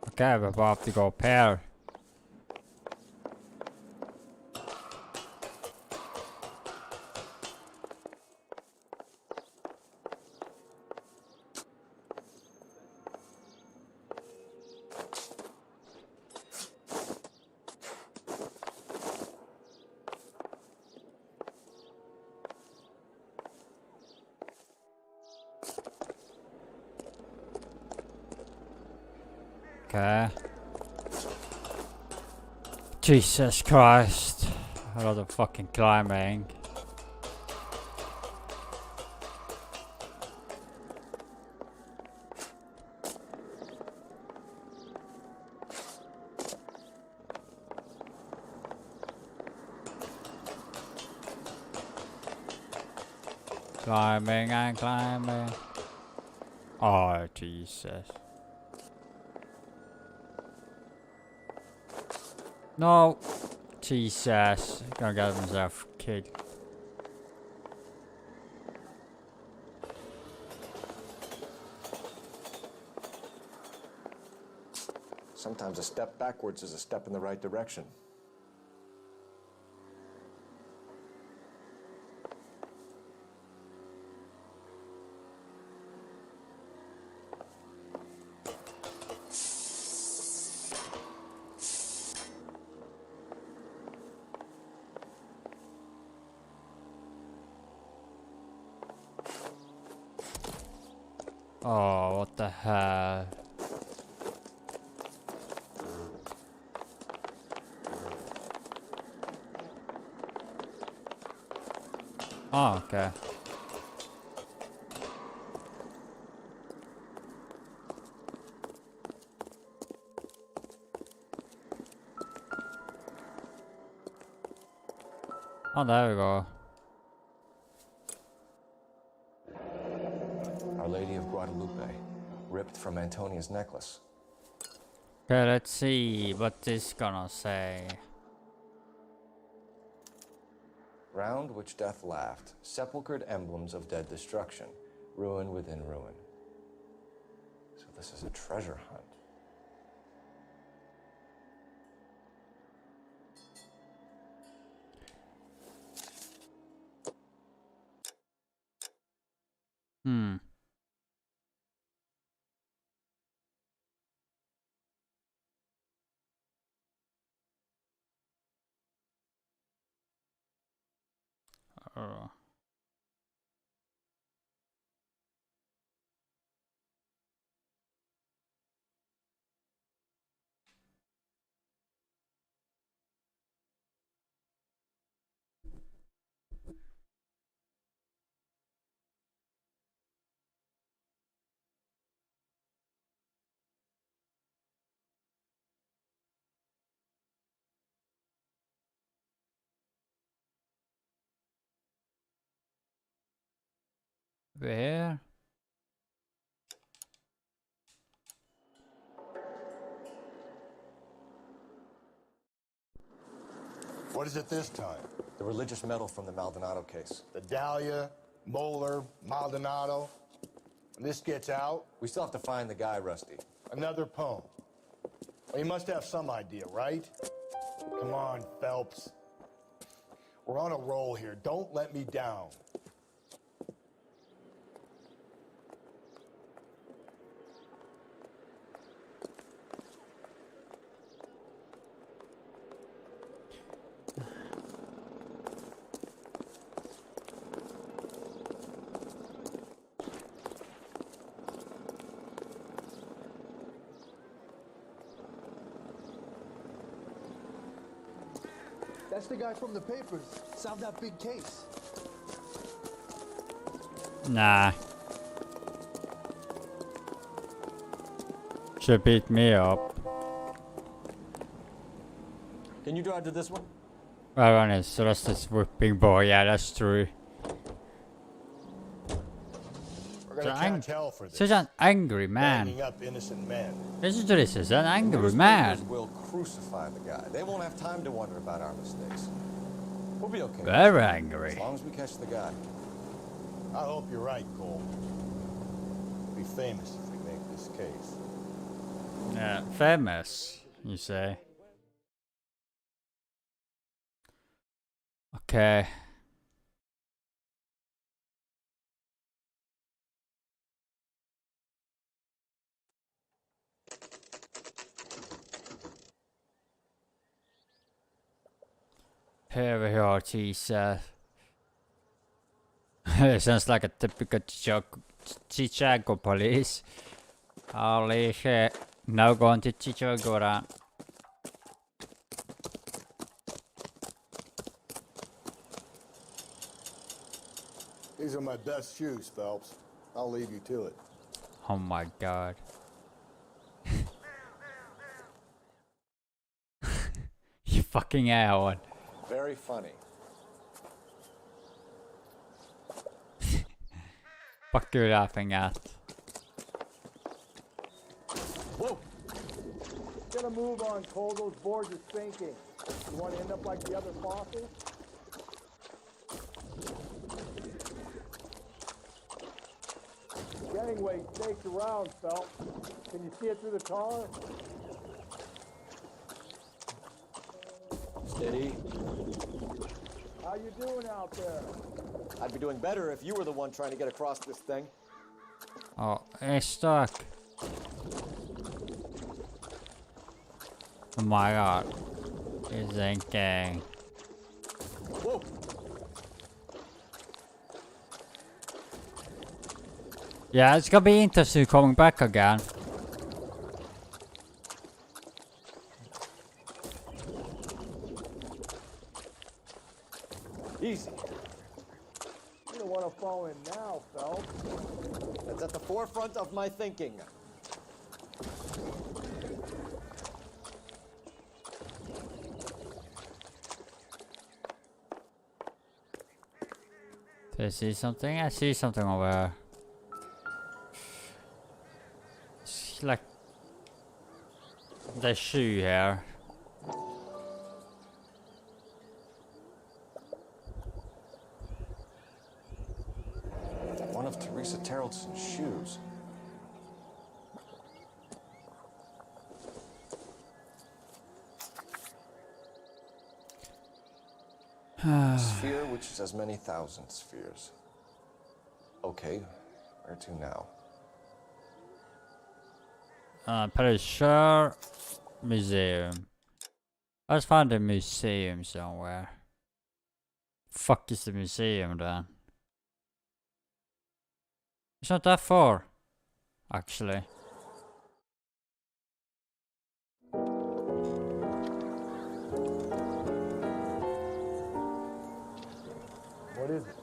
Okay, we're about to go pair. Okay. Jesus Christ. A lot of fucking climbing. Climbing and climbing. Oh, Jesus. No. Jesus. Gonna get himself killed. Sometimes a step backwards is a step in the right direction. Oh, what the hell? Oh, okay. Oh, there we go. Our Lady of Guadalupe, ripped from Antonia's necklace. Okay, let's see what this gonna say. Round which death laughed, sepulchred emblems of dead destruction, ruin within ruin. So this is a treasure hunt. Hmm. Oh. Where? What is it this time? The religious medal from the Maldonado case. The Dahlia, Moeller, Maldonado. When this gets out... We still have to find the guy, Rusty. Another poem. Well, you must have some idea, right? Come on, Phelps. We're on a roll here. Don't let me down. That's the guy from the papers. Solved that big case. Nah. Should beat me up. Can you drive to this one? Well, honest, Rusty's whipping boy. Yeah, that's true. We're gonna catch hell for this. Such an angry man. Banging up innocent men. Listen to this, is an angry man. We'll crucify the guy. They won't have time to wonder about our mistakes. We'll be okay. Very angry. As long as we catch the guy. I hope you're right, Cole. We'll be famous if we make this case. Yeah, famous, you say. Okay. Here we are, Jesus. It sounds like a typical Chicago police. Holy shit. Now going to Chicago then. These are my best shoes, Phelps. I'll leave you to it. Oh my god. You fucking Alan. Very funny. Fuck you laughing at. Whoa! Get a move on, Cole. Those boards are sinking. You want to end up like the other fossils? Gangway staked around, Phelps. Can you see it through the tar? Steady. How you doing out there? I'd be doing better if you were the one trying to get across this thing. Oh, it's stuck. Oh my god. It's sinking. Whoa! Yeah, it's gonna be interesting coming back again. Easy. You don't want to fall in now, Phelps. That's at the forefront of my thinking. Do I see something? I see something over there. It's like the shoe here. One of Teresa Terrelson's shoes. A sphere which is as many thousand spheres. Okay, where to now? I'm pretty sure museum. Let's find a museum somewhere. Fuck is the museum then? It's not that far, actually. What is it?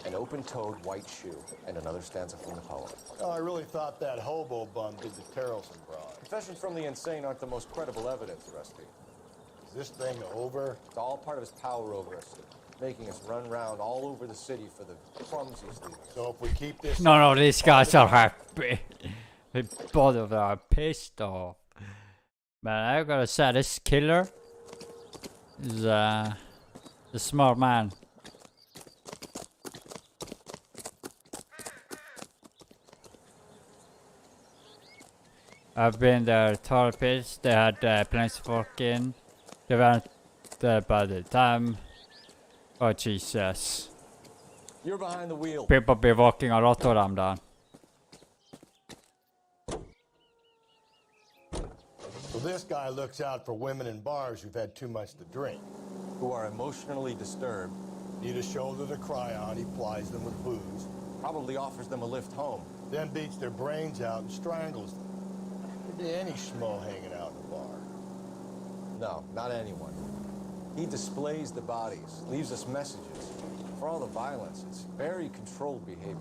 An open-toed white shoe, and another stanza from the poem. Oh, I really thought that hobo bum did the Terrelson broad. Confessions from the insane aren't the most credible evidence, Rusty. Is this thing over? It's all part of his power over us, making us run around all over the city for the crumbs he's leaving. So if we keep this... No, these guys are happy. Both of them are pissed off. Man, I gotta say, this killer is a smart man. I've been there, tar pits, they had planes fucking. They went there by the time. Oh Jesus. You're behind the wheel. People be walking a lot of them down. So this guy looks out for women in bars who've had too much to drink. Who are emotionally disturbed. Need a shoulder to cry on, he plies them with booze. Probably offers them a lift home. Then beats their brains out and strangles them. Could be any schmo hanging out in a bar. No, not anyone. He displays the bodies, leaves us messages. For all the violence, it's very controlled behavior.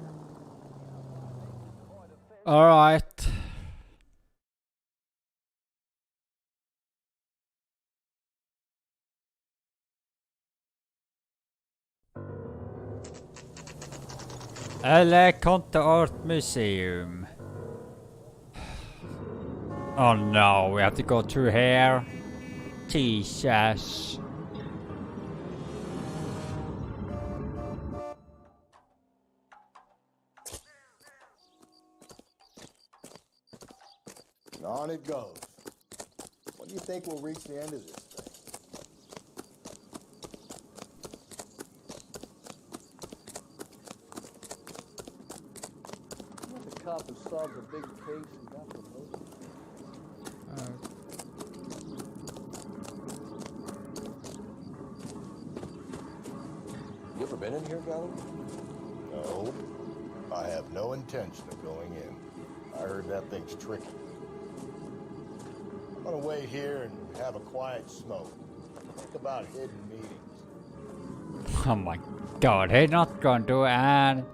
Alright. LA Conte Art Museum. Oh no, we have to go through here. Jesus. And on it goes. When do you think we'll reach the end of this thing? The cop who solved a big case and got promoted. You ever been in here, Gallon? No. I have no intention of going in. I heard that thing's tricky. I'm gonna wait here and have a quiet smoke. Think about hidden meetings. Oh my god, he's not gonna do it.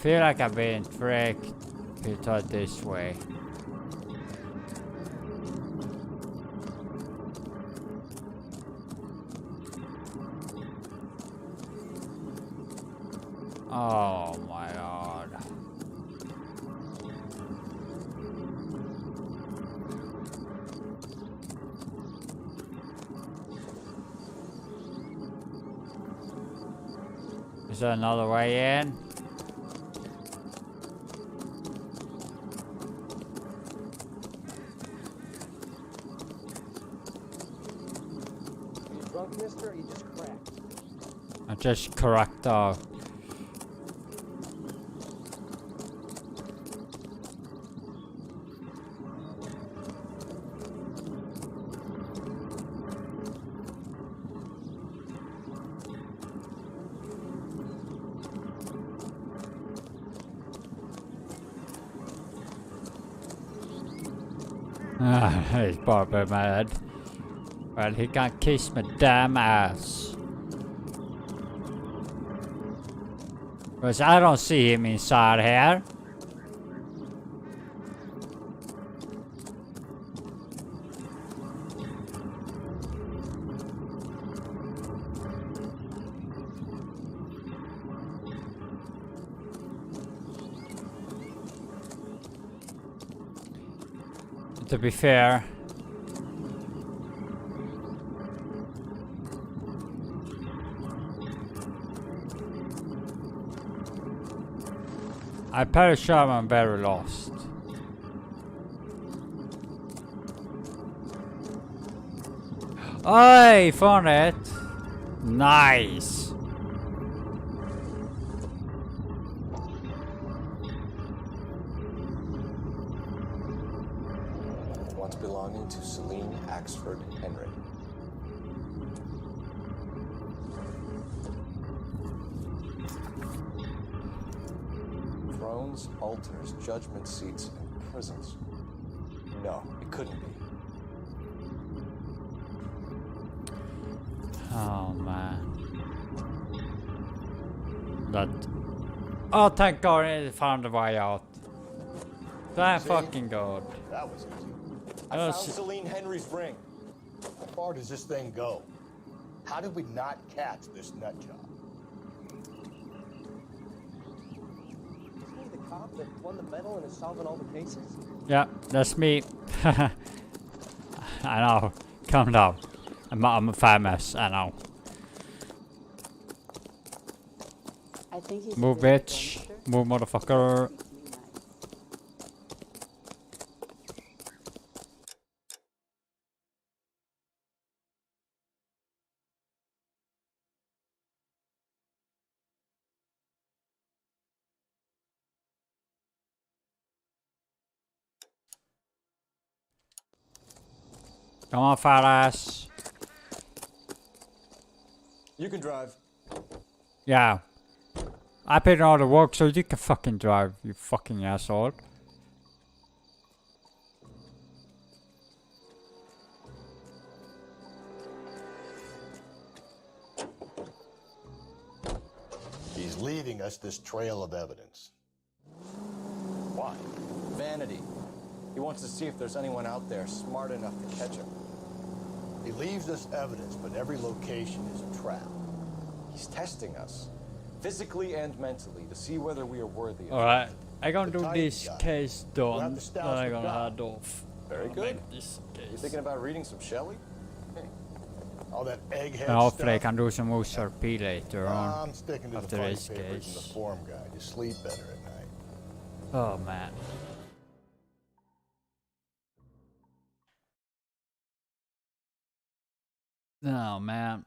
feel like I've been tricked to thought this way. Oh my god. Is there another way in? Are you drunk, mister, or you just cracked? I just cracked out. He's probably mad. Well, he can't kiss my damn ass. Because I don't see him inside here. To be fair, I'm pretty sure I'm very lost. I found it. Nice. Once belonging to Celine Axford Henry. Thrones, altars, judgment seats, and prisons. No, it couldn't be. Oh man. That. Oh, thank God I found the way out. Thank fucking God. That was easy. I found Celine Henry's ring. How far does this thing go? How did we not catch this nut job? Isn't he the cop that won the medal and is solving all the cases? Yeah, that's me. I know. Calm down. I'm famous. I know. I think he's Move, bitch. Move, motherfucker. Come on, fat ass. You can drive. Yeah. I paid all the work so you can fucking drive, you fucking asshole. He's leaving us this trail of evidence. Why? Vanity. He wants to see if there's anyone out there smart enough to catch him. He leaves us evidence, but every location is a trap. He's testing us, physically and mentally, to see whether we are worthy of Alright, it. I'm gonna do this case done, then I'm gonna God. head off. Very good. This You thinking about reading some Shelley? All that egghead And hopefully I stuff. can do some OSRP later on. I'm sticking to after the this fight papers and the case. form guide. You sleep better at night. Oh man. Oh man.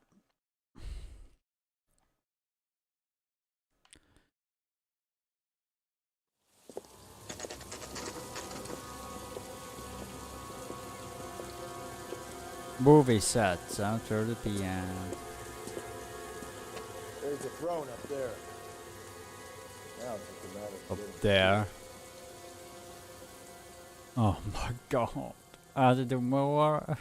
Movie set, 7:30 p.m. There's the throne up there. Now it's just a matter of Up getting- there. Oh my god. I had to do more.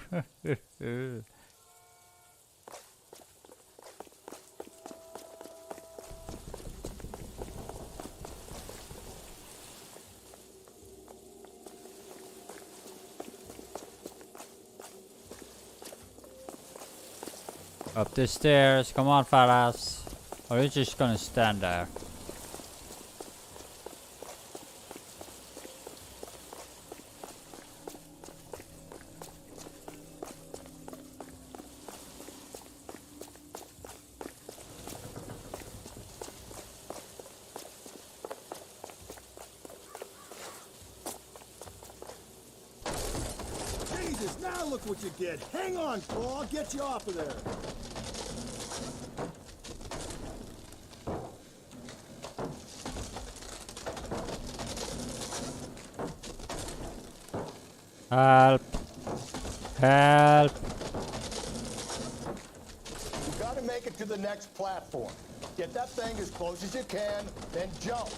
Up the stairs. Come on, fellas. Or are you just gonna stand there? Jesus, now look what you get. Hang on, Paul. I'll get you off of there. Help. Help. You gotta make it to the next platform. Get that thing as close as you can, then jump.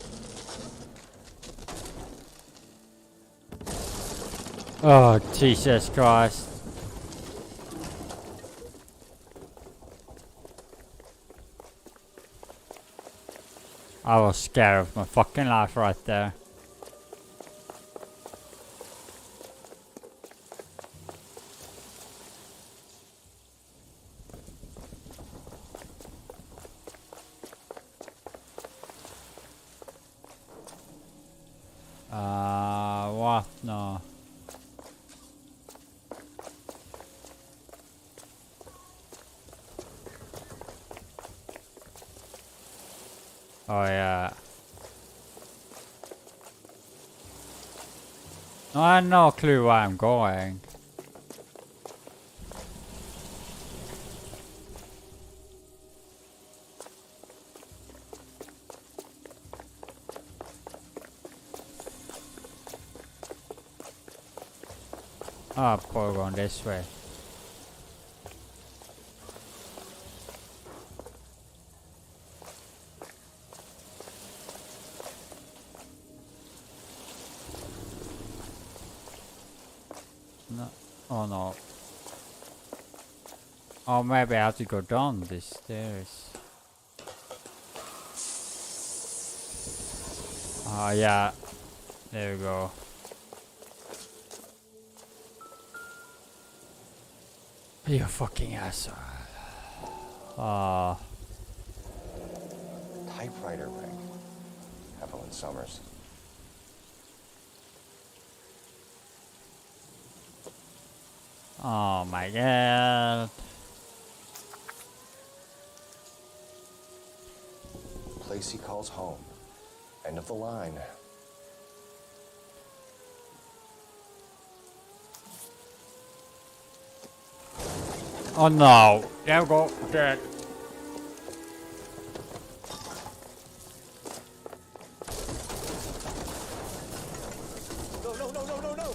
Oh, Jesus Christ. I was scared of my fucking life right there. What? No. Oh yeah. No, I have no clue where I'm going. Oh, probably going this way. No. Oh no. Oh, maybe I have to go down these stairs. Oh yeah. There we go. You fucking asshole. Ah. Typewriter ring. Evelyn Summers. Oh my god. Place he calls home. End of the line. Oh no. There we go. Dead. No, no, no, no, no, no!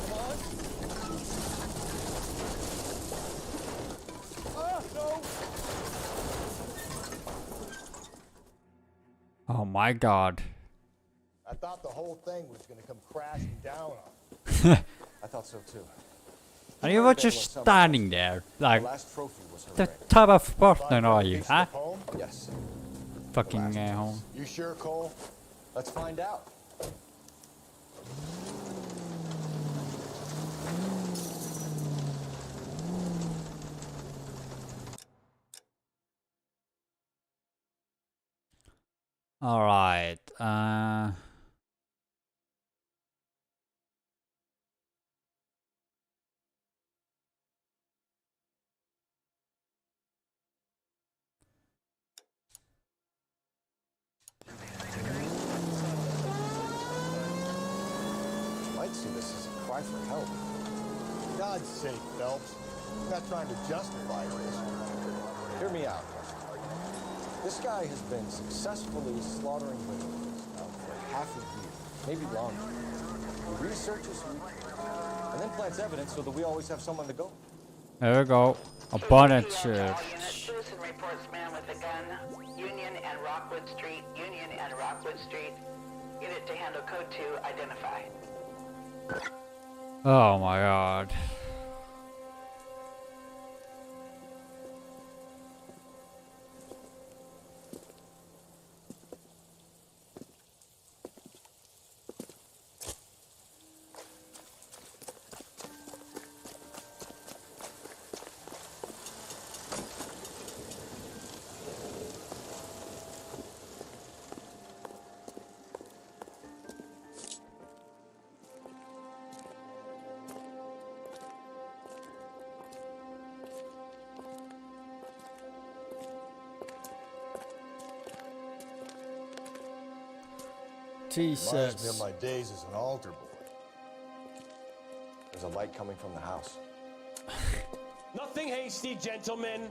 Come on. Ah, no! Oh my god. I thought the whole thing was gonna come crashing down on I thought so too. And you were just standing there, like, The last trophy was her the ring. type of partner are you, huh? Yes. Fucking home. You sure, Cole? Let's find out. Alright, Might see this as a cry for help. God's sake, Phelps. I'm not trying to justify this. Hear me out. This guy has been successfully slaughtering victims now for half a year, maybe longer. He researches and then plants evidence so that we always have someone to go. there we go. A bonnet Unit, shirt. citizen reports man with a gun, Union and Rockwood Street, Union and Rockwood Street. Unit to handle code 2, identify. Oh my god. Reminds me of Jesus. my days as an altar boy. There's a light coming from the house. Nothing hasty, gentlemen.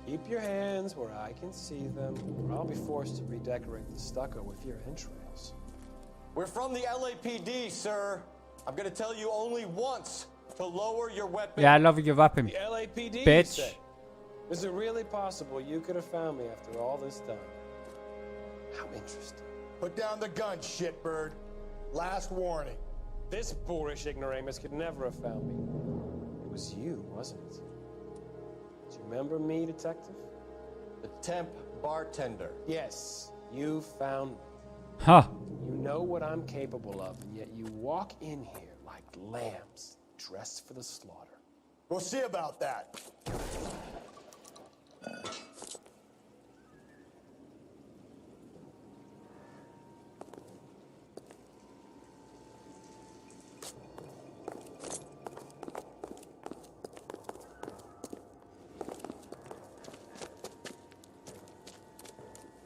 Keep your hands where I can see them, or I'll be forced to redecorate the stucco with your entrails. We're from the LAPD, sir. I'm gonna tell you only once to lower your weapon. Yeah, I love your weapon, The LAPD, you bitch. say? Is it really possible you could have found me after all this time? How interesting. Put down the gun, shitbird. Last warning. This boorish ignoramus could never have found me. It was you, wasn't it? Do you remember me, detective? The temp bartender. Yes, you found me. Huh. You know what I'm capable of, and yet you walk in here like lambs, dressed for the slaughter. We'll see about that.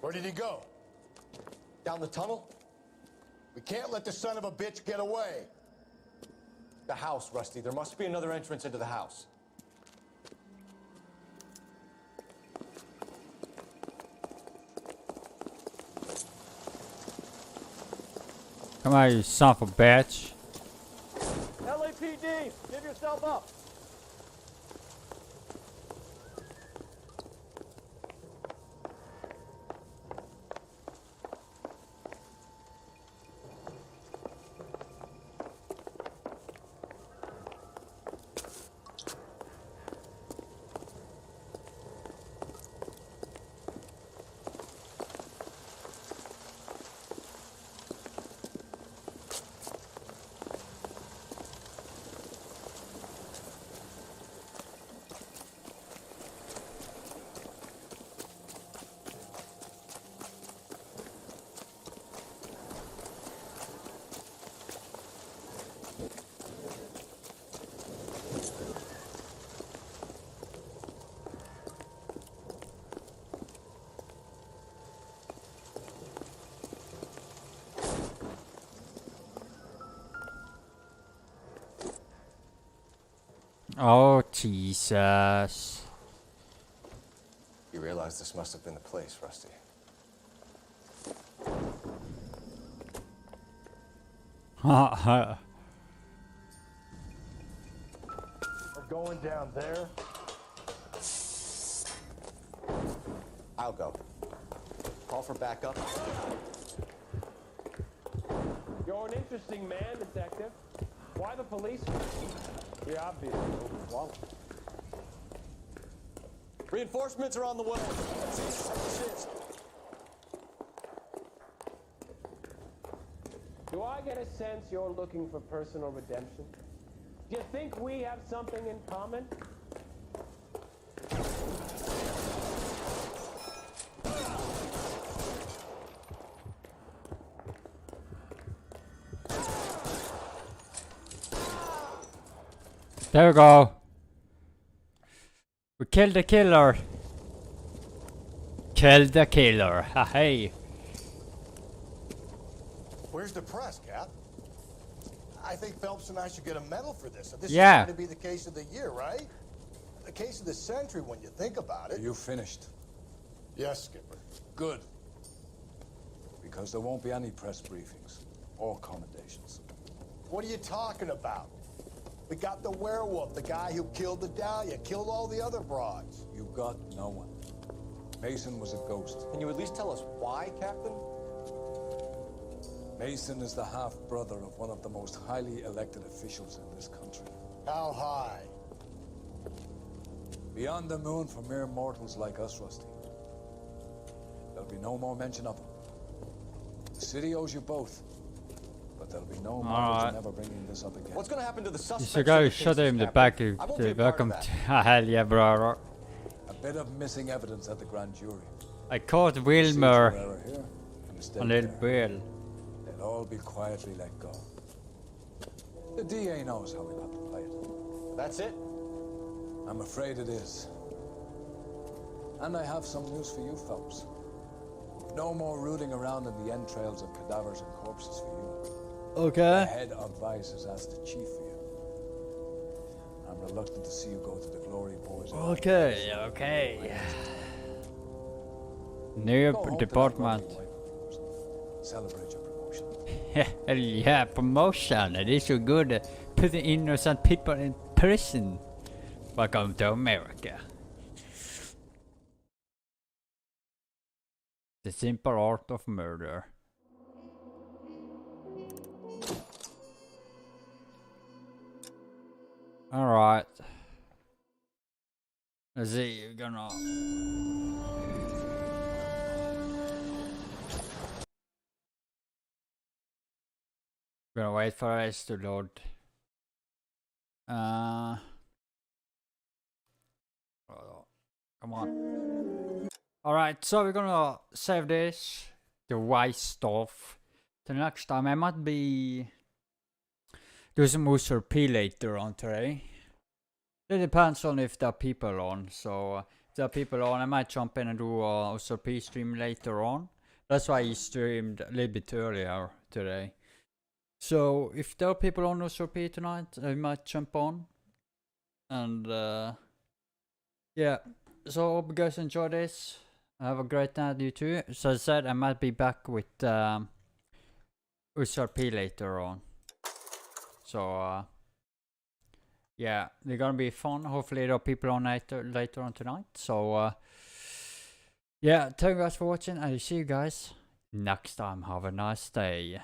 Where did he go? Down the tunnel? We can't let the son of a bitch get away. The house, Rusty. There must be another entrance into the house. Come on, you son of a bitch. LAPD, give yourself up. Oh, Jesus. You realize this must have been the place, Rusty. We're going down there. I'll go. Call for backup. You're an interesting man, detective. Why the police? You're obviously overwhelmed. Reinforcements are on the way. Do I get a sense you're looking for personal redemption? Do you think we have something in common? There we go. We killed the killer. Killed the killer. Ha hey. Where's the press, Cap? I think Phelps and I should get a medal for this. This Yeah. is going to be the case of the year, right? The case of the century when you think about it. Are you finished? Yes, Skipper. Good. Because there won't be any press briefings or commendations. What are you talking about? We got the werewolf, the guy who killed the Dahlia, killed all the other broads. You got no one. Mason was a ghost. Can you at least tell us why, Captain? Mason is the half-brother of one of the most highly elected officials in this country. How high? Beyond the moon for mere mortals like us, Rusty. There'll be no more mention of him. The city owes you both. But there'll be no matters Alright. never bringing this up again. What's going to happen to the You suspects? should go in the shut cases, him in the Captain? back. I won't be a part of Welcome that. to hell yeah, bro. A bit of missing evidence at the grand jury. I caught Procedural Wilmer error here, a mistake on Little there. Bill. They'll all be quietly let go. The DA knows how we got to play it. That's it? I'm afraid it is. And I have some news for you, Phelps. No more rooting around in the entrails of cadavers and corpses for you. Okay. The head of Vice has asked the chief for you. I'm reluctant to see you go to the glory boys. Okay, okay. New department. Celebrate your promotion. Hell yeah, promotion. It is so good. Putting innocent people in prison. Welcome to America. The simple art of murder. Alright. Let's see, you're gonna... Gonna wait for us to load. Come on. Alright, so we're gonna save this. The white stuff. The next time I might be... do some USRP later on today. It depends on if there are people on, so if there are people on I might jump in and do a USRP stream later on. That's why I streamed a little bit earlier today. So if there are people on USRP tonight, I might jump on. And yeah, so hope you guys enjoy this. Have a great night, you too. So as I said, I might be back with USRP later on. So yeah, they're gonna be fun. Hopefully there are people on later on tonight. So yeah, thank you guys for watching. I'll see you guys next time. Have a nice day.